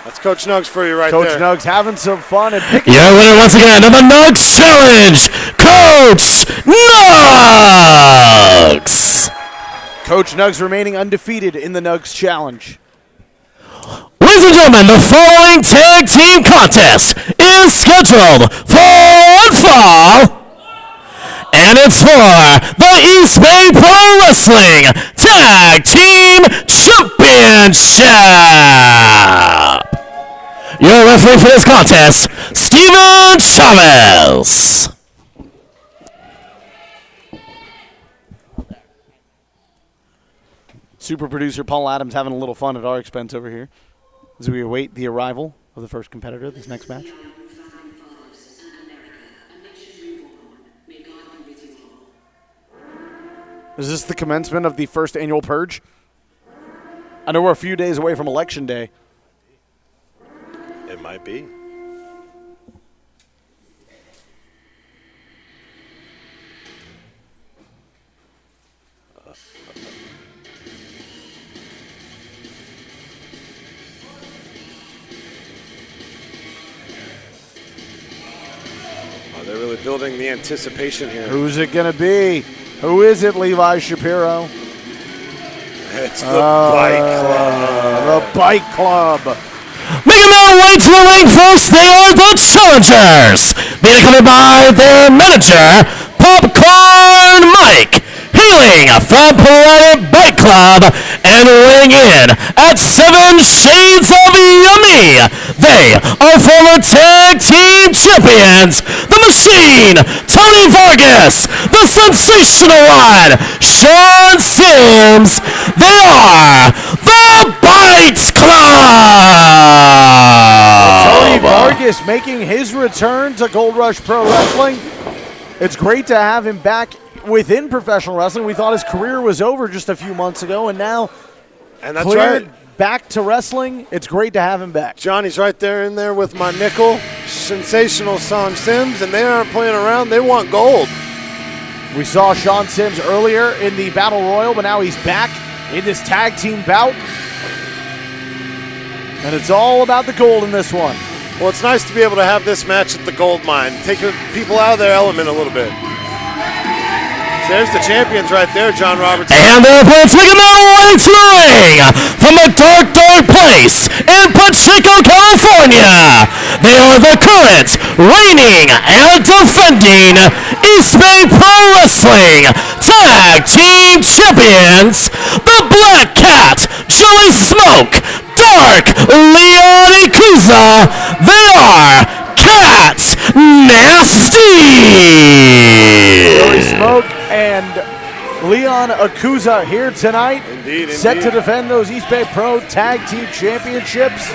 [SPEAKER 13] That's Coach Nuggs for you right
[SPEAKER 14] Coach
[SPEAKER 13] there.
[SPEAKER 14] Nuggs having some fun and picking.
[SPEAKER 2] Your winner once again of the Nuggs Challenge, Coach Nuggs!
[SPEAKER 14] Coach Nuggs remaining undefeated in the Nuggs Challenge.
[SPEAKER 2] Ladies and gentlemen, the following tag team contest is scheduled for one fall, and it's for the East Bay Pro Wrestling Tag Team Championship. Your referee for this contest, Steven Chavez.
[SPEAKER 14] Super producer Paul Adams having a little fun at our expense over here as we await the arrival of the first competitor this next match. Is this the commencement of the first annual purge? I know we're a few days away from Election Day.
[SPEAKER 13] It might be. They're really building the anticipation here.
[SPEAKER 14] Who's it going to be? Who is it, Levi Shapiro?
[SPEAKER 13] It's the Bike Club.
[SPEAKER 14] The Bike Club.
[SPEAKER 2] Making their way to the ring first, they are the challengers. Being accompanied by their manager, Popcorn Mike, hailing from Planet Bike Club, and weighing in at 7 Shades of Yummy. They are former tag team champions, the Machine, Tony Vargas, the Sensational One, Sean Sims. They are the Bite Club.
[SPEAKER 14] Tony Vargas making his return to Gold Rush Pro Wrestling. It's great to have him back within professional wrestling. We thought his career was over just a few months ago, and now
[SPEAKER 13] that's
[SPEAKER 14] cleared
[SPEAKER 13] right.
[SPEAKER 14] Back to wrestling. It's great to have him back.
[SPEAKER 13] Johnny's right there in there with my nickel, sensational Sean Sims, and they aren't playing around. They want gold.
[SPEAKER 14] We saw Sean Sims earlier in the Battle Royal, but now he's back in this tag team bout. And it's all about the gold in this one.
[SPEAKER 13] Well, it's nice to be able to have this match at the gold mine, taking people out of their element a little bit. So there's the champions right there, John Roberts.
[SPEAKER 2] And their opponents making their way to the ring from a dark, dark place in Pacheco, California. They are the current, reigning, and defending East Bay Pro Wrestling Tag Team Champions, the Black Cat, Joey Smoke, Dark, Leon Ikuza. They are Cat Nasty.
[SPEAKER 14] Joey Smoke and Leon Ikuza here tonight.
[SPEAKER 13] Indeed.
[SPEAKER 14] Set to defend those East Bay Pro Tag Team Championships.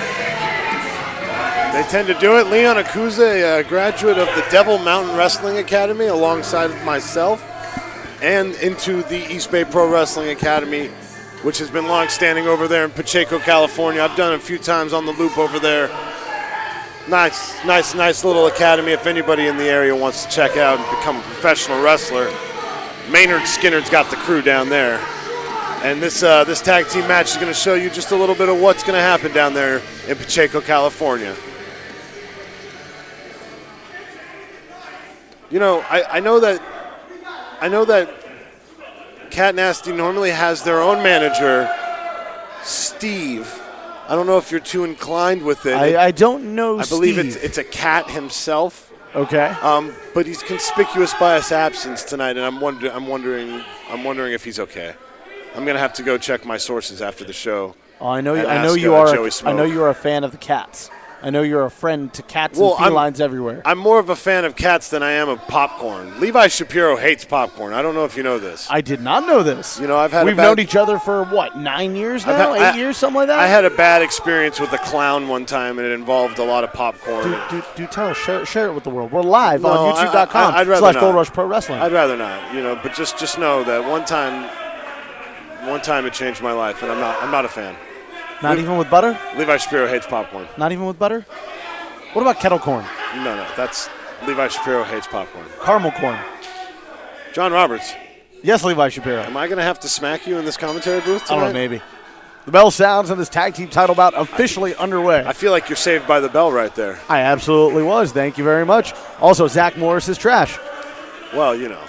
[SPEAKER 13] They tend to do it. Leon Ikuza, a graduate of the Devil Mountain Wrestling Academy alongside of myself, and into the East Bay Pro Wrestling Academy, which has been long-standing over there in Pacheco, California. I've done it a few times on the loop over there. Nice little academy if anybody in the area wants to check out and become a professional wrestler. Maynard Skinner's got the crew down there. And this tag team match is going to show you just a little bit of what's going to happen down there in Pacheco, California. You know, I know that Cat Nasty normally has their own manager, Steve. I don't know if you're too inclined with it.
[SPEAKER 14] I don't know
[SPEAKER 13] I believe
[SPEAKER 14] Steve.
[SPEAKER 13] it's a cat himself.
[SPEAKER 14] Okay.
[SPEAKER 13] But he's conspicuous by his absence tonight, and I'm wondering if he's okay. I'm gonna have to go check my sources after the show.
[SPEAKER 14] Oh, I know you
[SPEAKER 13] Joey Smoke.
[SPEAKER 14] I know you are a fan of the cats. I know you're a friend to cats and felines everywhere.
[SPEAKER 13] I'm more of a fan of cats than I am of popcorn. Levi Shapiro hates popcorn. I don't know if you know this.
[SPEAKER 14] I did not know this.
[SPEAKER 13] You know,
[SPEAKER 14] We've known each other for, what, 9 years now? 8 years, something like that?
[SPEAKER 13] I had a bad experience with a clown one time, and it involved a lot of popcorn.
[SPEAKER 14] Do tell us. Share it with the world. We're live on
[SPEAKER 13] I'd
[SPEAKER 14] YouTube.com
[SPEAKER 13] rather
[SPEAKER 14] / Gold Rush Pro Wrestling.
[SPEAKER 13] I'd rather not, you know, but just know that one time it changed my life, and I'm not a fan.
[SPEAKER 14] Not even with butter?
[SPEAKER 13] Levi Shapiro hates popcorn.
[SPEAKER 14] Not even with butter? What about kettle corn?
[SPEAKER 13] No, that's Levi Shapiro hates popcorn.
[SPEAKER 14] Caramel corn.
[SPEAKER 13] John Roberts.
[SPEAKER 14] Yes, Levi Shapiro.
[SPEAKER 13] Am I going to have to smack you in this commentary booth tonight?
[SPEAKER 14] I don't know, maybe. The bell sounds and this tag team title bout officially underway.
[SPEAKER 13] I feel like you're saved by the bell right there.
[SPEAKER 14] I absolutely was. Thank you very much. Also, Zach Morris is trash.
[SPEAKER 13] Well, you know.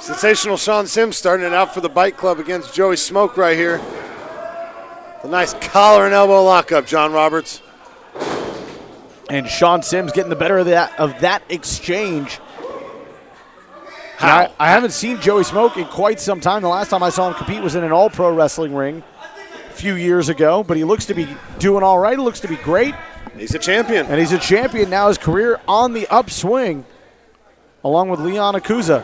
[SPEAKER 13] Sensational Sean Sims starting it out for the Bike Club against Joey Smoke right here. The nice collar and elbow lockup, John Roberts.
[SPEAKER 14] And Sean Sims getting the better of that exchange. I haven't seen Joey Smoke in quite some time. The last time I saw him compete was in an all-pro wrestling ring a few years ago, but he looks to be doing all right. He looks to be great.
[SPEAKER 13] He's a champion.
[SPEAKER 14] And he's a champion now, his career on the upswing, along with Leon Ikuza.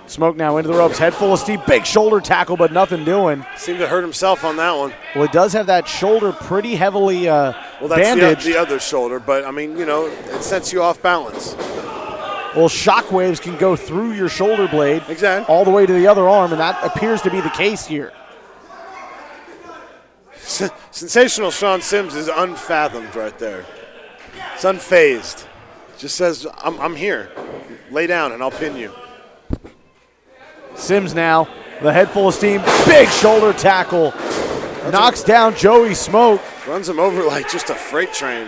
[SPEAKER 14] Smoke now into the ropes, head full of steam, big shoulder tackle, but nothing doing.
[SPEAKER 13] Seemed to hurt himself on that one.
[SPEAKER 14] Well, he does have that shoulder pretty heavily
[SPEAKER 13] well, that's
[SPEAKER 14] bandaged.
[SPEAKER 13] the other shoulder, but, I mean, you know, it sets you off balance.
[SPEAKER 14] Well, shockwaves can go through your shoulder blade
[SPEAKER 13] exactly
[SPEAKER 14] all the way to the other arm, and that appears to be the case here.
[SPEAKER 13] Sensational Sean Sims is unfathomed right there. It's unfazed. Just says, I'm here. Lay down and I'll pin you.
[SPEAKER 14] Sims now, the head full of steam, big shoulder tackle, knocks down Joey Smoke.
[SPEAKER 13] Runs him over like just a freight train.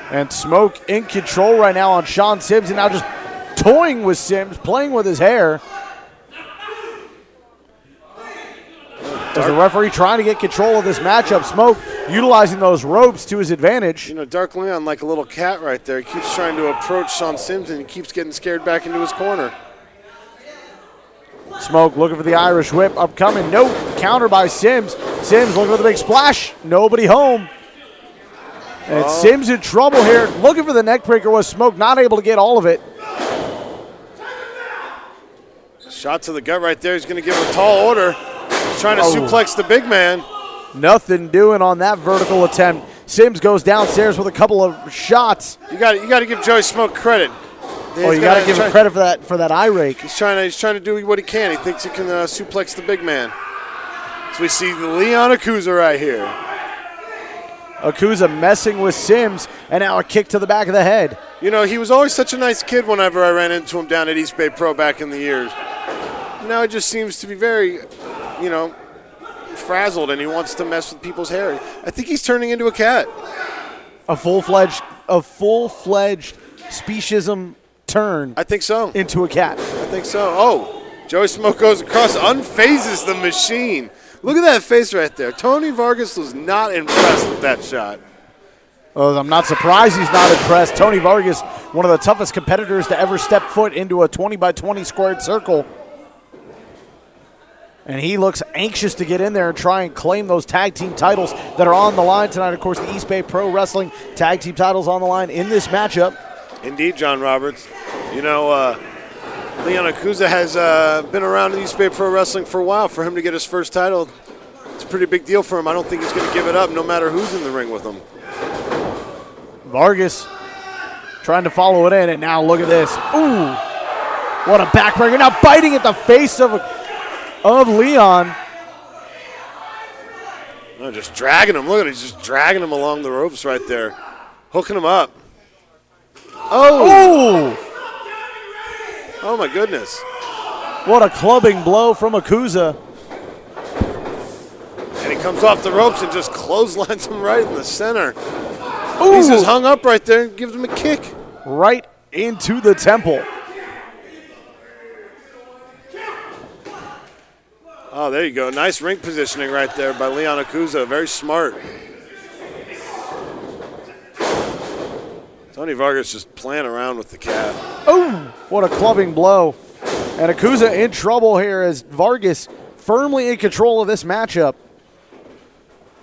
[SPEAKER 14] And Smoke in control right now on Sean Sims, and now just toying with Sims, playing with his hair. As the referee trying to get control of this matchup, Smoke utilizing those ropes to his advantage.
[SPEAKER 13] You know, Dark Leon, like a little cat right there, he keeps trying to approach Sean Sims, and he keeps getting scared back into his corner.
[SPEAKER 14] Smoke looking for the Irish whip upcoming. No counter by Sims. Sims looking for the big splash. Nobody home. And Sims in trouble here. Looking for the neck breaker was Smoke, not able to get all of it.
[SPEAKER 13] Shot to the gut right there. He's going to give him a tall order. He's trying to suplex the big man.
[SPEAKER 14] Nothing doing on that vertical attempt. Sims goes downstairs with a couple of shots.
[SPEAKER 13] You got to give Joey Smoke credit.
[SPEAKER 14] You got to give him credit for that eye rake.
[SPEAKER 13] He's trying to do what he can. He thinks he can suplex the big man. So we see Leon Akuza right here.
[SPEAKER 14] Akuza messing with Sims, and now a kick to the back of the head.
[SPEAKER 13] You know, he was always such a nice kid whenever I ran into him down at East Bay Pro back in the years. Now he just seems to be very, frazzled, and he wants to mess with people's hair. I think he's turning into a cat.
[SPEAKER 14] A full-fledged speciesism turn.
[SPEAKER 13] I think so.
[SPEAKER 14] Into a cat.
[SPEAKER 13] I think so. Oh, Joey Smoke goes across, unphases the machine. Look at that face right there. Tony Vargas was not impressed with that shot.
[SPEAKER 14] Well, I'm not surprised he's not impressed. Tony Vargas, one of the toughest competitors to ever step foot into a 20-by-20 squared circle. And he looks anxious to get in there and try and claim those tag team titles that are on the line tonight. Of course, the East Bay Pro Wrestling tag team titles on the line in this matchup.
[SPEAKER 13] Indeed, John Roberts. Leon Akuza has been around in East Bay Pro Wrestling for a while. For him to get his first title, it's a pretty big deal for him. I don't think he's going to give it up no matter who's in the ring with him.
[SPEAKER 14] Vargas trying to follow it in, and now look at this. Ooh, what a backbreaker. Now biting at the face of Leon.
[SPEAKER 13] No, just dragging him. Look at it. He's just dragging him along the ropes right there. Hooking him up.
[SPEAKER 14] Oh!
[SPEAKER 13] Oh, my goodness.
[SPEAKER 14] What a clubbing blow from Akuza.
[SPEAKER 13] And he comes off the ropes and just clotheslines him right in the center.
[SPEAKER 14] Ooh.
[SPEAKER 13] He's just hung up right there and gives him a kick.
[SPEAKER 14] Right into the temple.
[SPEAKER 13] Oh, there you go. Nice ring positioning right there by Leon Akuza. Very smart. Tony Vargas just playing around with the cat.
[SPEAKER 14] Oh, what a clubbing blow. And Akuza in trouble here as Vargas firmly in control of this matchup.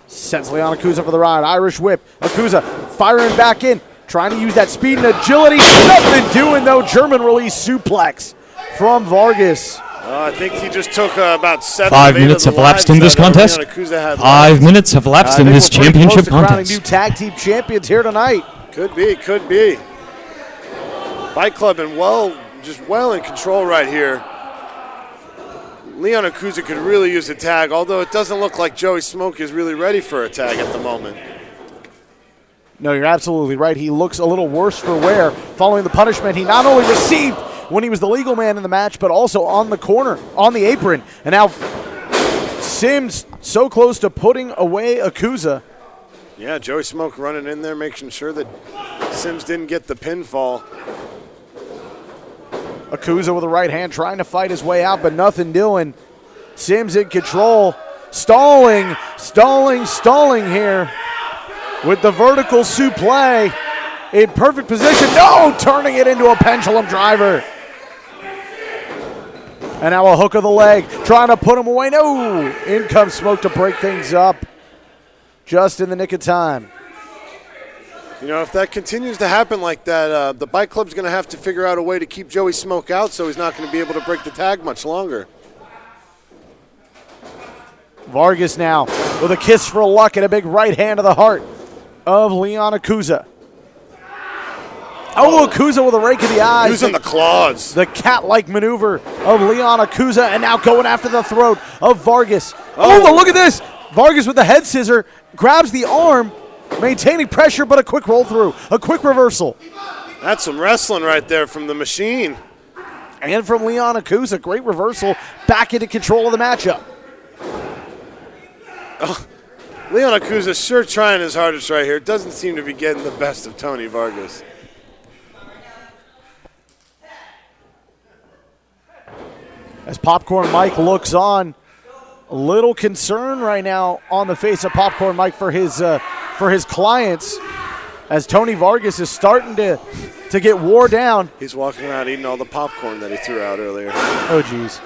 [SPEAKER 14] Sends Leon Akuza for the ride. Irish whip. Akuza firing back in. Trying to use that speed and agility. Nothing doing, though. German release suplex from Vargas.
[SPEAKER 13] I think he just took about 7
[SPEAKER 15] 5 minutes have elapsed in this contest. 5 minutes have elapsed in this championship contest.
[SPEAKER 14] New tag team champions here tonight.
[SPEAKER 13] Could be. Bike Club and well in control right here. Leon Akuza could really use a tag, although it doesn't look like Joey Smoke is really ready for a tag at the moment.
[SPEAKER 14] No, you're absolutely right. He looks a little worse for wear following the punishment he not only received when he was the legal man in the match, but also on the corner, on the apron. And now Sims so close to putting away Akuza.
[SPEAKER 13] Yeah, Joey Smoke running in there, making sure that Sims didn't get the pinfall.
[SPEAKER 14] Akuza with a right hand trying to fight his way out, but nothing doing. Sims in control. Stalling here with the vertical suplex in perfect position. No, turning it into a pendulum driver. And now a hook of the leg, trying to put him away. No, in comes Smoke to break things up just in the nick of time.
[SPEAKER 13] You know, if that continues to happen like that, the Bike Club's going to have to figure out a way to keep Joey Smoke out so he's not going to be able to break the tag much longer.
[SPEAKER 14] Vargas now with a kiss for luck and a big right hand to the heart of Leon Akuza. Oh, Akuza with a rake of the eyes.
[SPEAKER 13] Using the claws.
[SPEAKER 14] The cat-like maneuver of Leon Akuza, and now going after the throat of Vargas. Oh, look at this. Vargas with the head scissor grabs the arm, maintaining pressure, but a quick roll through, a quick reversal.
[SPEAKER 13] That's some wrestling right there from the machine.
[SPEAKER 14] And from Leon Akuza, great reversal, back into control of the matchup.
[SPEAKER 13] Oh, Leon Akuza sure trying his hardest right here. Doesn't seem to be getting the best of Tony Vargas.
[SPEAKER 14] As Popcorn Mike looks on, a little concern right now on the face of Popcorn Mike for his clients, as Tony Vargas is starting to get wore down.
[SPEAKER 13] He's walking around eating all the popcorn that he threw out earlier.
[SPEAKER 14] Oh, geez.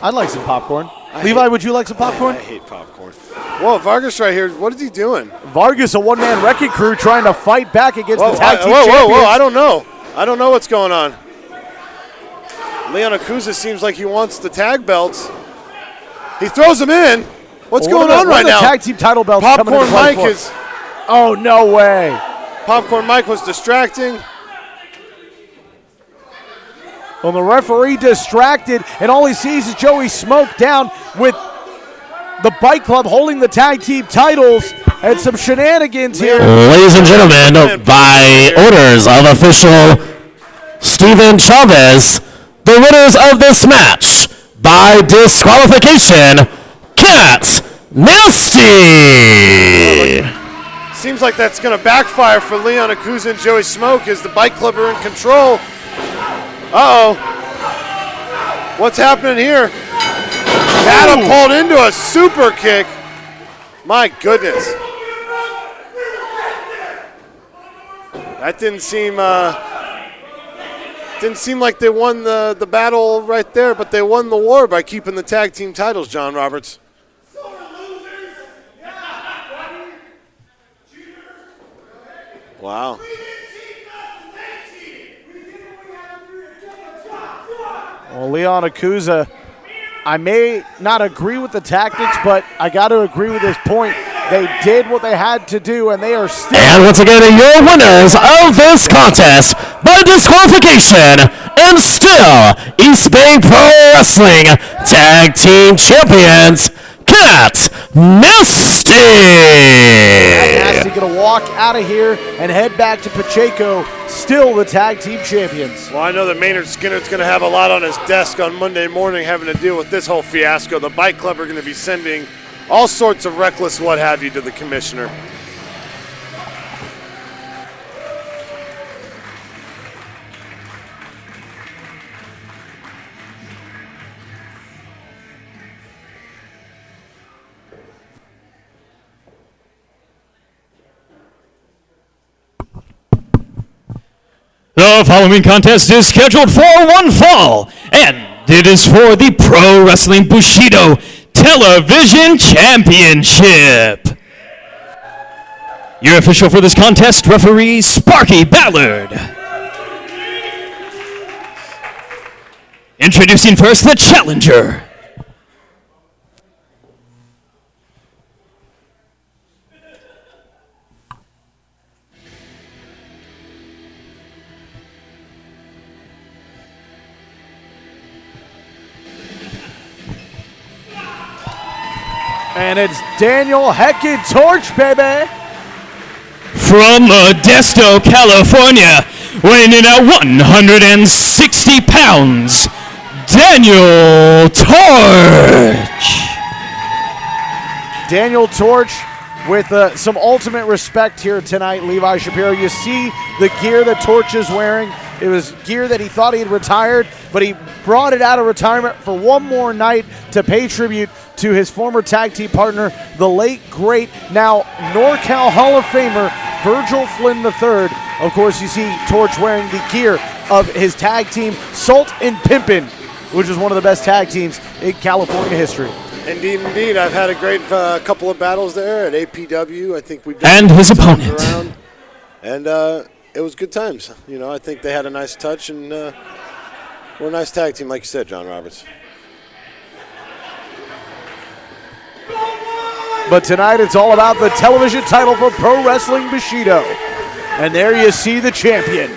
[SPEAKER 14] I'd like some popcorn. Levi, would you like some popcorn?
[SPEAKER 13] I hate popcorn. Whoa, Vargas right here. What is he doing?
[SPEAKER 14] Vargas, a one-man wrecking crew, trying to fight back against the tag team
[SPEAKER 13] Whoa,
[SPEAKER 14] champions.
[SPEAKER 13] I don't know. I don't know what's going on. Leon Acusa seems like he wants the tag belts. He throws them in. What's going on right now?
[SPEAKER 14] The tag team title belts coming into
[SPEAKER 13] Popcorn
[SPEAKER 14] play
[SPEAKER 13] Mike
[SPEAKER 14] for.
[SPEAKER 13] is.
[SPEAKER 14] Oh, no way.
[SPEAKER 13] Popcorn Mike was distracting.
[SPEAKER 14] Well, the referee distracted, and all he sees is Joey Smoke down with the Bike Club holding the tag team titles and some shenanigans here.
[SPEAKER 2] Ladies and gentlemen, by orders of official Steven Chavez, the winners of this match by disqualification, Cat Nasty.
[SPEAKER 13] Seems like that's going to backfire for Leon Acusa and Joey Smoke as the Bike Club are in control. Uh-oh. What's happening here? Catapult into a super kick. My goodness. That didn't seem like they won the battle right there, but they won the war by keeping the tag team titles, John Roberts. Wow.
[SPEAKER 14] Well, Leon Acusa, I may not agree with the tactics, but I got to agree with his point. They did what they had to do, and they are still.
[SPEAKER 2] And once again, your winners of this contest by disqualification, and still East Bay Pro Wrestling Tag Team Champions, Cat Nasty.
[SPEAKER 14] Nasty going to walk out of here and head back to Pacheco, still the tag team champions.
[SPEAKER 13] Well, I know that Maynard Skinner's going to have a lot on his desk on Monday morning having to deal with this whole fiasco. The Bike Club are going to be sending all sorts of reckless what have you to the commissioner.
[SPEAKER 15] The following contest is scheduled for one fall, and it is for the Pro Wrestling Bushido Television Championship. Your official for this contest, referee Sparky Ballard. Introducing first the challenger.
[SPEAKER 14] And it's Daniel Heckin Torch, baby.
[SPEAKER 15] From Modesto, California, weighing in at 160 pounds, Daniel Torch.
[SPEAKER 14] Daniel Torch with some ultimate respect here tonight, Levi Shapiro. You see the gear that Torch is wearing. It was gear that he thought he had retired, but he brought it out of retirement for one more night to pay tribute to his former tag team partner, the late, great, now NorCal Hall of Famer, Virgil Flynn III. Of course, you see Torch wearing the gear of his tag team, Salt and Pimpin', which is one of the best tag teams in California history.
[SPEAKER 13] Indeed, indeed. I've had a great couple of battles there at APW. I think we've
[SPEAKER 15] And his opponent.
[SPEAKER 13] around, and it was good times. You know, I think they had a nice touch, and we're a nice tag team, like you said, John Roberts.
[SPEAKER 14] But tonight it's all about the television title for Pro Wrestling Bushido. And there you see the champion.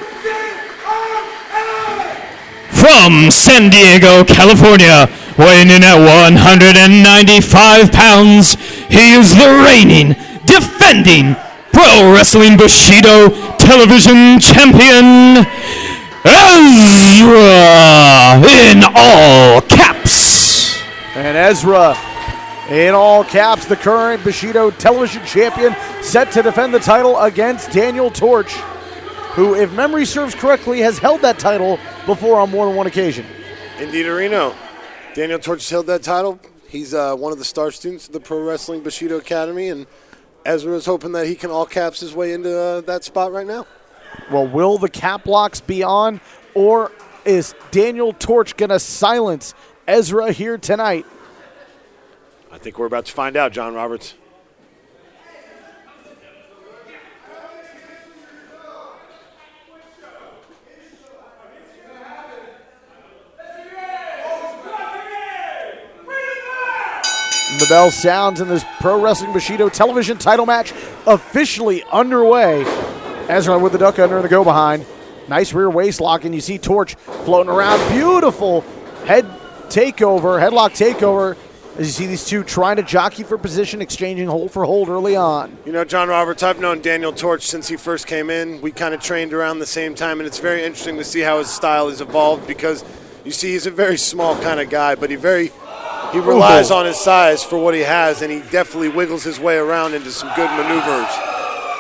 [SPEAKER 15] From San Diego, California, weighing in at 195 pounds, he is the reigning, defending Pro Wrestling Bushido Television Champion, Ezra, in all caps.
[SPEAKER 14] And Ezra, in all caps, the current Bushido Television Champion, set to defend the title against Daniel Torch, who, if memory serves correctly, has held that title before on more than one occasion.
[SPEAKER 13] Indeed, Areno. Daniel Torch has held that title. He's one of the star students of the Pro Wrestling Bushido Academy, and Ezra is hoping that he can all caps his way into that spot right now.
[SPEAKER 14] Well, will the cap locks be on, or is Daniel Torch going to silence Ezra here tonight?
[SPEAKER 13] I think we're about to find out, John Roberts.
[SPEAKER 14] The bell sounds and this Pro Wrestling Bushido television title match officially underway. Ezra with the duck under and the go behind. Nice rear waist lock, and you see Torch floating around. Beautiful headlock takeover. As you see these two trying to jockey for position, exchanging hold for hold early on.
[SPEAKER 13] You know, John Roberts, I've known Daniel Torch since he first came in. We kind of trained around the same time, and it's very interesting to see how his style has evolved because you see he's a very small kind of guy, but he relies on his size for what he has, and he definitely wiggles his way around into some good maneuvers.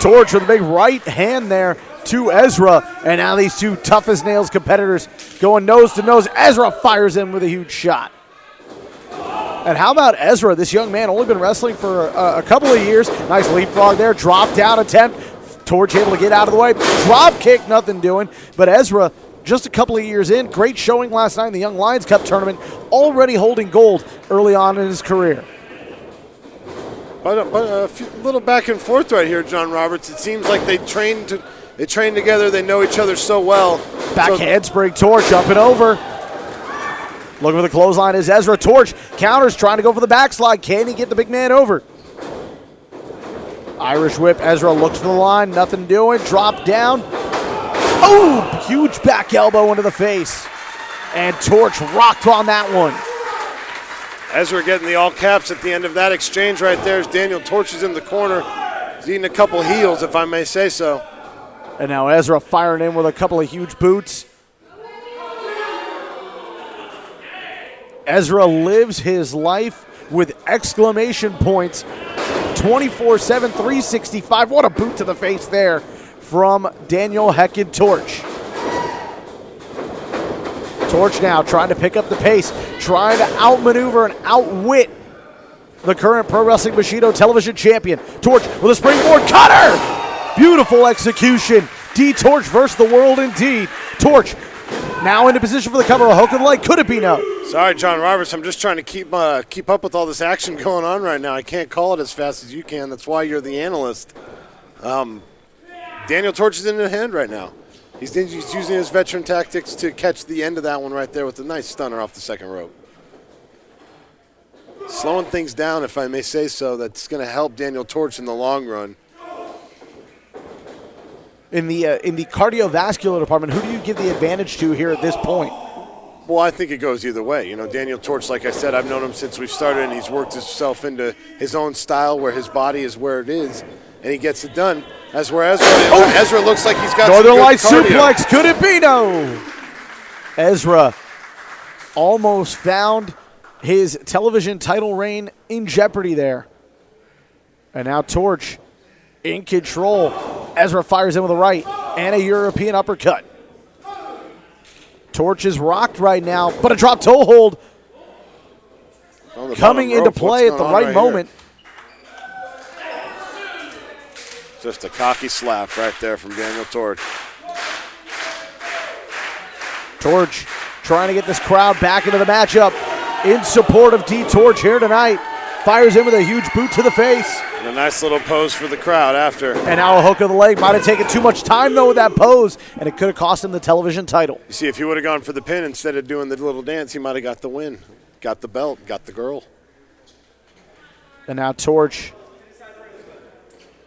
[SPEAKER 14] Torch with a big right hand there to Ezra, and now these two tough as nails competitors going nose to nose. Ezra fires in with a huge shot. And how about Ezra, this young man, only been wrestling for a couple of years. Nice leapfrog there, drop down attempt. Torch able to get out of the way. Drop kick, nothing doing. But Ezra, just a couple of years in, great showing last night in the Young Lions Cup tournament, already holding gold early on in his career.
[SPEAKER 13] But a little back and forth right here, John Roberts. It seems like they train together. They know each other so well.
[SPEAKER 14] Back handspring, Torch jumping over. Looking for the clothesline is Ezra. Torch counters, trying to go for the backslide. Can he get the big man over? Irish whip. Ezra looks for the line. Nothing doing. Drop down. Oh, huge back elbow into the face. And Torch rocked on that one.
[SPEAKER 13] Ezra getting the all caps at the end of that exchange right there as Daniel Torch is in the corner. He's eating a couple heels, if I may say so.
[SPEAKER 14] And now Ezra firing in with a couple of huge boots. Ezra lives his life with exclamation points 24/7, 365. What a boot to the face there from Daniel Heckin Torch. Torch now trying to pick up the pace, trying to outmaneuver and outwit the current Pro Wrestling Bushido television champion. Torch with a springboard cutter. Beautiful execution. D-Torch versus the world indeed. Torch now into position for the cover. A hook of the leg. Could it be no?
[SPEAKER 13] Sorry, John Roberts. I'm just trying to keep up with all this action going on right now. I can't call it as fast as you can. That's why you're the analyst. Daniel Torch is in the hand right now. He's using his veteran tactics to catch the end of that one right there with a nice stunner off the second rope. Slowing things down, if I may say so. That's going to help Daniel Torch in the long run.
[SPEAKER 14] In the cardiovascular department, who do you give the advantage to here at this point?
[SPEAKER 13] Well, I think it goes either way. You know, Daniel Torch, like I said, I've known him since we started, and he's worked himself into his own style where his body is where it is, and he gets it done. As where Ezra looks like he's got
[SPEAKER 14] Northern Light
[SPEAKER 13] some good cardio.
[SPEAKER 14] suplex. Could it be no? Ezra almost found his television title reign in jeopardy there. And now Torch in control. Ezra fires in with a right and a European uppercut. Torch is rocked right now, but a drop toe hold coming into play at the right moment.
[SPEAKER 13] Just a cocky slap right there from Daniel Torch.
[SPEAKER 14] Torch trying to get this crowd back into the matchup in support of D-Torch here tonight. Fires in with a huge boot to the face.
[SPEAKER 13] And a nice little pose for the crowd after.
[SPEAKER 14] And now a hook of the leg. Might have taken too much time, though, with that pose, and it could have cost him the television title.
[SPEAKER 13] You see, if he would have gone for the pin instead of doing the little dance, he might have got the win. Got the belt, got the girl.
[SPEAKER 14] And now Torch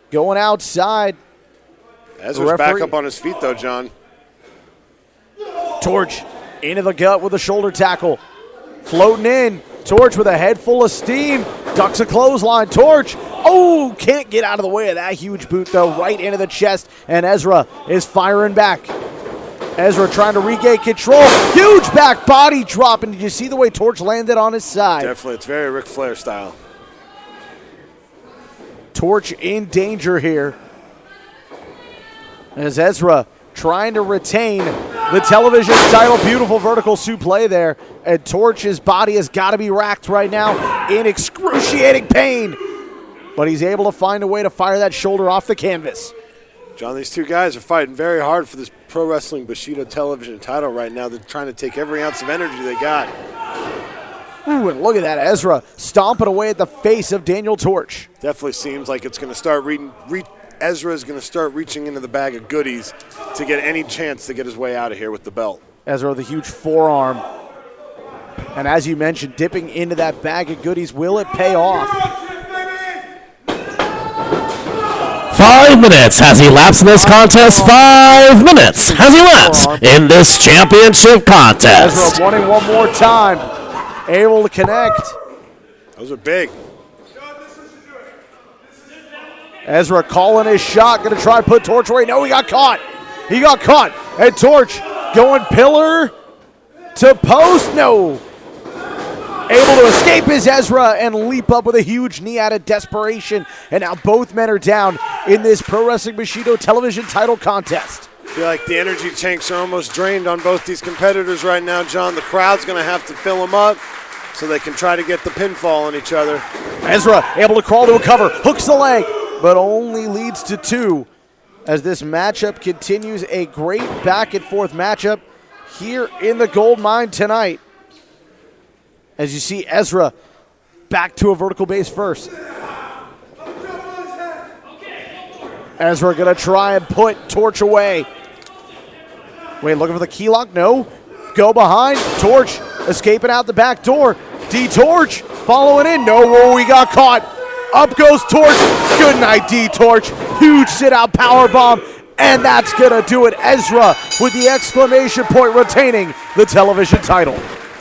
[SPEAKER 14] going outside.
[SPEAKER 13] Ezra's back up on his feet, though, John.
[SPEAKER 14] Torch into the gut with a shoulder tackle. Floating in. Torch with a head full of steam. Ducks a clothesline. Torch. Oh, can't get out of the way of that huge boot, though. Right into the chest. And Ezra is firing back. Ezra trying to regain control. Huge back body drop. And did you see the way Torch landed on his side?
[SPEAKER 13] Definitely. It's very Ric Flair style.
[SPEAKER 14] Torch in danger here. As Ezra trying to retain the television title. Beautiful vertical suplex there. And Torch's body has got to be racked right now in excruciating pain. But he's able to find a way to fire that shoulder off the canvas.
[SPEAKER 13] John, these two guys are fighting very hard for this Pro Wrestling Bushido television title right now. They're trying to take every ounce of energy they got.
[SPEAKER 14] Ooh, and look at that. Ezra stomping away at the face of Daniel Torch.
[SPEAKER 13] Definitely seems like it's going to start Ezra is going to start reaching into the bag of goodies to get any chance to get his way out of here with the belt.
[SPEAKER 14] Ezra with a huge forearm. And as you mentioned, dipping into that bag of goodies, will it pay off?
[SPEAKER 2] 5 minutes has elapsed in this contest. 5 minutes has elapsed in this championship contest.
[SPEAKER 14] Ezra wanting one more time. Able to connect.
[SPEAKER 13] Those are big.
[SPEAKER 14] Ezra calling his shot. Going to try and put Torch away. No, he got caught. He got caught. And Torch going pillar to post. No. Able to escape is Ezra and leap up with a huge knee out of desperation. And now both men are down in this Pro Wrestling Bushido television title contest.
[SPEAKER 13] I feel like the energy tanks are almost drained on both these competitors right now, John. The crowd's going to have to fill them up so they can try to get the pinfall on each other.
[SPEAKER 14] Ezra able to crawl to a cover, hooks the leg, but only leads to 2 as this matchup continues. A great back and forth matchup here in the gold mine tonight. As you see Ezra back to a vertical base first. Ezra gonna try and put Torch away. Wait, looking for the key lock? No. Go behind. Torch escaping out the back door. D-Torch following in. No, whoa, he got caught. Up goes Torch. Good night, D-Torch. Huge sit-out powerbomb. And that's gonna do it. Ezra with the exclamation point retaining the television title.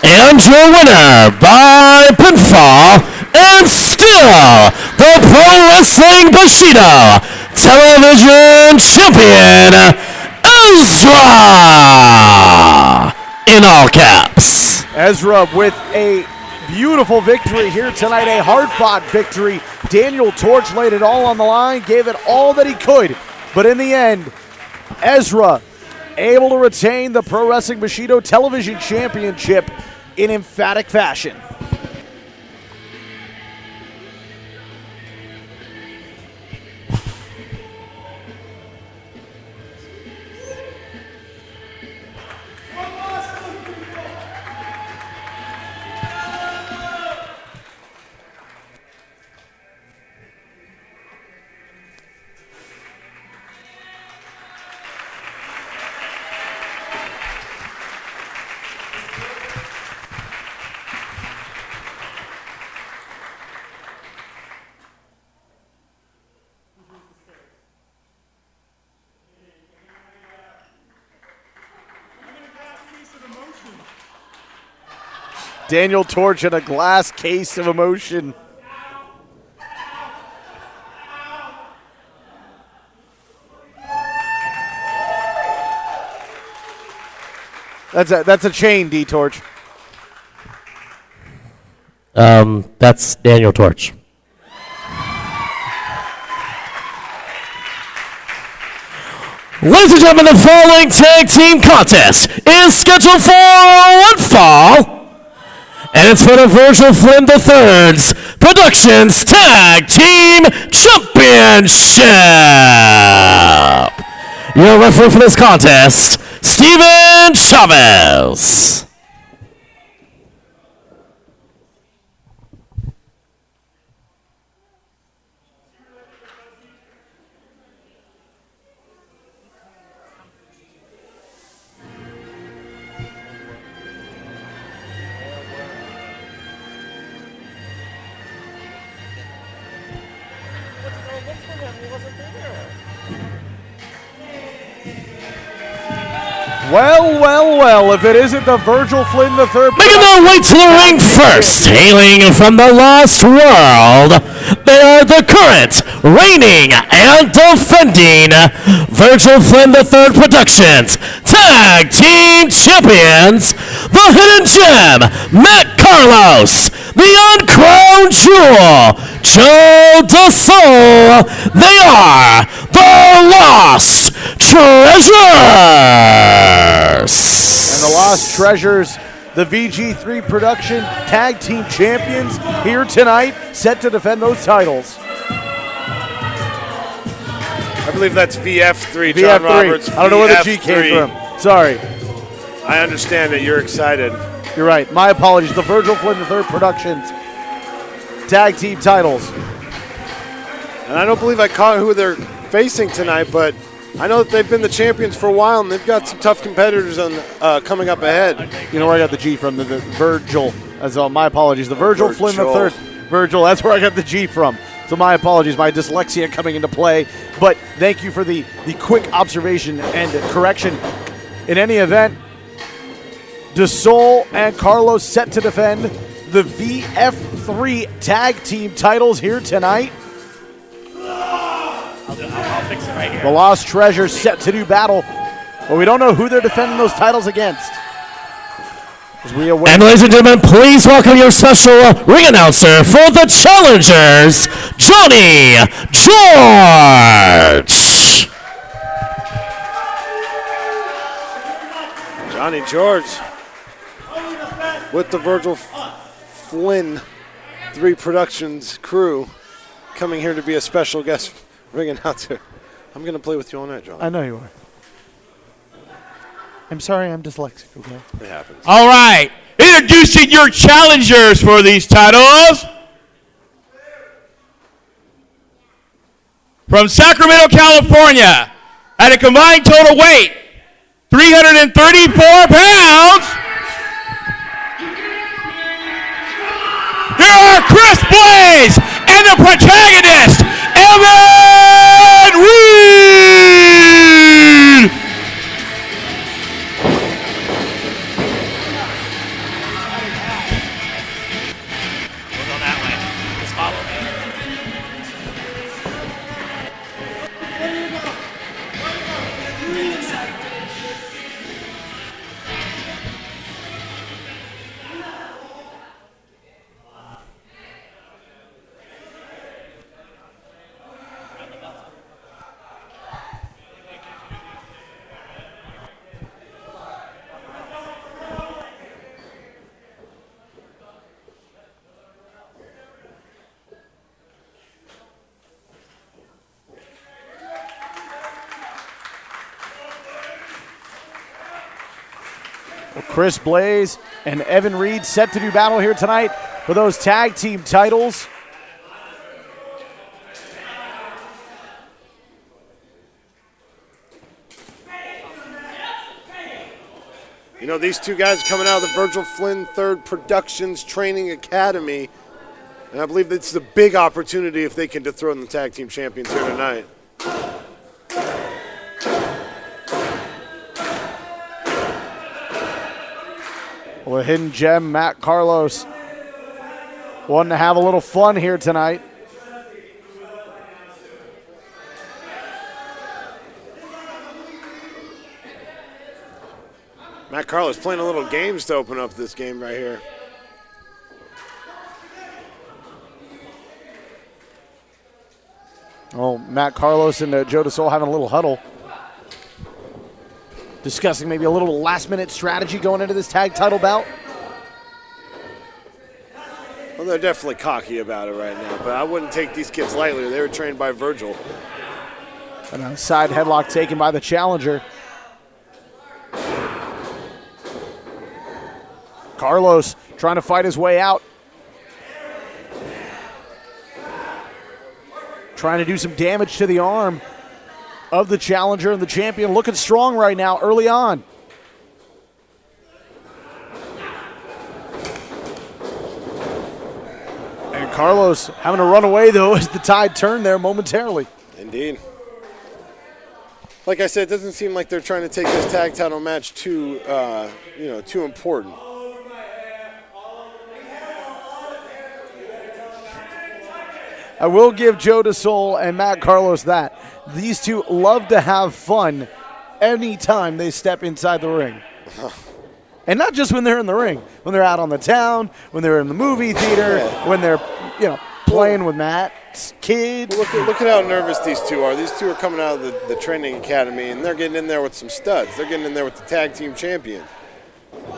[SPEAKER 2] And your winner by pinfall and still the Pro Wrestling Bushido Television Champion, Ezra! In all caps.
[SPEAKER 14] Ezra with a beautiful victory here tonight, a hard-fought victory. Daniel Torch laid it all on the line, gave it all that he could. But in the end, Ezra able to retain the Pro Wrestling Bushido Television Championship in emphatic fashion. Daniel Torch in a glass case of emotion. That's a chain, D-Torch.
[SPEAKER 2] That's Daniel Torch. Ladies and gentlemen, the following tag team contest is scheduled for one fall. And it's for the Virgil Flynn III's Productions Tag Team Championship. Your referee for this contest, Steven Chavez.
[SPEAKER 14] Well, if it isn't the Virgil Flynn III.
[SPEAKER 2] Making their way to the ring first, hailing from the Lost World, they are the current, reigning, and defending Virgil Flynn III Productions Tag Team Champions, the Hidden Gem, Matt Carlos, the Uncrowned Jewel, Joe DeSoul. They are the Lost Treasures.
[SPEAKER 14] And the Lost Treasures, the VG3 Production Tag Team Champions, here tonight, set to defend those titles.
[SPEAKER 13] I believe that's VF3, John
[SPEAKER 14] VF3.
[SPEAKER 13] Roberts.
[SPEAKER 14] I don't know where the G came from. Sorry.
[SPEAKER 13] I understand that you're excited.
[SPEAKER 14] You're right. My apologies. The Virgil Flynn III Productions tag team titles.
[SPEAKER 13] And I don't believe I caught who they're facing tonight, but I know that they've been the champions for a while, and they've got some tough competitors on coming up ahead.
[SPEAKER 14] You know where I got the G from? The Virgil. As well, my apologies. The Virgil Flynn III. Virgil, that's where I got the G from. So my apologies, my dyslexia coming into play. But thank you for the quick observation and correction. In any event, DeSol and Carlos set to defend the VF3 tag team titles here tonight.
[SPEAKER 15] I'll fix it right here.
[SPEAKER 14] The Lost Treasure set to do battle, but we don't know who they're defending those titles against.
[SPEAKER 2] And ladies and gentlemen, please welcome your special ring announcer for the challengers, Johnny George.
[SPEAKER 13] Johnny George with the Virgil Flynn 3 Productions crew coming here to be a special guest ring announcer. I'm going to play with you all night, John.
[SPEAKER 14] I know you are. I'm sorry, I'm dyslexic, okay?
[SPEAKER 13] It happens.
[SPEAKER 15] All right. Introducing your challengers for these titles. From Sacramento, California, at a combined total weight, 334 pounds. Here are Chris Blaze and the protagonist, Evan Reed.
[SPEAKER 14] Chris Blaze and Evan Reed set to do battle here tonight for those tag team titles.
[SPEAKER 13] You know, these two guys coming out of the Virgil Flynn III Productions Training Academy, and I believe it's a big opportunity if they can dethrone the tag team champions here tonight.
[SPEAKER 14] Well, a hidden gem, Matt Carlos, wanting to have a little fun here tonight.
[SPEAKER 13] Matt Carlos playing a little games to open up this game right here.
[SPEAKER 14] Oh, Matt Carlos and Joe DeSol having a little huddle, discussing maybe a little last-minute strategy going into this tag title bout.
[SPEAKER 13] Well, they're definitely cocky about it right now, but I wouldn't take these kids lightly. They were trained by Virgil.
[SPEAKER 14] And a side headlock taken by the challenger. Carlos trying to fight his way out. Trying to do some damage to the arm of the challenger, and the champion looking strong right now early on. And Carlos having to run away, though, as the tide turned there momentarily.
[SPEAKER 13] Indeed. Like I said, it doesn't seem like they're trying to take this tag title match too important.
[SPEAKER 14] I will give Joe DeSol and Matt Carlos that. These two love to have fun anytime they step inside the ring. And not just when they're in the ring, when they're out on the town, when they're in the movie theater, when they're, playing with Matt's kid.
[SPEAKER 13] Look at how nervous these two are. These two are coming out of the training academy, and they're getting in there with some studs. They're getting in there with the tag team champion.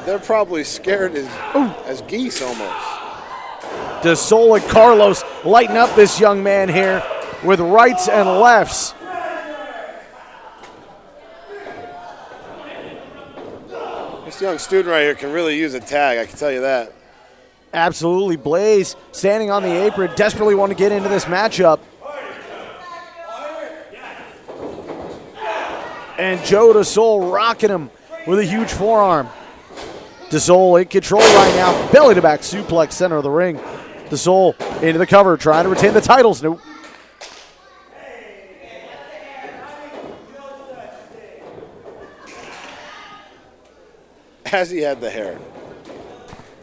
[SPEAKER 13] They're probably scared as geese almost.
[SPEAKER 14] DeSol and Carlos lighting up this young man here with rights and lefts.
[SPEAKER 13] These This young student right here can really use a tag, I can tell you that.
[SPEAKER 14] Absolutely. Blaze standing on the apron, desperately want to get into this matchup. And Joe DeSole rocking him with a huge forearm. DeSole in control right now. Belly to back suplex, center of the ring. DeSole into the cover, trying to retain the titles. Nope.
[SPEAKER 13] As he had the hair.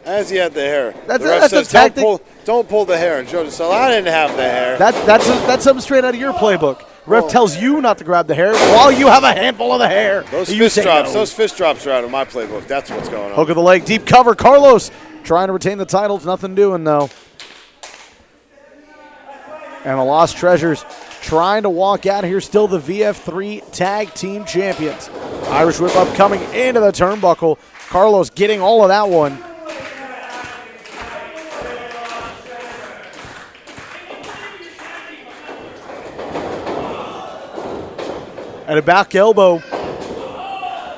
[SPEAKER 13] As he had the hair.
[SPEAKER 14] That's
[SPEAKER 13] the ref
[SPEAKER 14] a
[SPEAKER 13] says,
[SPEAKER 14] tactic.
[SPEAKER 13] Don't pull the hair. And Joe DeSole, I didn't have the hair.
[SPEAKER 14] That's something straight out of your playbook. Ref tells you not to grab the hair while you have a handful of the hair.
[SPEAKER 13] Those
[SPEAKER 14] You
[SPEAKER 13] fist
[SPEAKER 14] say
[SPEAKER 13] drops,
[SPEAKER 14] no.
[SPEAKER 13] those fist drops are out of my playbook. That's what's going on.
[SPEAKER 14] Hook of the leg, deep cover. Carlos trying to retain the titles. Nothing doing, though. And the Lost Treasures trying to walk out here. Still the VF3 Tag Team Champions. Irish Whip Up coming into the turnbuckle. Carlos getting all of that one. At a back elbow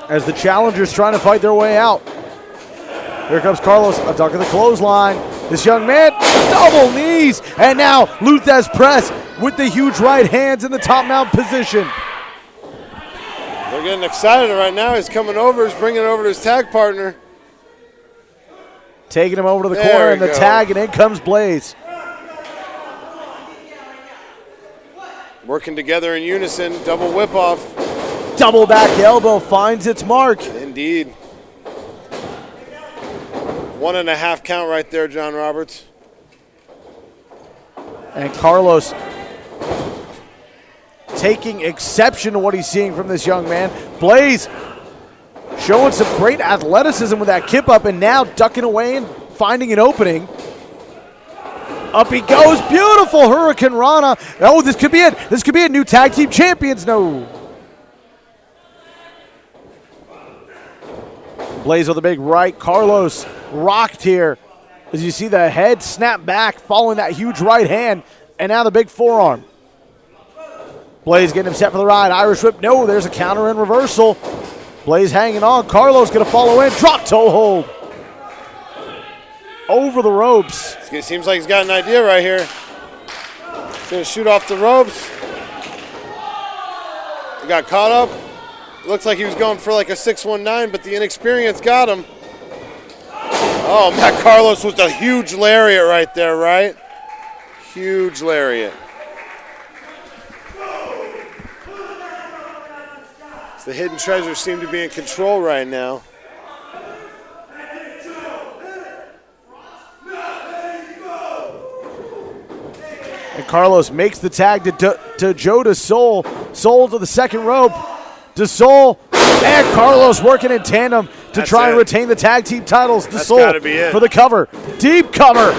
[SPEAKER 14] as the challengers trying to fight their way out. Here comes Carlos, a duck of the clothesline. This young man, double knees, and now Luthez press with the huge right hands in the top mount position.
[SPEAKER 13] They're getting excited right now. He's coming over. He's bringing it over to his tag partner.
[SPEAKER 14] Taking him over to the
[SPEAKER 13] There
[SPEAKER 14] corner
[SPEAKER 13] we
[SPEAKER 14] and the
[SPEAKER 13] go.
[SPEAKER 14] tag, and in comes Blaze.
[SPEAKER 13] Working together in unison. Double whip off.
[SPEAKER 14] Double back elbow finds its mark.
[SPEAKER 13] Indeed. 1.5 count right there, John Roberts.
[SPEAKER 14] And Carlos taking exception to what he's seeing from this young man. Blaze showing some great athleticism with that kip up and now ducking away and finding an opening. Up he goes. Beautiful Hurricane Rana. Oh, this could be it. This could be a new tag team champions. No. Blaze with a big right. Carlos rocked here as you see the head snap back following that huge right hand, and now the big forearm. Blaze getting him set for the ride. Irish whip. No, there's a counter and reversal. Blaze hanging on. Carlos going to follow in. Drop toe hold. Over the ropes.
[SPEAKER 13] It seems like he's got an idea right here. He's going to shoot off the ropes. He got caught up. Looks like he was going for like a 619, but the inexperience got him. Oh, Matt Carlos was a huge lariat right there, right? Huge lariat. The Hidden Treasures seem to be in control right now.
[SPEAKER 14] And Carlos makes the tag to Joe DeSole. Soul to the second rope. DeSole and Carlos working in tandem to try and retain the tag team titles.
[SPEAKER 13] That's gotta be
[SPEAKER 14] DeSole
[SPEAKER 13] it.
[SPEAKER 14] for the cover. Deep cover.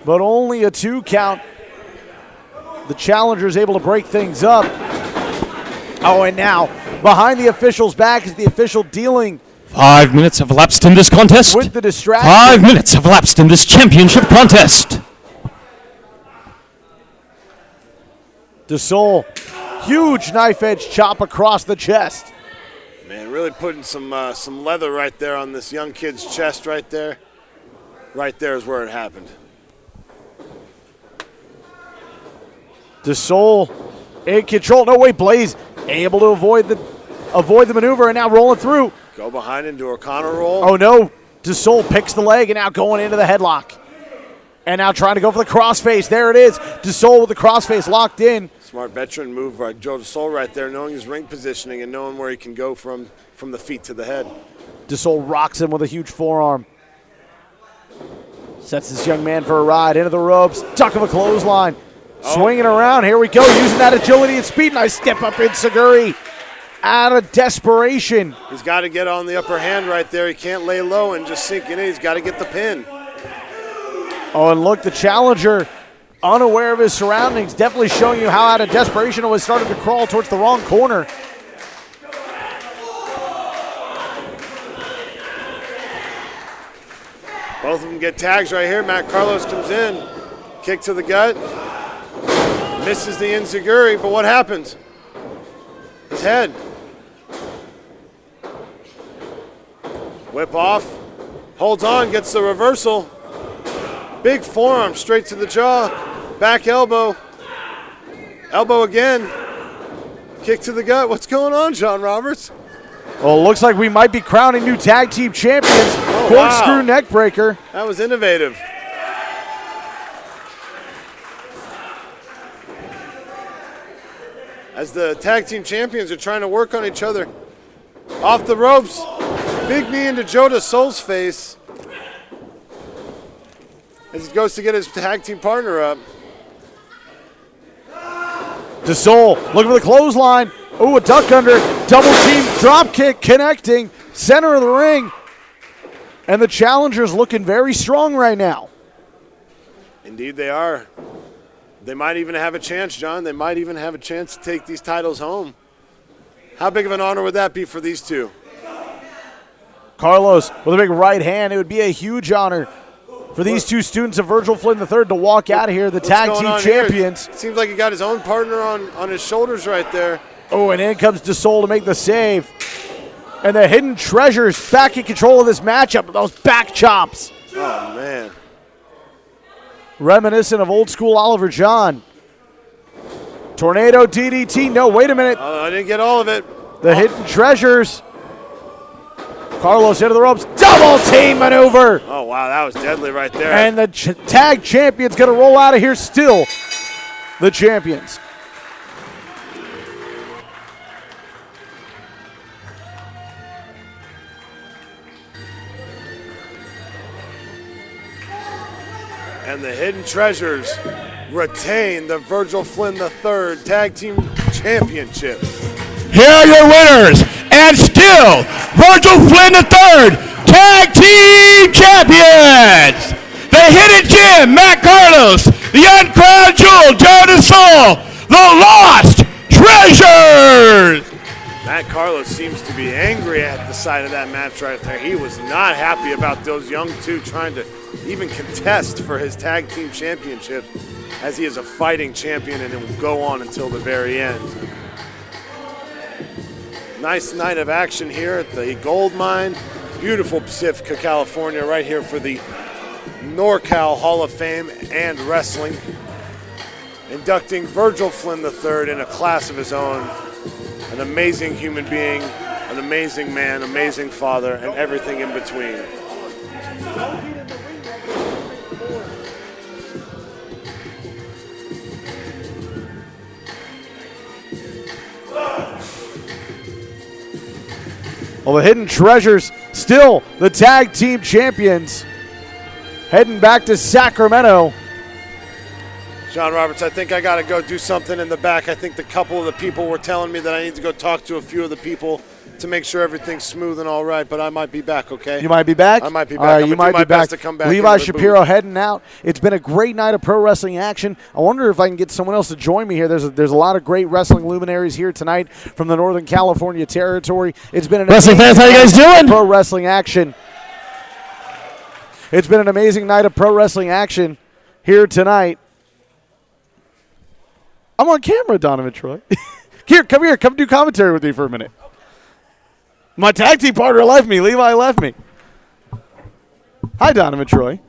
[SPEAKER 14] But only a 2 count. The challenger is able to break things up. Oh, and now behind the official's back is the official dealing
[SPEAKER 15] 5 minutes have elapsed in this contest.
[SPEAKER 14] with the distraction.
[SPEAKER 15] 5 minutes have elapsed in this championship contest.
[SPEAKER 14] DeSole, huge knife edge chop across the chest.
[SPEAKER 13] Man, really putting some leather right there on this young kid's chest right there. Right there is where it happened.
[SPEAKER 14] DeSole in control. No way, Blaze able to avoid the maneuver and now rolling through.
[SPEAKER 13] Go behind into a Connor roll.
[SPEAKER 14] Oh no, DeSole picks the leg and now going into the headlock. And now trying to go for the crossface. There it is. DeSole with the crossface locked in.
[SPEAKER 13] Smart veteran move by Joe DeSole right there, knowing his ring positioning and knowing where he can go from the feet to the head.
[SPEAKER 14] DeSole rocks him with a huge forearm. Sets this young man for a ride into the ropes. Duck of a clothesline. Swinging around. Here we go. Using that agility and speed. Nice step up in Seguri. Out of desperation.
[SPEAKER 13] He's got to get on the upper hand right there. He can't lay low and just sink in. He's got to get the pin.
[SPEAKER 14] Oh, and look, the challenger, unaware of his surroundings, definitely showing you how out of desperation it was starting to crawl towards the wrong corner.
[SPEAKER 13] Both of them get tags right here. Matt Carlos comes in. Kick to the gut. Misses the enziguri, but what happens? His head. Whip off. Holds on, gets the reversal. Big forearm straight to the jaw. Back elbow. Elbow again. Kick to the gut. What's going on, John Roberts?
[SPEAKER 14] Well, it looks like we might be crowning new tag team champions. Corkscrew neck breaker.
[SPEAKER 13] That was innovative. As the tag team champions are trying to work on each other. Off the ropes. Big knee into Joe DeSoul's face. As he goes to get his tag team partner up.
[SPEAKER 14] DeSoul looking for the clothesline. Oh, a duck under. Double team drop kick connecting. Center of the ring. And the challengers looking very strong right now.
[SPEAKER 13] Indeed they are. They might even have a chance, John. They might even have a chance to take these titles home. How big of an honor would that be for these two?
[SPEAKER 14] Carlos with a big right hand. It would be a huge honor for these two students of Virgil Flynn III to walk out of here, the tag team champions.
[SPEAKER 13] Seems like he got his own partner on his shoulders right there.
[SPEAKER 14] Oh, and in comes DeSoul to make the save. And the Hidden Treasures back in control of this matchup with those back chops.
[SPEAKER 13] Oh, man.
[SPEAKER 14] Reminiscent of old school Oliver John. Tornado DDT. No, wait a minute.
[SPEAKER 13] I didn't get all of it.
[SPEAKER 14] The Hidden Treasures. Carlos into the ropes. Double team maneuver.
[SPEAKER 13] Oh, wow. That was deadly right there.
[SPEAKER 14] And the tag champion's going to roll out of here still. The champions.
[SPEAKER 13] And the Hidden Treasures retain the Virgil Flynn III Tag Team Championship.
[SPEAKER 17] Here are your winners, and still Virgil Flynn III Tag Team Champions. The Hidden Gem, Matt Carlos. The Uncrowned Jewel, Joe DeSoul. The Lost Treasures.
[SPEAKER 13] Matt Carlos seems to be angry at the sight of that match right there. He was not happy about those young two trying to even contest for his tag team championship, as he is a fighting champion and it will go on until the very end. Nice night of action here at the Gold Mine. Beautiful Pacifica, California, right here for the NorCal Hall of Fame and Wrestling. Inducting Virgil Flynn III in a class of his own. An amazing human being, an amazing man, amazing father, and everything in between.
[SPEAKER 14] Well, the Hidden Treasures still the tag team champions. Heading back to Sacramento.
[SPEAKER 13] John Roberts, I think I got to go do something in the back. I think a couple of the people were telling me that I need to go talk to a few of the people to make sure everything's smooth and all right, but I might be back, okay?
[SPEAKER 14] You might be back?
[SPEAKER 13] I might be back.
[SPEAKER 14] All right,
[SPEAKER 13] I'm
[SPEAKER 14] you
[SPEAKER 13] going to do
[SPEAKER 14] might
[SPEAKER 13] my
[SPEAKER 14] be back.
[SPEAKER 13] best to come back.
[SPEAKER 14] Levi Shapiro heading out. It's been a great night of pro wrestling action. I wonder if I can get someone else to join me here. There's a lot of great wrestling luminaries here tonight from the Northern California territory. It's been an
[SPEAKER 2] Wrestling fans, how you guys doing?
[SPEAKER 14] Pro wrestling action. It's been an amazing night of pro wrestling action here tonight. I'm on camera, Donovan Troy. Come do commentary with me for a minute. My tag team partner left me. Levi left me. Hi, Donovan Troy.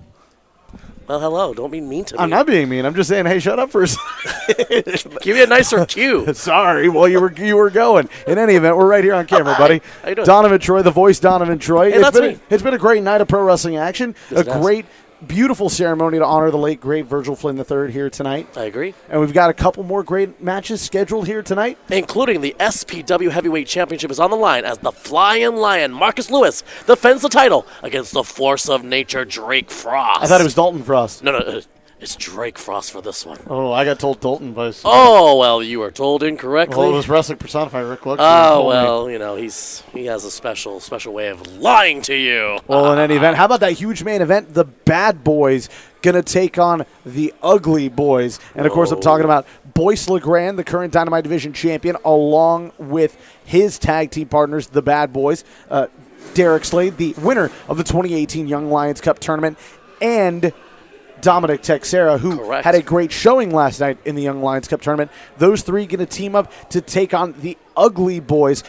[SPEAKER 2] Well, hello. Don't be mean to me.
[SPEAKER 14] I'm not being mean. I'm just saying, hey, shut up for a second.
[SPEAKER 2] Give me a nicer cue.
[SPEAKER 14] Sorry. Well, you were going. In any event, we're right here on camera, buddy.
[SPEAKER 2] How you doing?
[SPEAKER 14] Donovan Troy, the voice Donovan Troy.
[SPEAKER 2] Hey, that's me.
[SPEAKER 14] It's been a great night of pro wrestling action.
[SPEAKER 2] Yes,
[SPEAKER 14] A great, beautiful ceremony to honor the late, great Virgil Flynn III here tonight.
[SPEAKER 2] I agree.
[SPEAKER 14] And we've got a couple more great matches scheduled here tonight.
[SPEAKER 2] Including the SPW Heavyweight Championship is on the line as the Flying Lion, Marcus Lewis, defends the title against the Force of Nature, Drake Frost.
[SPEAKER 14] I thought it was Dalton Frost.
[SPEAKER 2] No, it's Drake Frost for this one.
[SPEAKER 14] Oh, I got told Dalton by.
[SPEAKER 2] Oh, well, you were told incorrectly.
[SPEAKER 14] Well, it was wrestling personified Rick Luxury.
[SPEAKER 2] Oh, well, you know, he has a special way of lying to you.
[SPEAKER 14] Well, in any event, how about that huge main event? The Bad Boys going to take on the Ugly Boys. And, of course, I'm talking about Boyce LeGrand, the current Dynamite Division champion, along with his tag team partners, the Bad Boys. Derek Slade, the winner of the 2018 Young Lions Cup tournament, and Dominic Texera, who had a great showing last night in the Young Lions Cup tournament. Those three going to team up to take on the Ugly Boys.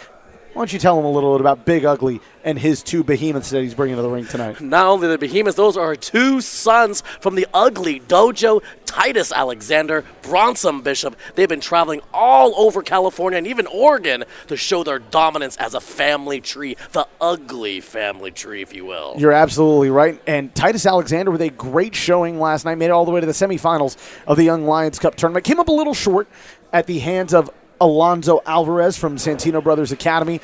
[SPEAKER 14] why don't you tell him a little bit about Big Ugly and his two behemoths that he's bringing to the ring tonight?
[SPEAKER 2] Not only the behemoths, those are two sons from the Ugly Dojo, Titus Alexander, Bronson Bishop. They've been traveling all over California and even Oregon to show their dominance as a family tree, the Ugly family tree, if you will.
[SPEAKER 14] You're absolutely right. And Titus Alexander with a great showing last night, made it all the way to the semifinals of the Young Lions Cup tournament. Came up a little short at the hands of Alonzo Alvarez from Santino Brothers Academy.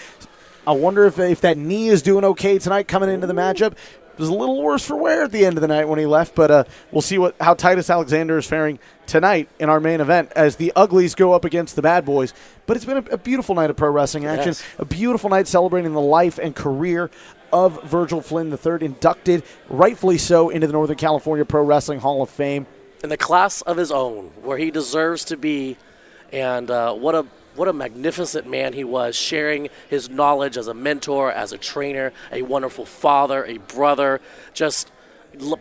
[SPEAKER 14] I wonder if that knee is doing okay tonight coming into the matchup. It was a little worse for wear at the end of the night when he left, but we'll see how Titus Alexander is faring tonight in our main event as the Uglies go up against the Bad Boys. But it's been a beautiful night of pro wrestling action,
[SPEAKER 2] Yes.
[SPEAKER 14] a beautiful night celebrating the life and career of Virgil Flynn III, inducted, rightfully so, into the Northern California Pro Wrestling Hall of Fame.
[SPEAKER 2] In the class of his own, where he deserves to be, and what a magnificent man he was, sharing his knowledge as a mentor, as a trainer, a wonderful father, a brother, just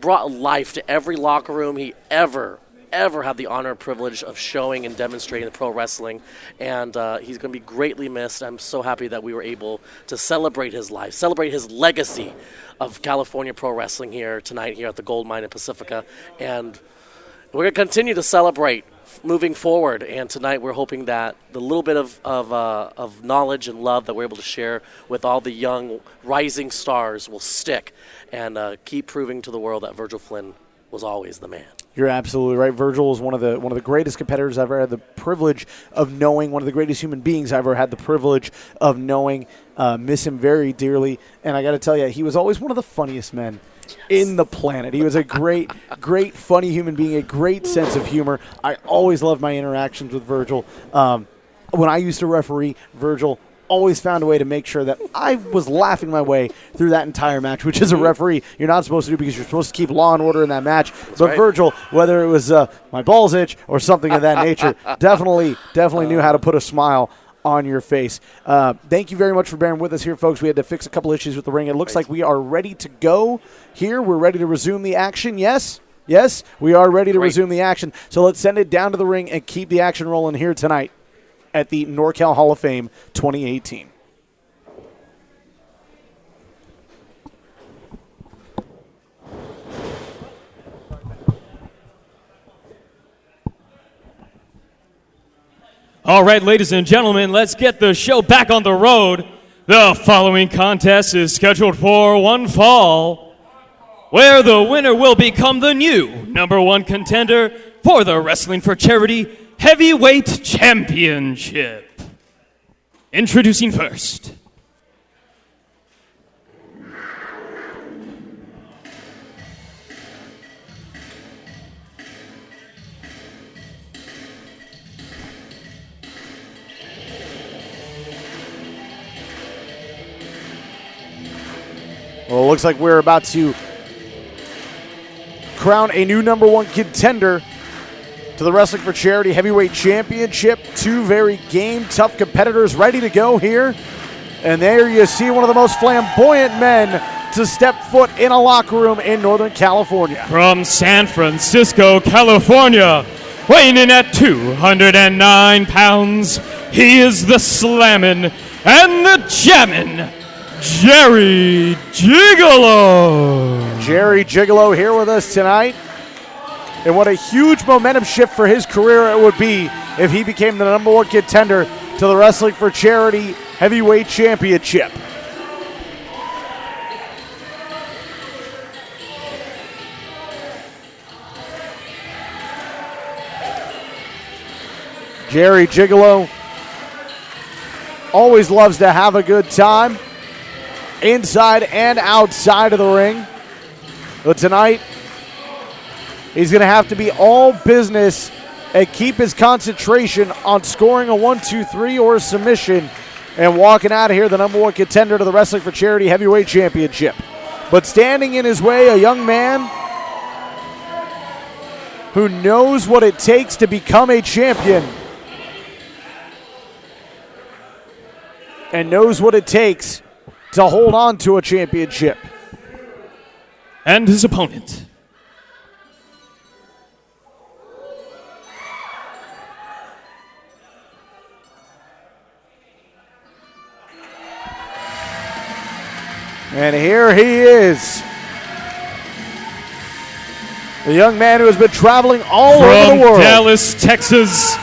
[SPEAKER 2] brought life to every locker room he ever had the honor and privilege of showing and demonstrating the pro wrestling, and he's going to be greatly missed. I'm so happy that we were able to celebrate his life, celebrate his legacy of California pro wrestling here tonight here at the Gold Mine in Pacifica, and we're going to continue to celebrate moving forward, and tonight we're hoping that the little bit of knowledge and love that we're able to share with all the young rising stars will stick and keep proving to the world that Virgil Flynn was always the man.
[SPEAKER 14] You're absolutely right. Virgil is one of the greatest competitors I've ever had the privilege of knowing, one of the greatest human beings I've ever had the privilege of knowing. Miss him very dearly, and I got to tell you, he was always one of the funniest men in the planet. He was a great, funny human being, a great sense of humor. I always loved my interactions with Virgil. When I used to referee, Virgil always found a way to make sure that I was laughing my way through that entire match, which is a referee you're not supposed to do because you're supposed to keep law and order in that match. But
[SPEAKER 2] right.
[SPEAKER 14] Virgil, whether it was my balls itch or something of that nature, definitely knew how to put a smile on your face. Thank you very much for bearing with us here, folks. We had to fix a couple issues with the ring. It looks like we are ready to go here. We're ready to resume the action. Yes, we are ready to resume the action. So let's send it down to the ring and keep the action rolling here tonight at the NorCal Hall of Fame 2018.
[SPEAKER 15] All right, ladies and gentlemen, let's get the show back on the road. The following contest is scheduled for one fall, where the winner will become the new #1 contender for the Wrestling for Charity Heavyweight Championship. Introducing first,
[SPEAKER 14] Well, it looks like we're about to crown a new #1 contender to the Wrestling for Charity Heavyweight Championship. Two very game, tough competitors ready to go here. And there you see one of the most flamboyant men to step foot in a locker room in Northern California.
[SPEAKER 15] from San Francisco, California, weighing in at 209 pounds, he is the slammin' and the jammin' Jerry Gigolo.
[SPEAKER 14] Jerry Gigolo here with us tonight. And what a huge momentum shift for his career it would be if he became the #1 contender to the Wrestling for Charity Heavyweight Championship. Jerry Gigolo always loves to have a good time inside and outside of the ring. But tonight, he's going to have to be all business and keep his concentration on scoring a 1-2-3 or a submission and walking out of here the #1 contender to the Wrestling for Charity Heavyweight Championship. But standing in his way, a young man who knows what it takes to become a champion and knows what it takes to hold on to a championship.
[SPEAKER 15] And his opponent,
[SPEAKER 14] And here he is. The young man who has been traveling all over the world.
[SPEAKER 15] From Dallas, Texas,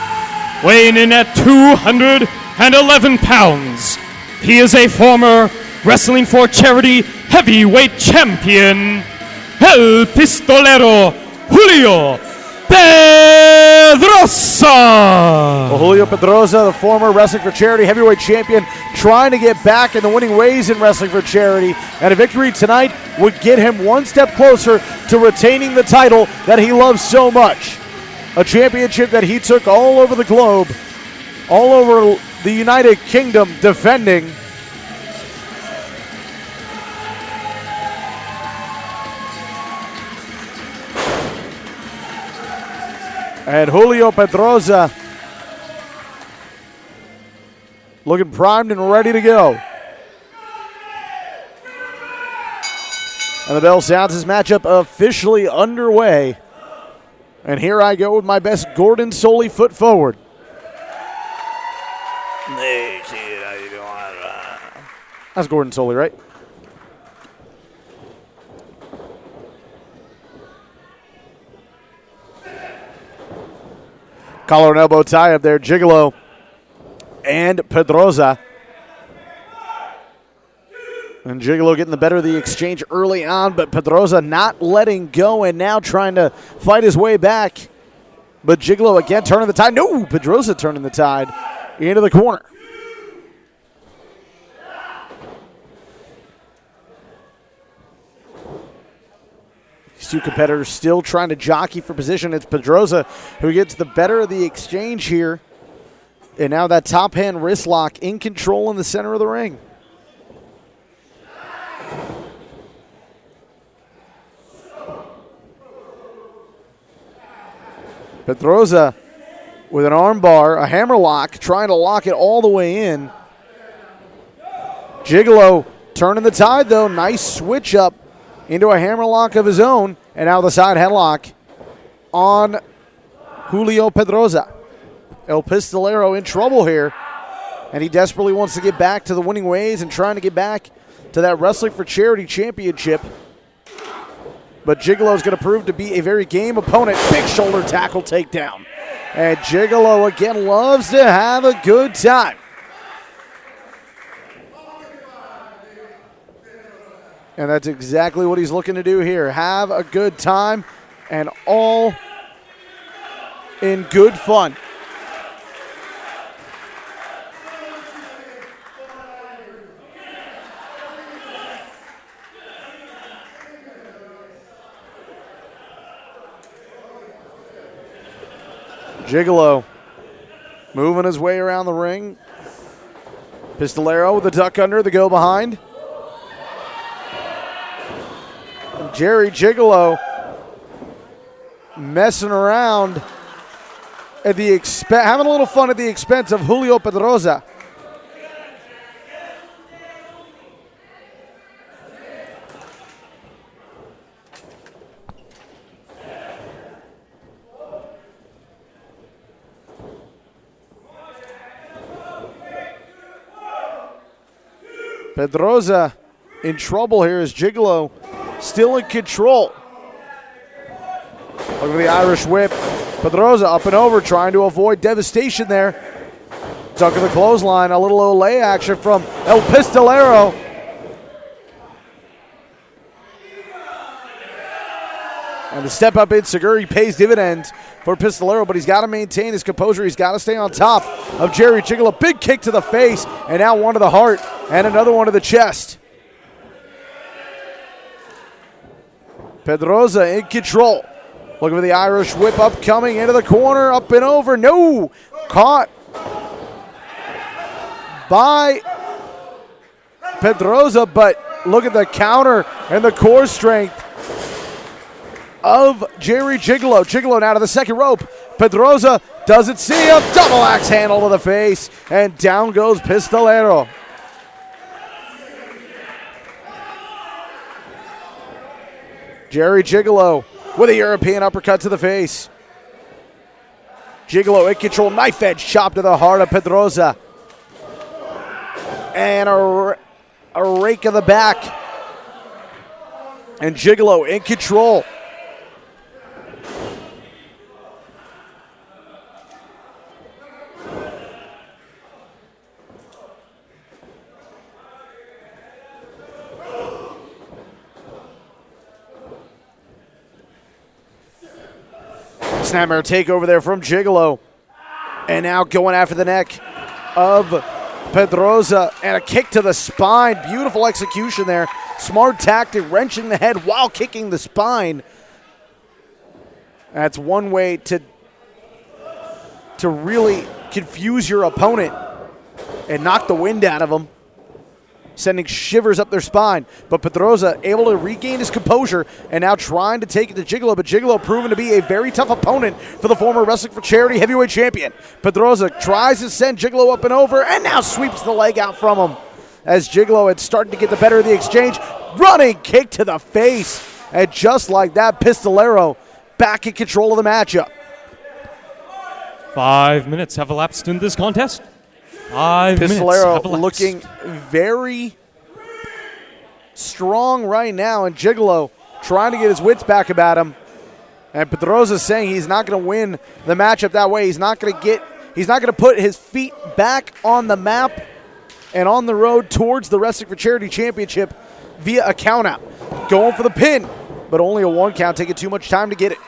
[SPEAKER 15] weighing in at 211 pounds. He is a former Wrestling for Charity heavyweight champion, El Pistolero Julio Pedrosa.
[SPEAKER 14] Well, Julio Pedrosa, the former Wrestling for Charity heavyweight champion, trying to get back in the winning ways in Wrestling for Charity. And a victory tonight would get him one step closer to retaining the title that he loves so much. A championship that he took all over the globe, all over the United Kingdom, defending. And Julio Pedrosa looking primed and ready to go. And the bell sounds, this matchup officially underway. And here I go with my best Gordon Soley foot forward. Hey, kid, how you doing? That's Gordon Soley, right? Collar and elbow tie up there, Gigolo and Pedrosa. And Gigolo getting the better of the exchange early on, but Pedrosa not letting go and now trying to fight his way back. But Gigolo again turning the tide. No, Pedrosa turning the tide into the corner. These two competitors still trying to jockey for position. It's Pedrosa who gets the better of the exchange here. And now that top hand wrist lock in control in the center of the ring. Pedrosa with an arm bar, a hammer lock, trying to lock it all the way in. Gigolo turning the tide though. Nice switch up into a hammer lock of his own. And now the side headlock on Julio Pedrosa. El Pistolero in trouble here. And he desperately wants to get back to the winning ways and trying to get back to that Wrestling for Charity championship. But Gigolo is going to prove to be a very game opponent. Big shoulder tackle takedown. And Gigolo again loves to have a good time. And that's exactly what he's looking to do here. Have a good time and all in good fun. Gigolo moving his way around the ring. Pistolero with the duck under, the go behind. And Jerry Gigolo messing around at the having a little fun at the expense of Julio Pedrosa. Pedrosa in trouble here as Gigolo still in control. Look at the Irish whip. Pedrosa up and over trying to avoid devastation there. Tuck of the clothesline, a little Olay action from El Pistolero. And the step up in Seguri pays dividends for Pistolero, but he's got to maintain his composure. He's got to stay on top of Jerry Gigolo. Big kick to the face, and now one to the heart, and another one to the chest. Pedrosa in control. Looking for the Irish whip up, coming into the corner, up and over. No! Caught by Pedrosa, but look at the counter and the core strength of Jerry Gigolo. Gigolo now to the second rope. Pedrosa doesn't see him. Double axe handle to the face, and down goes Pistolero. Jerry Gigolo with a European uppercut to the face. Gigolo in control, knife edge chop to the heart of Pedrosa. And a rake of the back And Gigolo in control. Snapmare takeover there from Gigolo. And now going after the neck of Pedroza. And a kick to the spine. Beautiful execution there. Smart tactic, wrenching the head while kicking the spine. That's one way to really confuse your opponent and knock the wind out of them, sending shivers up their spine. But Pedroza able to regain his composure and now trying to take it to Gigolo, but Gigolo proven to be a very tough opponent for the former Wrestling for Charity heavyweight champion. Pedroza tries to send Gigolo up and over and now sweeps the leg out from him as Gigolo had started to get the better of the exchange. Running kick to the face, and just like that, Pistolero back in control of the matchup.
[SPEAKER 15] 5 minutes have elapsed in this contest. 5 minutes have elapsed.
[SPEAKER 14] Pistolero looking very strong right now, and Gigolo trying to get his wits back about him. And Pedroza saying he's not going to win the matchup that way. He's not going to put his feet back on the map and on the road towards the Wrestling for Charity Championship via a count out. Going for the pin, but only a 1 count, taking too much time to get it.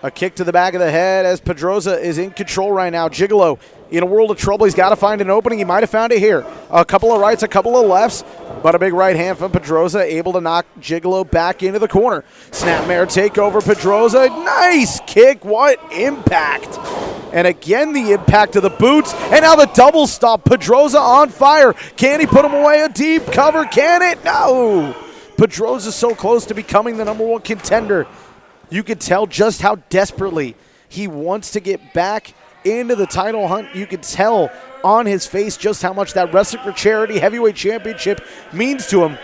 [SPEAKER 14] A kick to the back of the head as Pedroza is in control right now. Gigolo in a world of trouble. He's got to find an opening. He might have found it here. A couple of rights, a couple of lefts, but a big right hand from Pedroza, able to knock Gigolo back into the corner. Snapmare takeover Pedroza. Nice kick. What impact. And again, the impact of the boots. And now the double stop. Pedroza on fire. Can he put him away? A deep cover. Can it? No. Pedroza's so close to becoming the #1 contender. You could tell just how desperately he wants to get back into the title hunt. You could tell on his face just how much that Wrestling for Charity Heavyweight Championship means to him.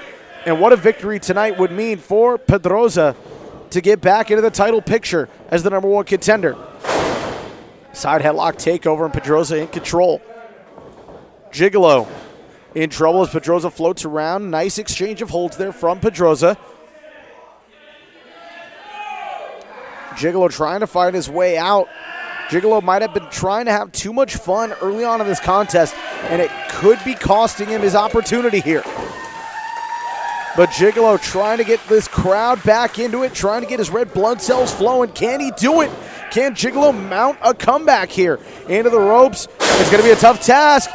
[SPEAKER 14] And what a victory tonight would mean for Pedroza to get back into the title picture as the #1 contender. Side headlock takeover and Pedroza in control. Gigolo in trouble as Pedroza floats around. Nice exchange of holds there from Pedroza. Gigolo trying to find his way out. Gigolo might have been trying to have too much fun early on in this contest, and it could be costing him his opportunity here. But Gigolo trying to get this crowd back into it, trying to get his red blood cells flowing. Can he do it? Can Gigolo mount a comeback here? Into the ropes. It's going to be a tough task.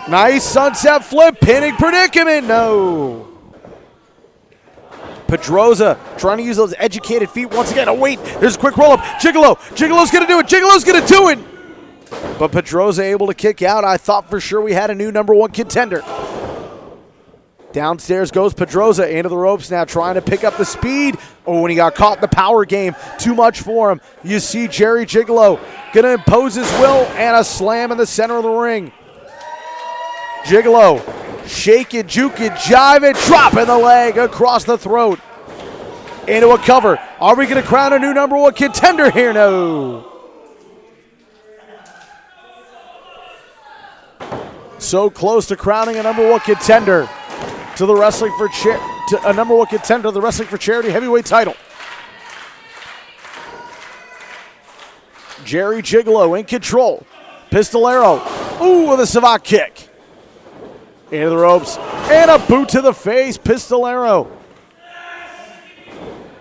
[SPEAKER 14] Nice sunset flip, pinning predicament. No. Pedroza trying to use those educated feet once again. Oh, wait, there's a quick roll-up. Gigolo's going to do it. Gigolo's going to do it. But Pedroza able to kick out. I thought for sure we had a new #1 contender. Downstairs goes Pedroza into the ropes now, trying to pick up the speed. Oh, and he got caught in the power game. Too much for him. You see Jerry Gigolo going to impose his will, and a slam in the center of the ring. Gigolo shaking, juking, jiving, dropping the leg across the throat. Into a cover. Are we going to crown a new #1 contender here? No. So close to crowning a #1 contender to the Wrestling for a #1 contender to the Wrestling for Charity heavyweight title. Jerry Gigolo in control. Pistolero. Ooh, with a savate kick. Into the ropes. And a boot to the face. Pistolero.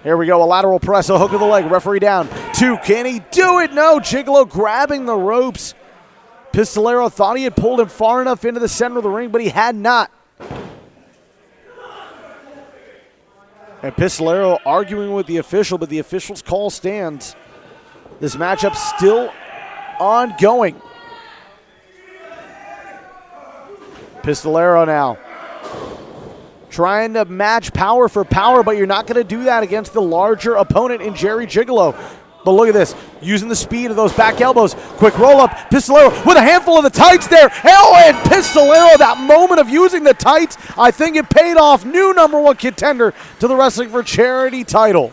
[SPEAKER 14] Here we go. A lateral press. A hook of the leg. Referee down. 2. Can he do it? No. Gigolo grabbing the ropes. Pistolero thought he had pulled him far enough into the center of the ring, but he had not. And Pistolero arguing with the official, but the official's call stands. This matchup still ongoing. Pistolero now trying to match power for power, but you're not going to do that against the larger opponent in Jerry Gigolo. But look at this, using the speed of those back elbows. Quick roll-up, Pistolero with a handful of the tights there. Oh, and Pistolero, that moment of using the tights, I think it paid off. New #1 contender to the Wrestling for Charity title.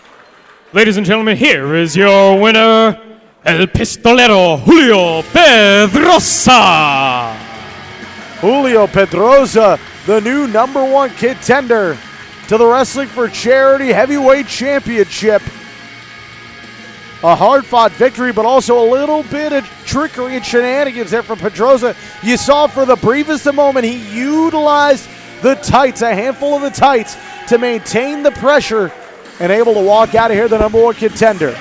[SPEAKER 15] Ladies and gentlemen, here is your winner, El Pistolero Julio Pedroza.
[SPEAKER 14] Julio Pedroza, the new #1 contender to the Wrestling for Charity Heavyweight Championship. A hard-fought victory, but also a little bit of trickery and shenanigans there from Pedroza. You saw for the briefest of moment, he utilized the tights, a handful of the tights, to maintain the pressure and able to walk out of here the #1 contender.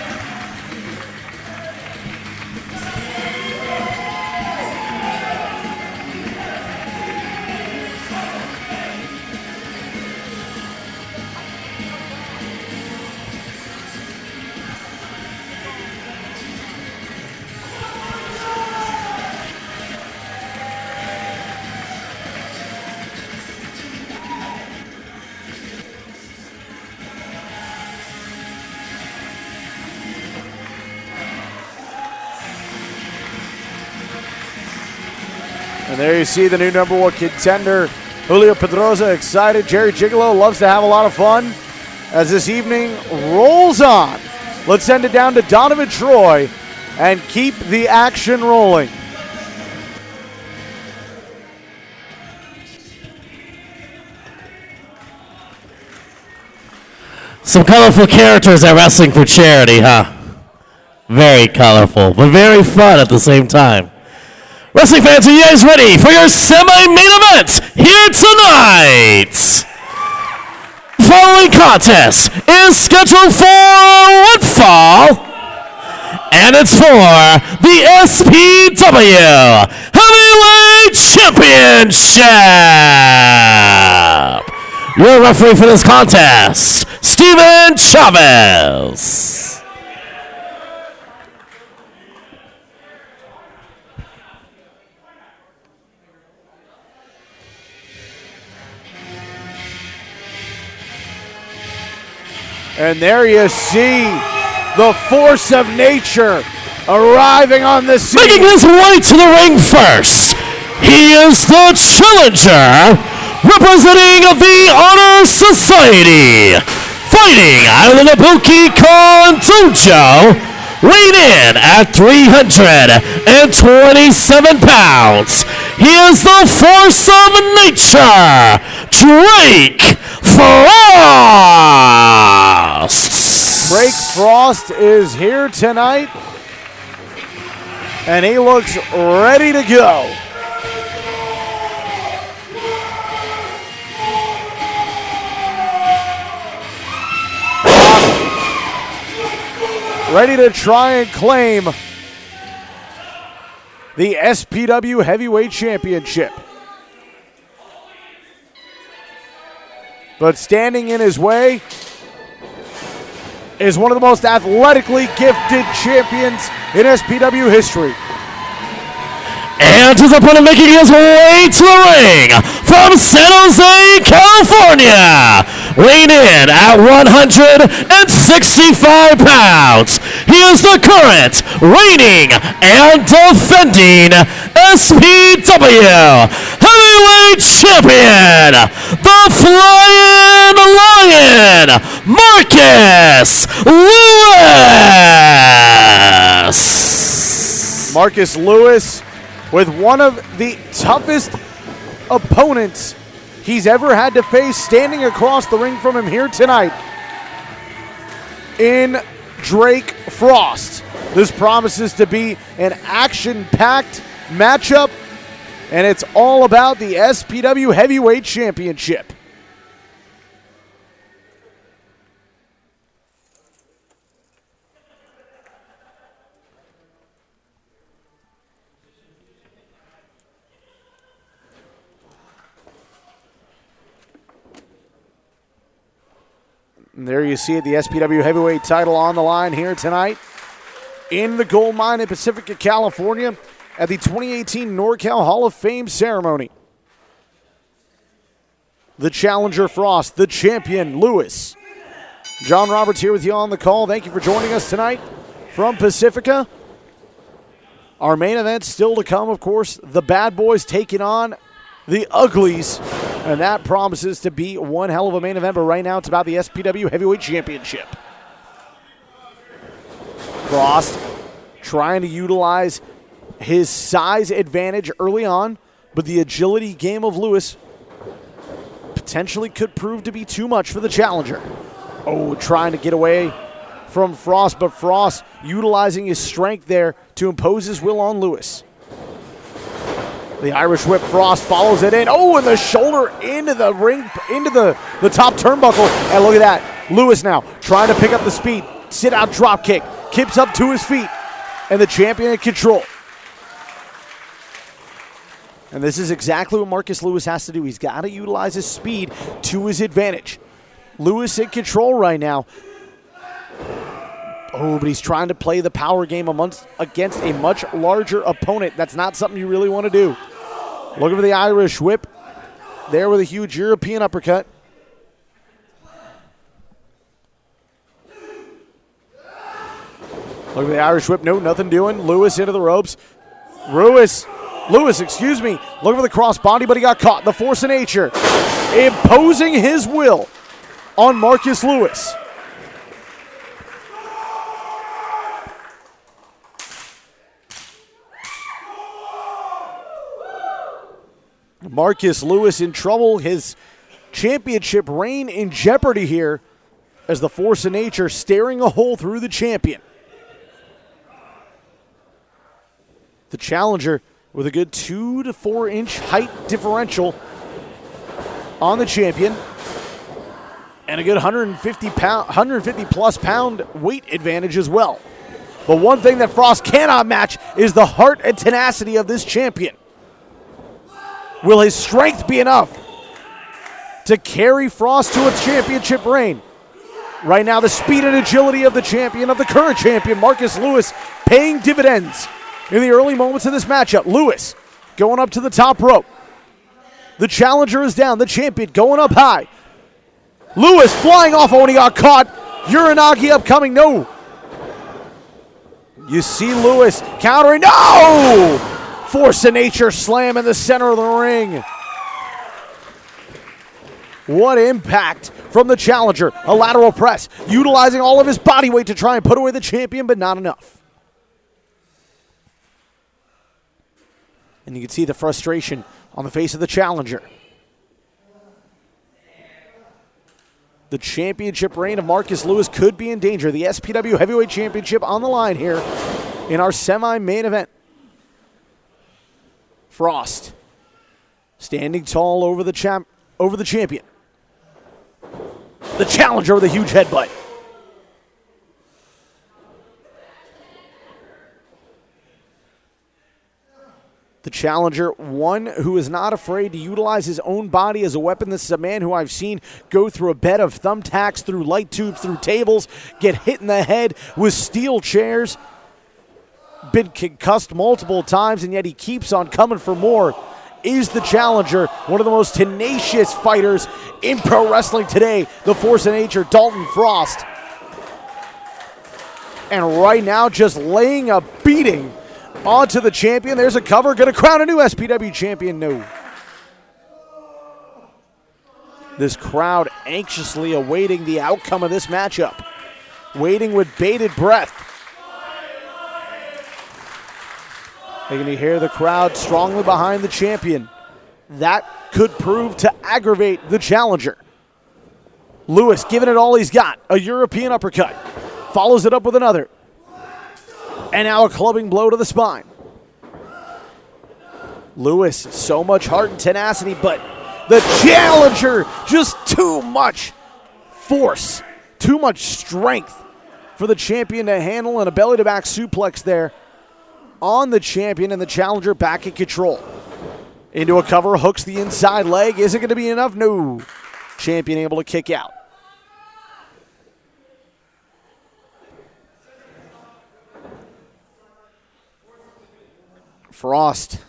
[SPEAKER 14] And there you see the new #1 contender, Julio Pedroza, excited. Jerry Gigolo loves to have a lot of fun as this evening rolls on. Let's send it down to Donovan Troy and keep the action rolling.
[SPEAKER 2] Some colorful characters at Wrestling for Charity, huh? Very colorful, but very fun at the same time. Wrestling fans, are you guys ready for your semi-main event here tonight? The following contest is scheduled for one fall, and it's for the SPW Heavyweight Championship. Your referee for this contest, Steven Chavez.
[SPEAKER 14] And there you see the force of nature arriving on the scene.
[SPEAKER 2] Making his way to the ring first, he is the challenger representing the Honor Society. Fighting out of the Nabuki-Kon Dojo, weighed in at 327 pounds. He is the force of nature, Drake Frost.
[SPEAKER 14] Drake Frost is here tonight, and he looks ready to go. Ready to try and claim the SPW Heavyweight Championship. But standing in his way is one of the most athletically gifted champions in SPW history.
[SPEAKER 2] And his opponent making his way to the ring from San Jose, California, weighing in at 165 pounds. He is the current reigning and defending SPW Heavyweight Champion, the Flying Lion, Marcus Lewis.
[SPEAKER 14] Marcus Lewis with one of the toughest opponents he's ever had to face, standing across the ring from him here tonight in Drake Frost. This promises to be an action-packed matchup, and it's all about the SPW Heavyweight Championship. And there you see it, the SPW Heavyweight title on the line here tonight in the gold mine in Pacifica, California at the 2018 NorCal Hall of Fame ceremony. The challenger Frost, the champion Lewis. John Roberts here with you on the call. Thank you for joining us tonight from Pacifica. Our main event still to come, of course, the Bad Boys taking on the Uglies. And that promises to be one hell of a main event, but right now it's about the SPW Heavyweight Championship. Frost trying to utilize his size advantage early on But the agility game of Lewis potentially could prove to be too much for the challenger. Oh, trying to get away from Frost, but Frost utilizing his strength there to impose his will on Lewis. The Irish whip, Frost follows it in. Oh, and the shoulder into the ring, into the top turnbuckle. And look at that. Lewis now trying to pick up the speed. Sit out drop kick. Kips up to his feet. And the champion in control. And this is exactly what Marcus Lewis has to do. He's got to utilize his speed to his advantage. Lewis in control right now. Oh, but he's trying to play the power game against a much larger opponent. That's not something you really want to do. Looking for the Irish whip. There with a huge European uppercut. Look at the Irish whip. No, nothing doing. Lewis into the ropes. Lewis, excuse me. Looking for the crossbody, but he got caught. The force of nature imposing his will on Marcus Lewis. Marcus Lewis in trouble. His championship reign in jeopardy here as the force of nature staring a hole through the champion. The challenger with a good 2 to 4 inch height differential on the champion and a good 150 plus pound weight advantage as well. But one thing that Frost cannot match is the heart and tenacity of this champion. Will his strength be enough to carry Frost to a championship reign? Right now, the speed and agility of the champion, of the current champion, Marcus Lewis, paying dividends in the early moments of this matchup. Lewis going up to the top rope. The challenger is down. The champion going up high. Lewis flying off when he got caught. Uranagi upcoming. No. You see Lewis countering. No! Force of nature slam in the center of the ring. What impact from the challenger. A lateral press. Utilizing all of his body weight to try and put away the champion, but not enough. And you can see the frustration on the face of the challenger. The championship reign of Marcus Lewis could be in danger. The SPW Heavyweight Championship on the line here in our semi-main event. Frost standing tall over the champion. The challenger with a huge headbutt. The challenger, one who is not afraid to utilize his own body as a weapon. This is a man who I've seen go through a bed of thumbtacks, through light tubes, through tables, get hit in the head with steel chairs, been concussed multiple times, and yet he keeps on coming for more. Is the challenger one of the most tenacious fighters in pro wrestling today? The force of nature, Dalton Frost. And right now, just laying a beating onto the champion. There's a cover. Going to crown a new SPW champion. No. This crowd anxiously awaiting the outcome of this matchup. Waiting with bated breath. You're going to hear the crowd strongly behind the champion. That could prove to aggravate the challenger. Lewis giving it all he's got. A European uppercut. Follows it up with another. And now a clubbing blow to the spine. Lewis, so much heart and tenacity, but the challenger, just too much force, too much strength for the champion to handle, and a belly-to-back suplex there on the champion, and the challenger back in control. Into a cover, hooks the inside leg. Is it going to be enough? No. Champion able to kick out. Frost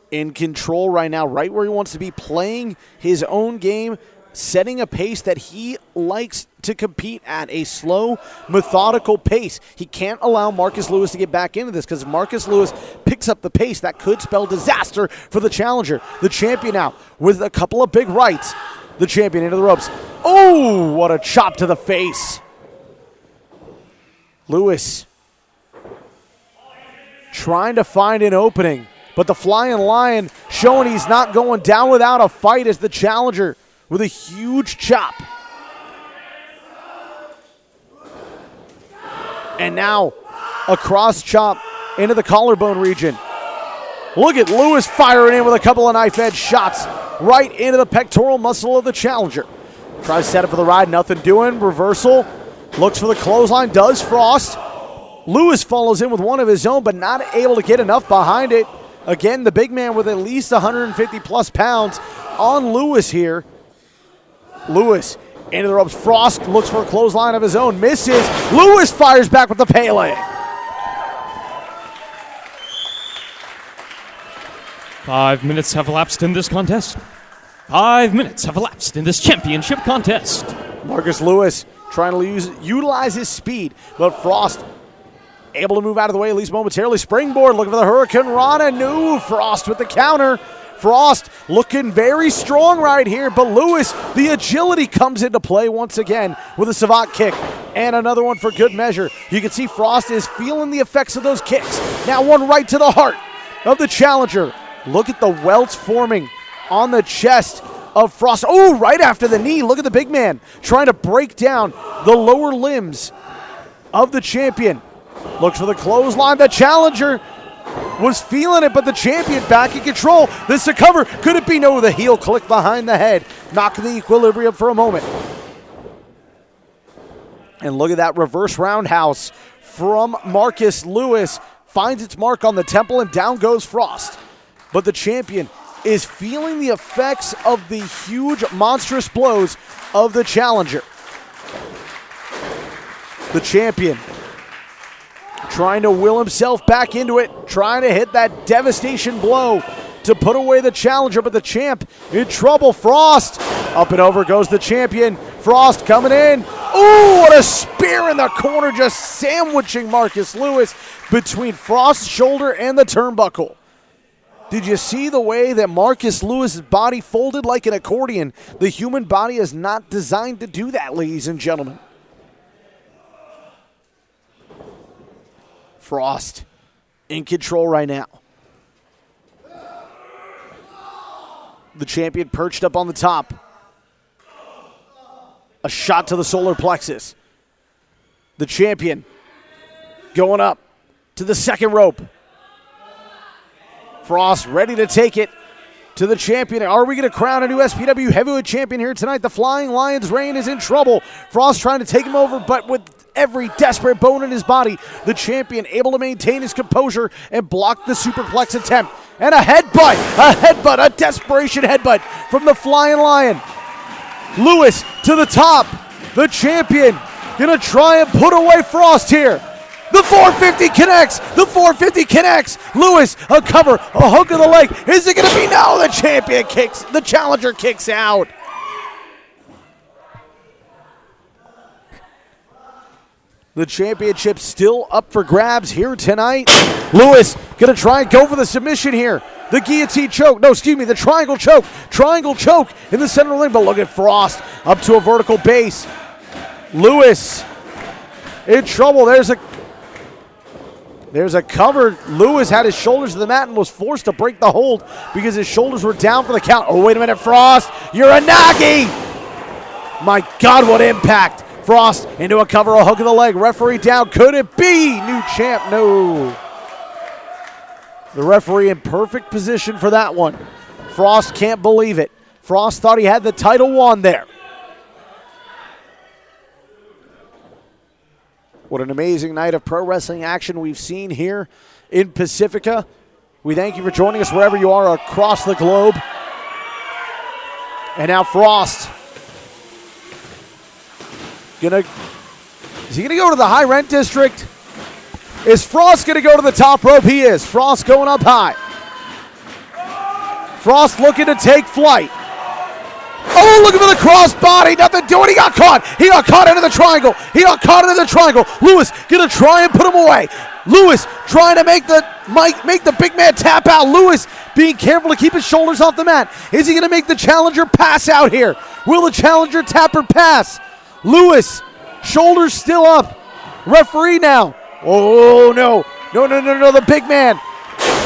[SPEAKER 14] in control right now, right where he wants to be, playing his own game, setting a pace that he likes to compete at, a slow, methodical pace. He can't allow Marcus Lewis to get back into this, because if Marcus Lewis picks up the pace, that could spell disaster for the challenger. The champion now with a couple of big rights. The champion into the ropes. Oh, what a chop to the face. Lewis trying to find an opening, But the Flying Lion showing he's not going down without a fight as the challenger with a huge chop. And now a cross chop into the collarbone region. Look at Lewis firing in with a couple of knife-edge shots right into the pectoral muscle of the challenger. Tries to set up for the ride, nothing doing. Reversal, looks for the clothesline, does Frost. Lewis follows in with one of his own, but not able to get enough behind it. Again, the big man with at least 150-plus pounds on Lewis here. Lewis into the ropes. Frost looks for a clothesline of his own, misses. Lewis fires back with the Pele.
[SPEAKER 15] 5 minutes have elapsed in this contest. 5 minutes have elapsed in this championship contest.
[SPEAKER 14] Marcus Lewis trying to utilize his speed, but Frost able to move out of the way at least momentarily. Springboard looking for the Hurricane Rana. No, Frost with the counter. Frost looking very strong right here, but Lewis, the agility comes into play once again with a savant kick and another one for good measure. You can see Frost is feeling the effects of those kicks. Now one right to the heart of the challenger. Look at the welts forming on the chest of Frost. Oh, right after the knee. Look at the big man trying to break down the lower limbs of the champion. Looks for the clothesline. The challenger was feeling it, but the champion back in control. This is a cover. Could it be? No, the heel click behind the head. Knocking the equilibrium for a moment. And look at that reverse roundhouse from Marcus Lewis. Finds its mark on the temple and down goes Frost. But the champion is feeling the effects of the huge, monstrous blows of the challenger. The champion trying to will himself back into it, trying to hit that devastation blow to put away the challenger, but the champ in trouble. Frost, up and over goes the champion. Frost coming in. Ooh, what a spear in the corner, just sandwiching Marcus Lewis between Frost's shoulder and the turnbuckle. Did you see the way that Marcus Lewis's body folded like an accordion? The human body is not designed to do that, ladies and gentlemen. Frost in control right now. The champion perched up on the top. A shot to the solar plexus. The champion going up to the second rope. Frost ready to take it to the champion. Are we going to crown a new SPW heavyweight champion here tonight? The Flying Lion's reign is in trouble. Frost trying to take him over, but with every desperate bone in his body, the champion able to maintain his composure and block the superplex attempt. And a headbutt, a desperation headbutt from the Flying Lion. Lewis to the top. The champion going to try and put away Frost here. The 450 connects. The 450 connects. Lewis, a cover, a hook of the leg. Is it going to be? No, the champion kicks. The challenger kicks out. The championship still up for grabs here tonight. Lewis going to try and go for the submission here. The guillotine choke. No, excuse me, the triangle choke. Triangle choke in the center of the ring. But look at Frost up to a vertical base. Lewis in trouble. There's a cover. Lewis had his shoulders to the mat and was forced to break the hold because his shoulders were down for the count. Oh, wait a minute, Frost. You're a Nagi. My God, what impact. Frost into a cover, a hook of the leg. Referee down. Could it be? New champ. No. The referee in perfect position for that one. Frost can't believe it. Frost thought he had the title won there. What an amazing night of pro wrestling action we've seen here in Pacifica. We thank you for joining us wherever you are across the globe. And now Frost. Is he going to go to the high rent district? Is Frost going to go to the top rope? He is. Frost going up high. Frost looking to take flight. Oh, looking for the crossbody. Nothing doing. He got caught. He got caught into the triangle. He got caught into the triangle. Lewis going to try and put him away. Lewis trying to make the big man tap out. Lewis being careful to keep his shoulders off the mat. Is he going to make the challenger pass out here? Will the challenger tap or pass? Lewis, shoulders still up. Referee now. Oh, no. No, the big man.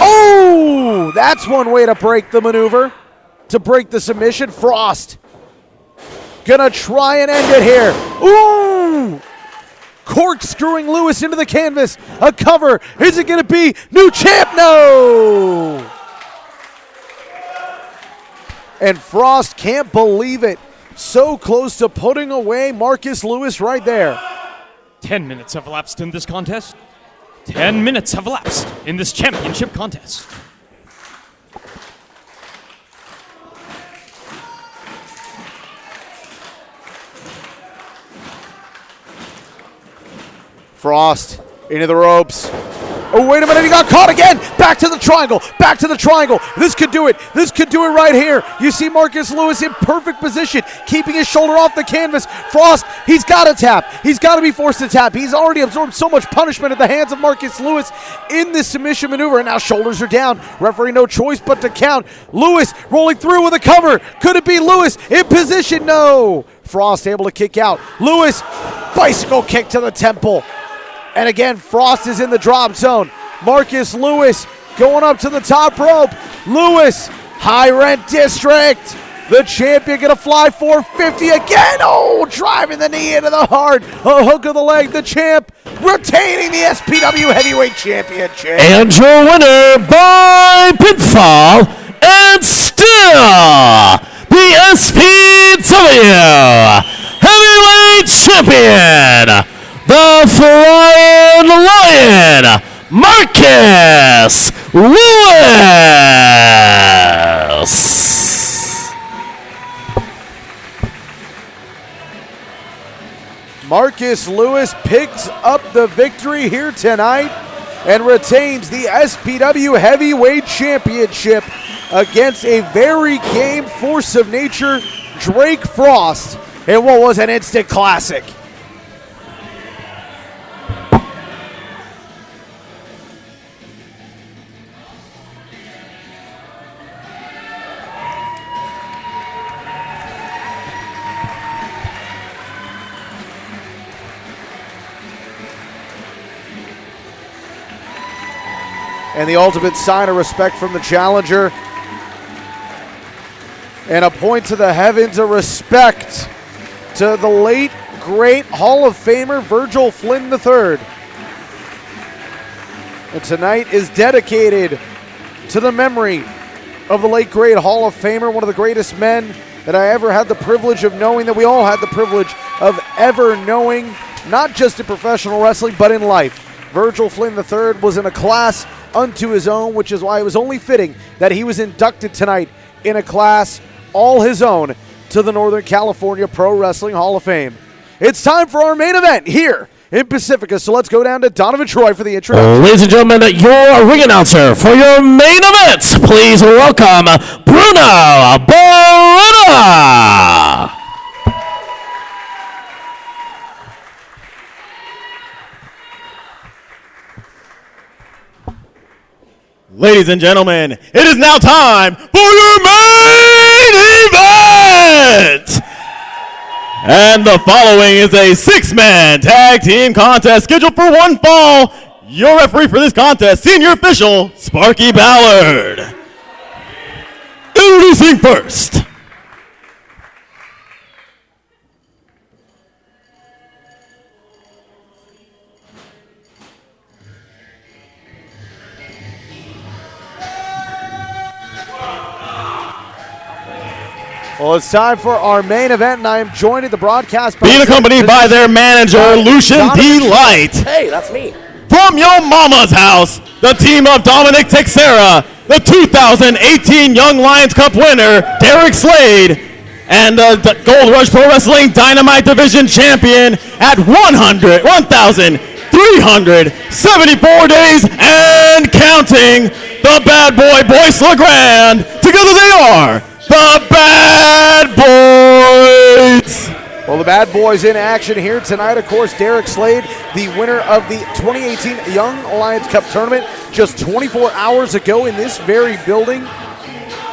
[SPEAKER 14] Oh, that's one way to break the maneuver, to break the submission. Frost gonna try and end it here. Ooh! Corkscrewing Lewis into the canvas. A cover. Is it gonna be new champ? No! And Frost can't believe it. So close to putting away Marcus Lewis right there.
[SPEAKER 15] 10 minutes have elapsed in this contest. 10 minutes have elapsed in this championship contest.
[SPEAKER 14] Frost into the ropes. Oh, wait a minute, he got caught again. Back to the triangle, back to the triangle. This could do it. This could do it right here. You see Marcus Lewis in perfect position, keeping his shoulder off the canvas. Frost, he's got to tap. He's got to be forced to tap. He's already absorbed so much punishment at the hands of Marcus Lewis in this submission maneuver, and now shoulders are down. Referee no choice but to count. Lewis rolling through with a cover. Could it be Lewis in position? No. Frost able to kick out. Lewis, bicycle kick to the temple. And again, Frost is in the drop zone. Marcus Lewis going up to the top rope. Lewis, high rent district. The champion gonna fly 450 again. Oh, driving the knee into the heart. A hook of the leg. The champ retaining the SPW Heavyweight Championship.
[SPEAKER 2] And your winner by pinfall and still the SPW Heavyweight Champion, the Flying Lion, Marcus Lewis.
[SPEAKER 14] Marcus Lewis picks up the victory here tonight and retains the SPW Heavyweight Championship against a very game force of nature, Drake Frost, in what was an instant classic. And the ultimate sign of respect from the challenger. And a point to the heavens of respect to the late, great Hall of Famer Virgil Flynn III. And tonight is dedicated to the memory of the late, great Hall of Famer, one of the greatest men that I ever had the privilege of knowing, that we all had the privilege of ever knowing, not just in professional wrestling, but in life. Virgil Flynn III was in a class unto his own, which is why it was only fitting that he was inducted tonight in a class all his own to the Northern California Pro Wrestling Hall of Fame. It's time for our main event here in Pacifica, so let's go down to Donovan Troy for the introduction.
[SPEAKER 2] Ladies and gentlemen, your ring announcer for your main event, please welcome Bruno Barrera.
[SPEAKER 17] Ladies and gentlemen, it is now time for your main event! And the following is a 6-man tag team contest scheduled for one fall. Your referee for this contest, senior official, Sparky Ballard. Introducing first,
[SPEAKER 14] Well, it's time for our main event, and I am joined at the broadcast
[SPEAKER 17] being accompanied by their manager, Lucian D. Light.
[SPEAKER 2] Hey, that's me.
[SPEAKER 17] From your mama's house, the team of Dominic Texera, the 2018 Young Lions Cup winner, Derek Slade, and the Gold Rush Pro Wrestling Dynamite Division champion at 1,374 days and counting, the bad boy Boyce LeGrand. Together they are the Bad Boys!
[SPEAKER 14] Well, the Bad Boys in action here tonight. Of course, Derek Slade, the winner of the 2018 Young Lions Cup tournament just 24 hours ago in this very building,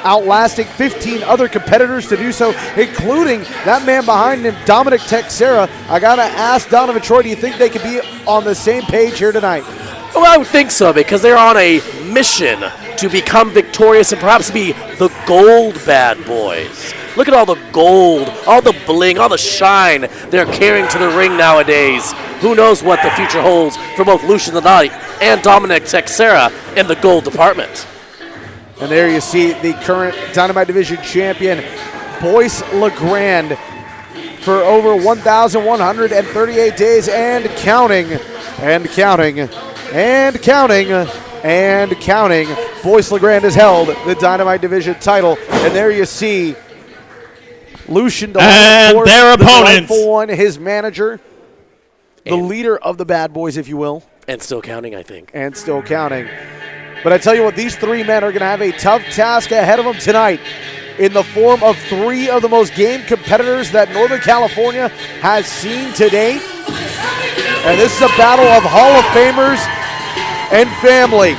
[SPEAKER 14] outlasting 15 other competitors to do so, including that man behind him, Dominic Texera. I got to ask Donovan Troy, do you think they could be on the same page here tonight?
[SPEAKER 2] Well, I would think so, because they're on a mission to become victorious and perhaps be the gold bad boys. Look at all the gold, all the bling, all the shine they're carrying to the ring nowadays. Who knows what the future holds for both Lucian the Knight and Dominic Texera in the gold department.
[SPEAKER 14] And there you see the current Dynamite Division champion, Boyce LeGrand, for over 1,138 days and counting, and counting, and counting, and counting. Boyce LeGrand has held the Dynamite Division title, and there you see Lucian Delight,
[SPEAKER 15] and their opponents.
[SPEAKER 14] The one, his manager, the leader of the Bad Boys, if you will.
[SPEAKER 2] And still counting, I think.
[SPEAKER 14] And still counting. But I tell you what, these three men are going to have a tough task ahead of them tonight in the form of three of the most game competitors that Northern California has seen to date. And this is a battle of Hall of Famers and family.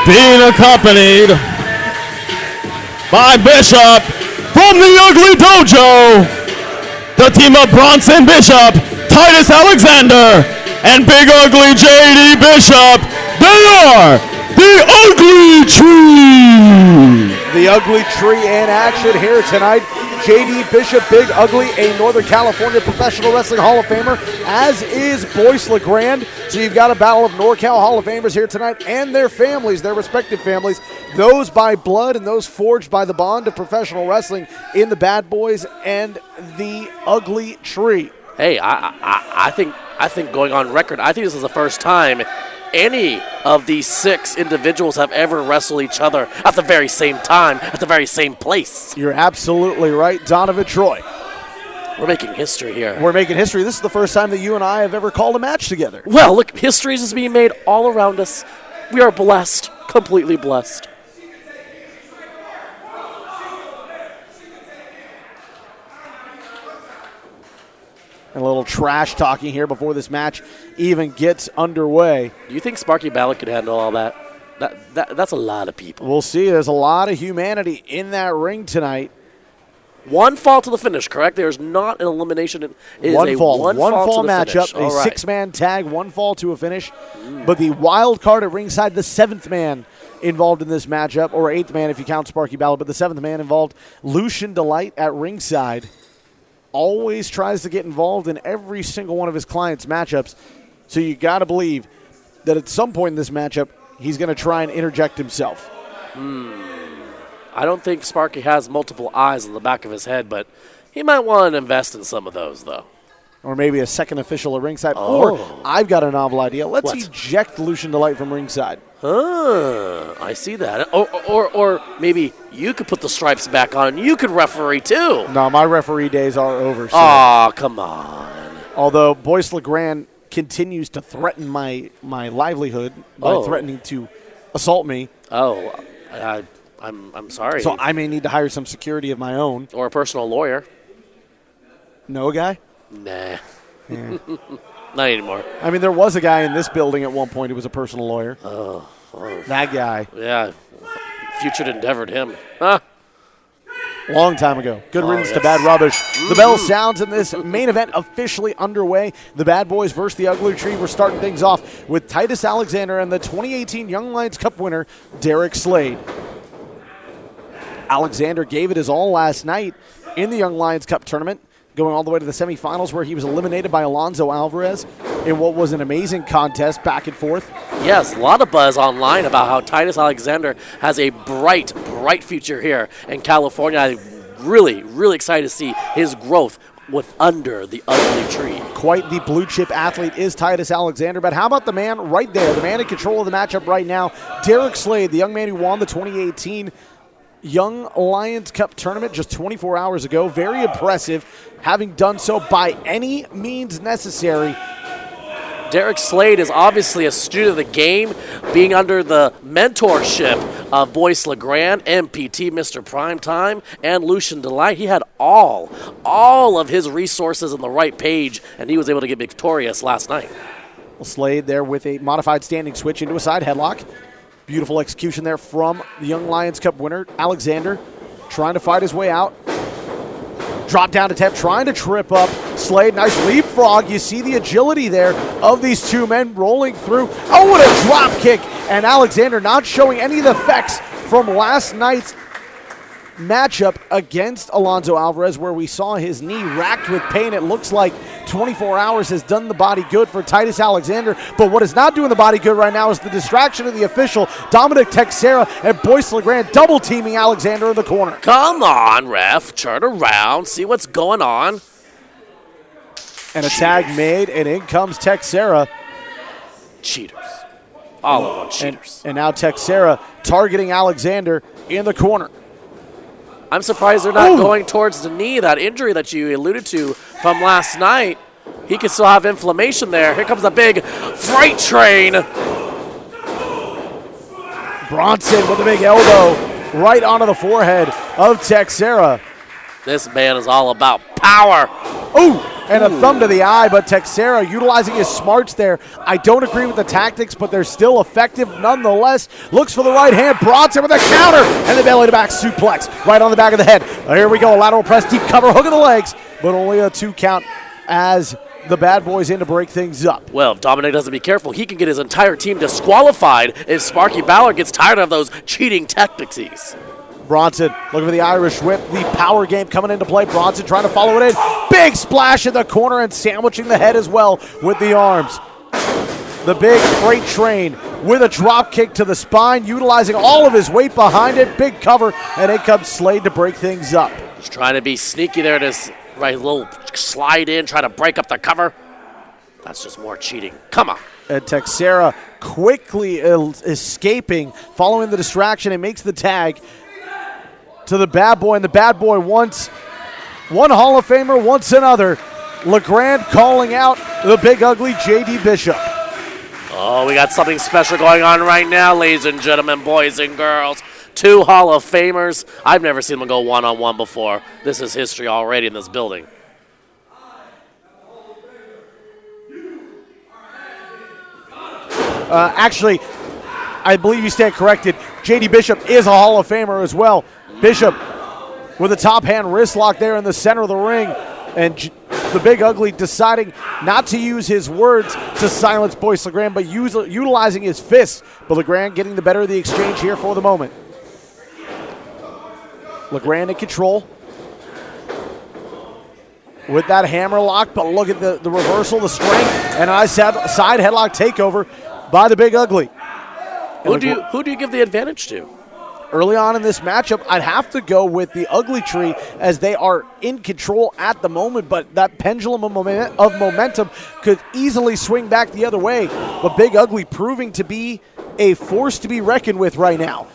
[SPEAKER 17] Being accompanied by Bishop from the Ugly Dojo, the team of Bronson Bishop, Titus Alexander, and Big Ugly JD Bishop. They are the Ugly Tree.
[SPEAKER 14] The Ugly Tree in action here tonight. JD Bishop, Big Ugly, a Northern California Professional Wrestling Hall of Famer, as is Boyce LeGrand. So you've got a battle of NorCal Hall of Famers here tonight and their families, their respective families, those by blood and those forged by the bond of professional wrestling in the Bad Boys and the Ugly Tree.
[SPEAKER 2] Hey, I think going on record, I think this is the first time any of these six individuals have ever wrestled each other at the very same time, at the very same place.
[SPEAKER 14] You're absolutely right, Donovan Troy.
[SPEAKER 2] We're making history here.
[SPEAKER 14] We're making history. This is the first time that you and I have ever called a match together.
[SPEAKER 2] Well, look, history is being made all around us. We are blessed, completely blessed.
[SPEAKER 14] And a little trash talking here before this match even gets underway.
[SPEAKER 2] Do you think Sparky Ballard could handle all that? That's a lot of people.
[SPEAKER 14] We'll see. There's a lot of humanity in that ring tonight.
[SPEAKER 2] One fall to the finish, correct? There's not an elimination. It is
[SPEAKER 14] one
[SPEAKER 2] a
[SPEAKER 14] fall
[SPEAKER 2] to the
[SPEAKER 14] matchup,
[SPEAKER 2] finish.
[SPEAKER 14] a six-man tag, one fall to a finish. But the wild card at ringside, the seventh man involved in this matchup, or eighth man if you count Sparky Ballard, but the seventh man involved, Lucian Delight at ringside. Always tries to get involved in every single one of his clients' matchups. So you got to believe that at some point in this matchup, he's going to try and interject himself.
[SPEAKER 2] I don't think Sparky has multiple eyes on the back of his head, but he might want to invest in some of those, though.
[SPEAKER 14] Or maybe a second official at ringside. Or I've got a novel idea. Let's eject Lucian Delight from ringside.
[SPEAKER 2] I see that. Or maybe you could put the stripes back on. You could referee, too.
[SPEAKER 14] No, my referee days are over.
[SPEAKER 2] Oh, come on.
[SPEAKER 14] Although Boyce LeGrand continues to threaten my livelihood by threatening to assault me.
[SPEAKER 2] I'm sorry.
[SPEAKER 14] So I may need to hire some security of my own.
[SPEAKER 2] Or a personal lawyer.
[SPEAKER 14] No guy?
[SPEAKER 2] Nah. Yeah. Not anymore.
[SPEAKER 14] I mean, there was a guy in this building at one point who was a personal lawyer.
[SPEAKER 2] Oh.
[SPEAKER 14] That guy.
[SPEAKER 2] Yeah. Future endeavored him. Huh?
[SPEAKER 14] Long time ago. Good riddance to bad rubbish. The bell sounds and this main event officially underway. The Bad Boys versus the Ugly Tree. We're starting things off with Titus Alexander and the 2018 Young Lions Cup winner, Derek Slade. Alexander gave it his all last night in the Young Lions Cup tournament, going all the way to the semifinals where he was eliminated by Alonzo Alvarez in what was an amazing contest back and forth.
[SPEAKER 2] Yes, a lot of buzz online about how Titus Alexander has a bright future here in California. I'm really, really excited to see his growth with under the Ugly Tree.
[SPEAKER 14] Quite the blue chip athlete is Titus Alexander, but how about the man right there, the man in control of the matchup right now, Derek Slade, the young man who won the 2018 Young Lions Cup tournament just 24 hours ago. Very impressive, having done so by any means necessary.
[SPEAKER 2] Derek Slade is obviously a student of the game, being under the mentorship of Boyce LeGrand, MPT, Mr. Primetime, and Lucian Delight. He had all of his resources on the right page, and he was able to get victorious last night.
[SPEAKER 14] Well, Slade there with a modified standing switch into a side headlock. Beautiful execution there from the Young Lions Cup winner, Alexander, trying to fight his way out. Drop down attempt, trying to trip up Slade. Nice leapfrog. You see the agility there of these two men rolling through. Oh, what a drop kick. And Alexander not showing any of the effects from last night's matchup against Alonzo Alvarez, where we saw his knee racked with pain. It looks like 24 hours has done the body good for Titus Alexander, but what is not doing the body good right now is the distraction of the official, Dominic Texera and Boyce LeGrand double teaming Alexander in the corner.
[SPEAKER 2] Come on, ref. Turn around. See what's going on.
[SPEAKER 14] And a tag made, and in comes Texera.
[SPEAKER 2] Cheaters. All of them cheaters.
[SPEAKER 14] And now Texera targeting Alexander in the corner.
[SPEAKER 2] I'm surprised they're not going towards the knee, that injury that you alluded to from last night. He could still have inflammation there. Here comes a big freight train.
[SPEAKER 14] Bronson with a big elbow right onto the forehead of Texera.
[SPEAKER 2] This man is all about power.
[SPEAKER 14] Ooh, and a thumb to the eye, but Texera utilizing his smarts there. I don't agree with the tactics, but they're still effective nonetheless. Looks for the right hand. Bronson with a counter, and the belly to back suplex right on the back of the head. Here we go, lateral press, deep cover, hook of the legs, but only a 2 count as the bad boys in to break things up.
[SPEAKER 2] Well, if Dominic doesn't be careful, he can get his entire team disqualified if Sparky Ballard gets tired of those cheating tactics.
[SPEAKER 14] Bronson looking for the Irish whip, the power game coming into play. Bronson trying to follow it in. Big splash in the corner and sandwiching the head as well with the arms. The big freight train with a drop kick to the spine, utilizing all of his weight behind it. Big cover, and in comes Slade to break things up.
[SPEAKER 2] He's trying to be sneaky there, this right little slide in, trying to break up the cover. That's just more cheating. Come on.
[SPEAKER 14] And Texera quickly escaping, following the distraction, and makes the tag to the bad boy, and the bad boy wants one Hall of Famer, wants another. LeGrand calling out the big ugly J.D. Bishop.
[SPEAKER 2] Oh, we got something special going on right now, ladies and gentlemen, boys and girls. 2 Hall of Famers. I've never seen them go one-on-one before. This is history already in this building.
[SPEAKER 14] Actually, I believe you stand corrected. J.D. Bishop is a Hall of Famer as well. Bishop with a top hand wrist lock there in the center of the ring. And the big ugly deciding not to use his words to silence Boyce LeGrand, but utilizing his fists. But LeGrand getting the better of the exchange here for the moment. LeGrand in control with that hammer lock, but look at the reversal, the strength, and a nice side headlock takeover by the big ugly.
[SPEAKER 2] Who do you give the advantage to?
[SPEAKER 14] Early on in this matchup, I'd have to go with the Ugly Tree as they are in control at the moment, but that pendulum of momentum could easily swing back the other way. But Big Ugly proving to be a force to be reckoned with right now.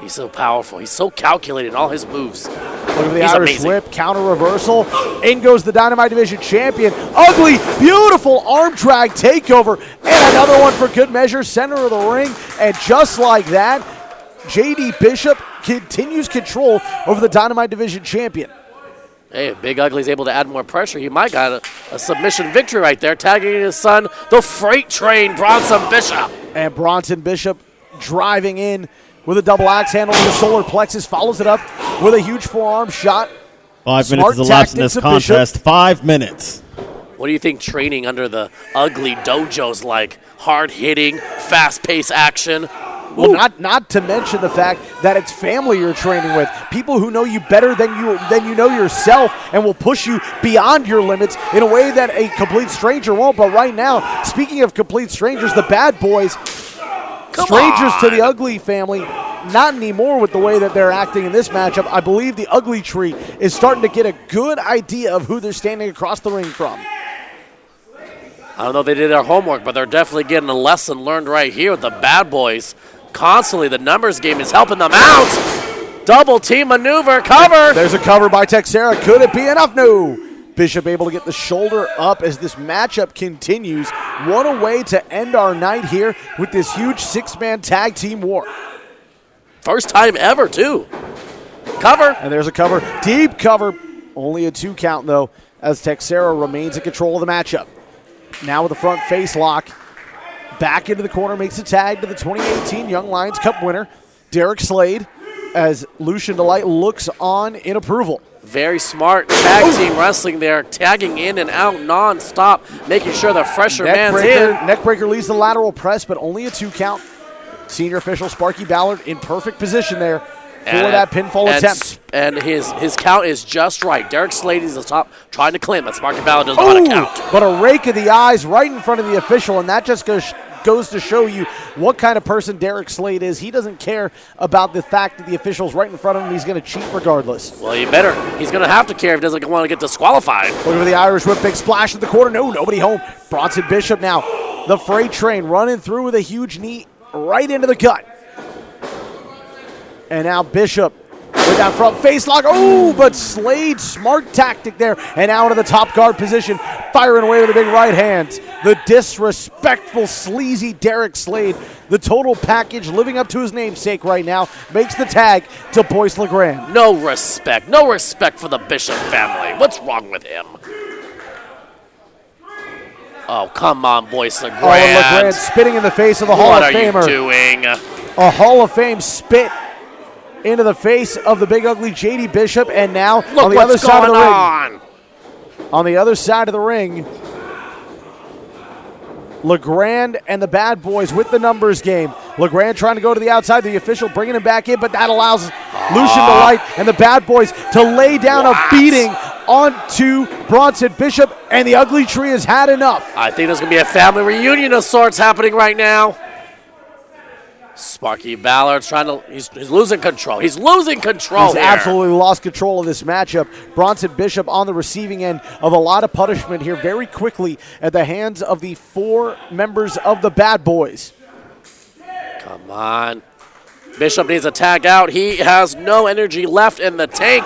[SPEAKER 2] He's so powerful. He's so calculated in all his moves.
[SPEAKER 14] Look at the
[SPEAKER 2] He's
[SPEAKER 14] Irish
[SPEAKER 2] amazing.
[SPEAKER 14] whip, counter reversal. In goes the Dynamite Division champion. Ugly, beautiful arm drag takeover. And another one for good measure, center of the ring. And just like that, J.D. Bishop continues control over the Dynamite Division champion.
[SPEAKER 2] Hey, if Big Ugly's able to add more pressure, he might got a submission victory right there, tagging his son, the Freight Train, Bronson Bishop.
[SPEAKER 14] And Bronson Bishop driving in with a double axe handle to the solar plexus, follows it up with a huge forearm shot.
[SPEAKER 18] 5 minutes is elapsed in this contest. 5 minutes.
[SPEAKER 2] What do you think training under the Ugly dojo's like? Hard-hitting, fast-paced action?
[SPEAKER 14] Well, not to mention the fact that it's family you're training with. People who know you better than you know yourself and will push you beyond your limits in a way that a complete stranger won't. But right now, speaking of complete strangers, the bad boys, strangers to the Ugly family, not anymore with the way that they're acting in this matchup. I believe the Ugly Tree is starting to get a good idea of who they're standing across the ring from.
[SPEAKER 2] I don't know if they did their homework, but they're definitely getting a lesson learned right here with the bad boys. Constantly, the numbers game is helping them out. Double team maneuver, cover.
[SPEAKER 14] There's a cover by Texera. Could it be enough? No. Bishop able to get the shoulder up as this matchup continues. What a way to end our night here with this huge 6-man tag team war.
[SPEAKER 2] First time ever, too. Cover.
[SPEAKER 14] And there's a cover. Deep cover. Only a 2 count, though, as Texera remains in control of the matchup. Now with the front face lock. Back into the corner, makes a tag to the 2018 Young Lions Cup winner, Derek Slade, as Lucian Delight looks on in approval. Very smart tag team wrestling there, tagging in and out non-stop, making sure the fresher man's in.
[SPEAKER 12] Neckbreaker leads the lateral press, but only a 2 count. Senior official Sparky Ballard in perfect position there for that pinfall attempt.
[SPEAKER 14] And his count is just right. Derek Slade is the top trying to claim it. Sparky Ballard doesn't want to count.
[SPEAKER 12] But a rake of the eyes right in front of the official, and that just goes to show you what kind of person Derek Slade is. He doesn't care about the fact that the official's right in front of him. He's going to cheat regardless.
[SPEAKER 14] Well, you better. He's going to have to care if he doesn't want to get disqualified.
[SPEAKER 12] Look for the Irish whip, big splash in the corner. No, nobody home. Bronson Bishop now. The freight train running through with a huge knee right into the gut. And now Bishop with that front face lock. Oh, but Slade, smart tactic there. And out of the top guard position, firing away with the big right hands. The disrespectful, sleazy Derek Slade, the total package living up to his namesake right now, makes the tag to Boyce LeGrand.
[SPEAKER 14] No respect for the Bishop family. What's wrong with him? Oh, come on, Boyce LeGrand.
[SPEAKER 12] Oh, LeGrand spitting in the face of the Hall of Famer.
[SPEAKER 14] What are you doing?
[SPEAKER 12] A Hall of Fame spit into the face of the big ugly JD Bishop, and now on the other side of the ring. On the other side of the ring, LeGrand and the Bad Boys with the numbers game. LeGrand trying to go to the outside, the official bringing him back in, but that allows Lucian Delight and the Bad Boys to lay down a beating onto Bronson Bishop, and the Ugly Tree has had enough.
[SPEAKER 14] I think there's going to be a family reunion of sorts happening right now. Sparky Ballard's he's losing control. He's losing control
[SPEAKER 12] He's absolutely lost control of this matchup. Bronson Bishop on the receiving end of a lot of punishment here very quickly at the hands of the 4 members of the Bad Boys.
[SPEAKER 14] Come on. Bishop needs a tag out. He has no energy left in the tank.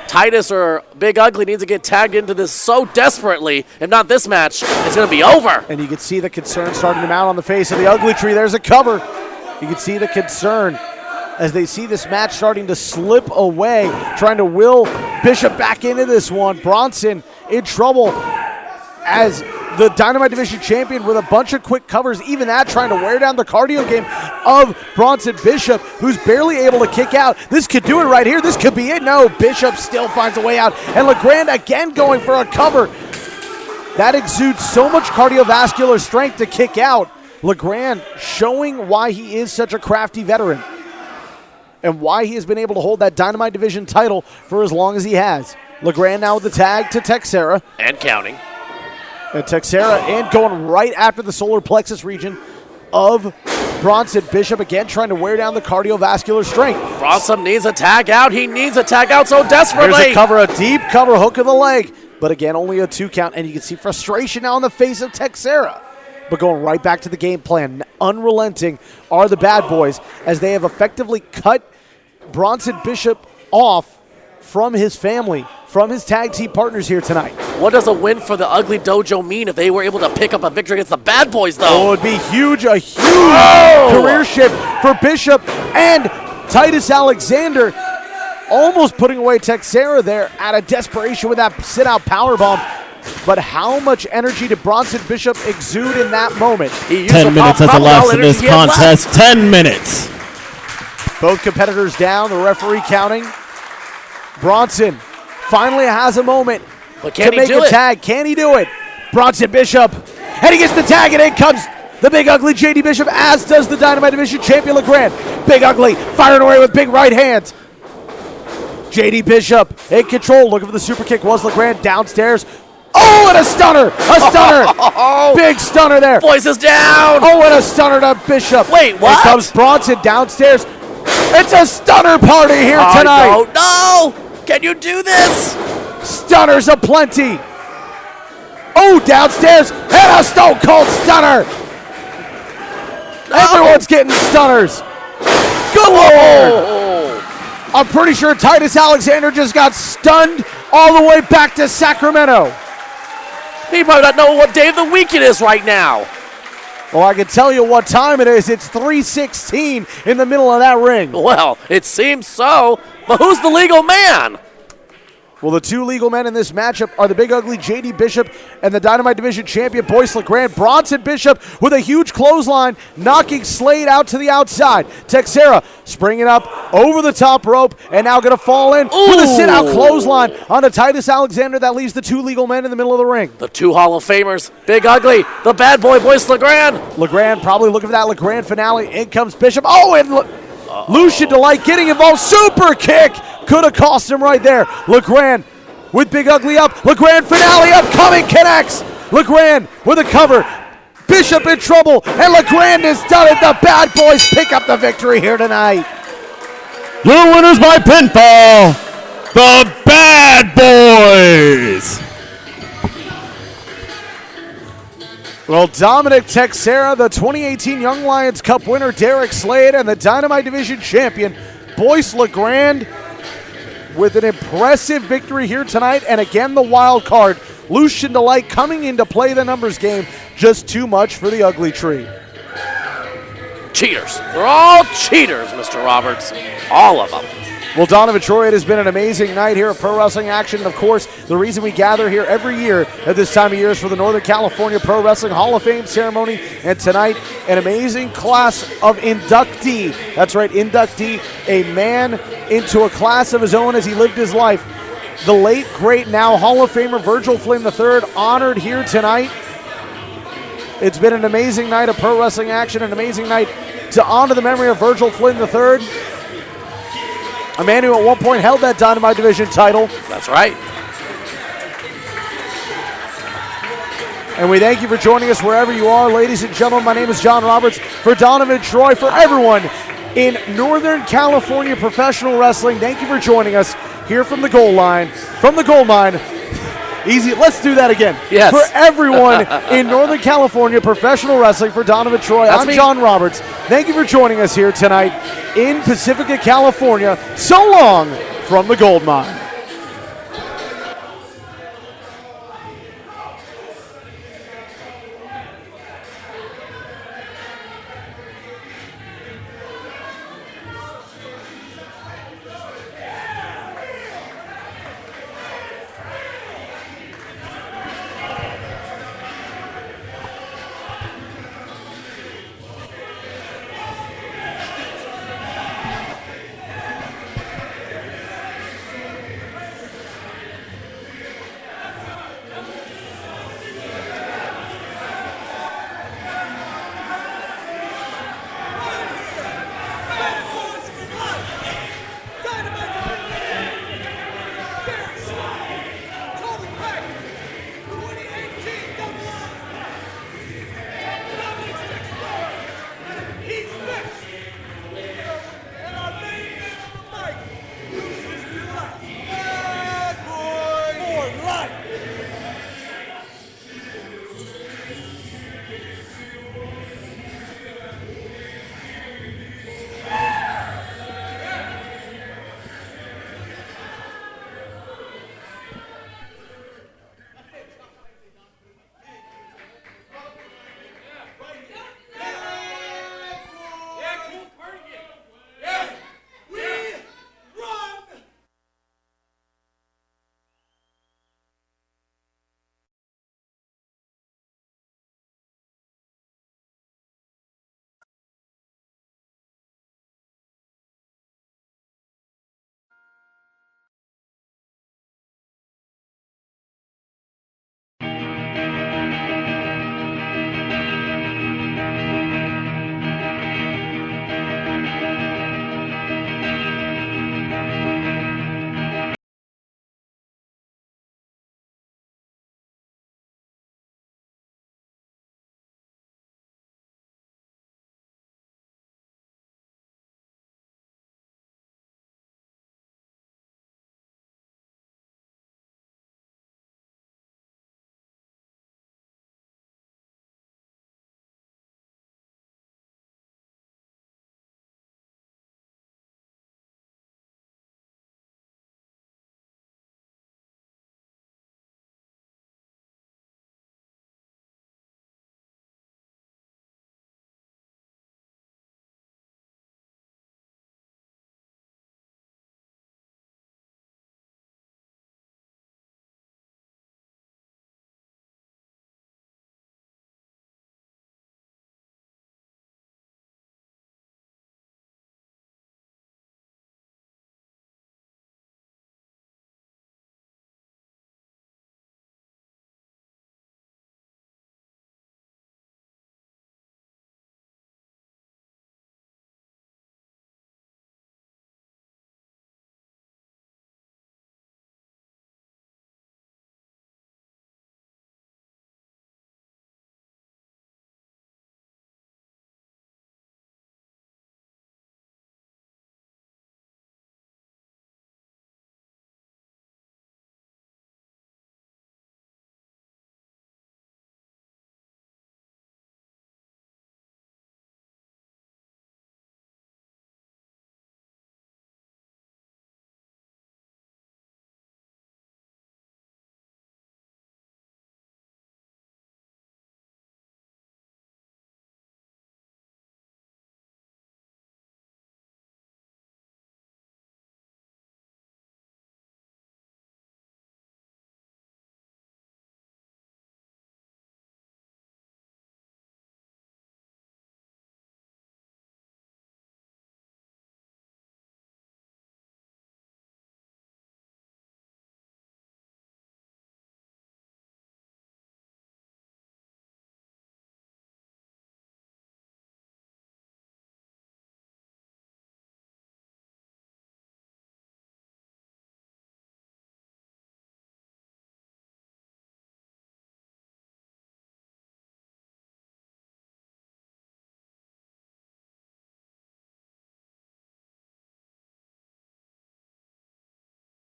[SPEAKER 14] Titus or Big Ugly needs to get tagged into this so desperately. If not this match, it's going to be over.
[SPEAKER 12] And you can see the concern starting to mount on the face of the Ugly Tree. There's a cover. You can see the concern as they see this match starting to slip away, trying to will Bishop back into this one. Bronson in trouble as the Dynamite Division champion with a bunch of quick covers, even that trying to wear down the cardio game of Bronson Bishop, who's barely able to kick out. This could do it right here. This could be it. No, Bishop still finds a way out. And LeGrand again going for a cover. That exudes so much cardiovascular strength to kick out. LeGrand showing why he is such a crafty veteran and why he has been able to hold that Dynamite Division title for as long as he has. LeGrand now with the tag to Texera.
[SPEAKER 14] And counting.
[SPEAKER 12] And Texera and going right after the solar plexus region of Bronson Bishop, again trying to wear down the cardiovascular strength.
[SPEAKER 14] Bronson needs a tag out. He needs a tag out so desperately.
[SPEAKER 12] There's a cover, a deep cover, hook of the leg. But again, only a 2 count, and you can see frustration now on the face of Texera. But going right back to the game plan, unrelenting are the Bad Boys as they have effectively cut Bronson Bishop off from his family, from his tag team partners here tonight.
[SPEAKER 14] What does a win for the Ugly Dojo mean if they were able to pick up a victory against the Bad Boys, though?
[SPEAKER 12] Oh, it would be huge, a huge career shift for Bishop and Titus Alexander, almost putting away Texera there out of desperation with that sit-out powerbomb. But how much energy did Bronson Bishop exude in that moment?
[SPEAKER 18] 10 minutes has elapsed in this contest. 10 minutes.
[SPEAKER 12] Both competitors down, the referee counting. Bronson finally has a moment to make a tag. Can he do it? Bronson Bishop, and he gets the tag, and in comes the Big Ugly JD Bishop, as does the Dynamite Division champion LeGrand. Big Ugly firing away with big right hands. JD Bishop in control, looking for the super kick. Was LeGrand downstairs? Oh, and a stunner! A stunner! Big stunner there.
[SPEAKER 14] Voice is down.
[SPEAKER 12] Oh, and a stunner to Bishop.
[SPEAKER 14] Wait, what?
[SPEAKER 12] Here comes Bronson downstairs. It's a stunner party here tonight.
[SPEAKER 14] Oh, no! Can you do this?
[SPEAKER 12] Stunners aplenty. Oh, downstairs, and a Stone Cold Stunner. No. Everyone's getting stunners. Good Lord! I'm pretty sure Titus Alexander just got stunned all the way back to Sacramento.
[SPEAKER 14] He probably doesn't know what day of the week it is right now.
[SPEAKER 12] Well, I can tell you what time it is. It's 3:16 in the middle of that ring.
[SPEAKER 14] Well, it seems so, but who's the legal man? Well, the two legal men in this matchup are the Big Ugly J.D. Bishop and the Dynamite Division champion Boyce LeGrand. Bronson Bishop with a huge clothesline, knocking Slade out to the outside. Texera springing up over the top rope and now going to fall in with a sit-out clothesline onto Titus Alexander. That leaves the two legal men in the middle of the ring.
[SPEAKER 2] The two Hall of Famers, Big Ugly, the bad boy Boyce LeGrand.
[SPEAKER 14] LeGrand probably looking for that LeGrand finale. In comes Bishop. Oh, and Lucian Delight getting involved. Super kick. Could have cost him right there. LeGrand with Big Ugly up. LeGrand finale upcoming, connects. LeGrand with a cover. Bishop in trouble, and LeGrand is done it. The Bad Boys pick up the victory here tonight.
[SPEAKER 17] Your winners by pinfall, the Bad Boys.
[SPEAKER 14] Well, Dominic Texera, the 2018 Young Lions Cup winner, Derek Slade, and the Dynamite Division champion, Boyce LeGrand, with an impressive victory here tonight. And again, the wild card, Lucian Delight, coming in to play the numbers game. Just too much for the Ugly Tree.
[SPEAKER 2] Cheaters. They're all cheaters, Mr. Roberts. All of them.
[SPEAKER 14] Well, Donovan Troy, it has been an amazing night here at Pro Wrestling Action. Of course, the reason we gather here every year at this time of year is for the Northern California Pro Wrestling Hall of Fame ceremony. And tonight, an amazing class of inductee. That's right, inductee, a man into a class of his own as he lived his life. The late, great, now Hall of Famer Virgil Flynn III, honored here tonight. It's been an amazing night of Pro Wrestling Action, an amazing night to honor the memory of Virgil Flynn III. A man who at one point held that Dynamite Division title.
[SPEAKER 2] That's right.
[SPEAKER 14] And we thank you for joining us wherever you are. Ladies and gentlemen, my name is John Roberts. For Donovan Troy, for everyone in Northern California professional wrestling, thank you for joining us here from the goal line, from the gold mine. Easy, let's do that again.
[SPEAKER 2] Yes.
[SPEAKER 14] For everyone in Northern California professional wrestling, for Donovan Troy, I'm John Roberts. Thank you for joining us here tonight in Pacifica, California. So long from the gold mine.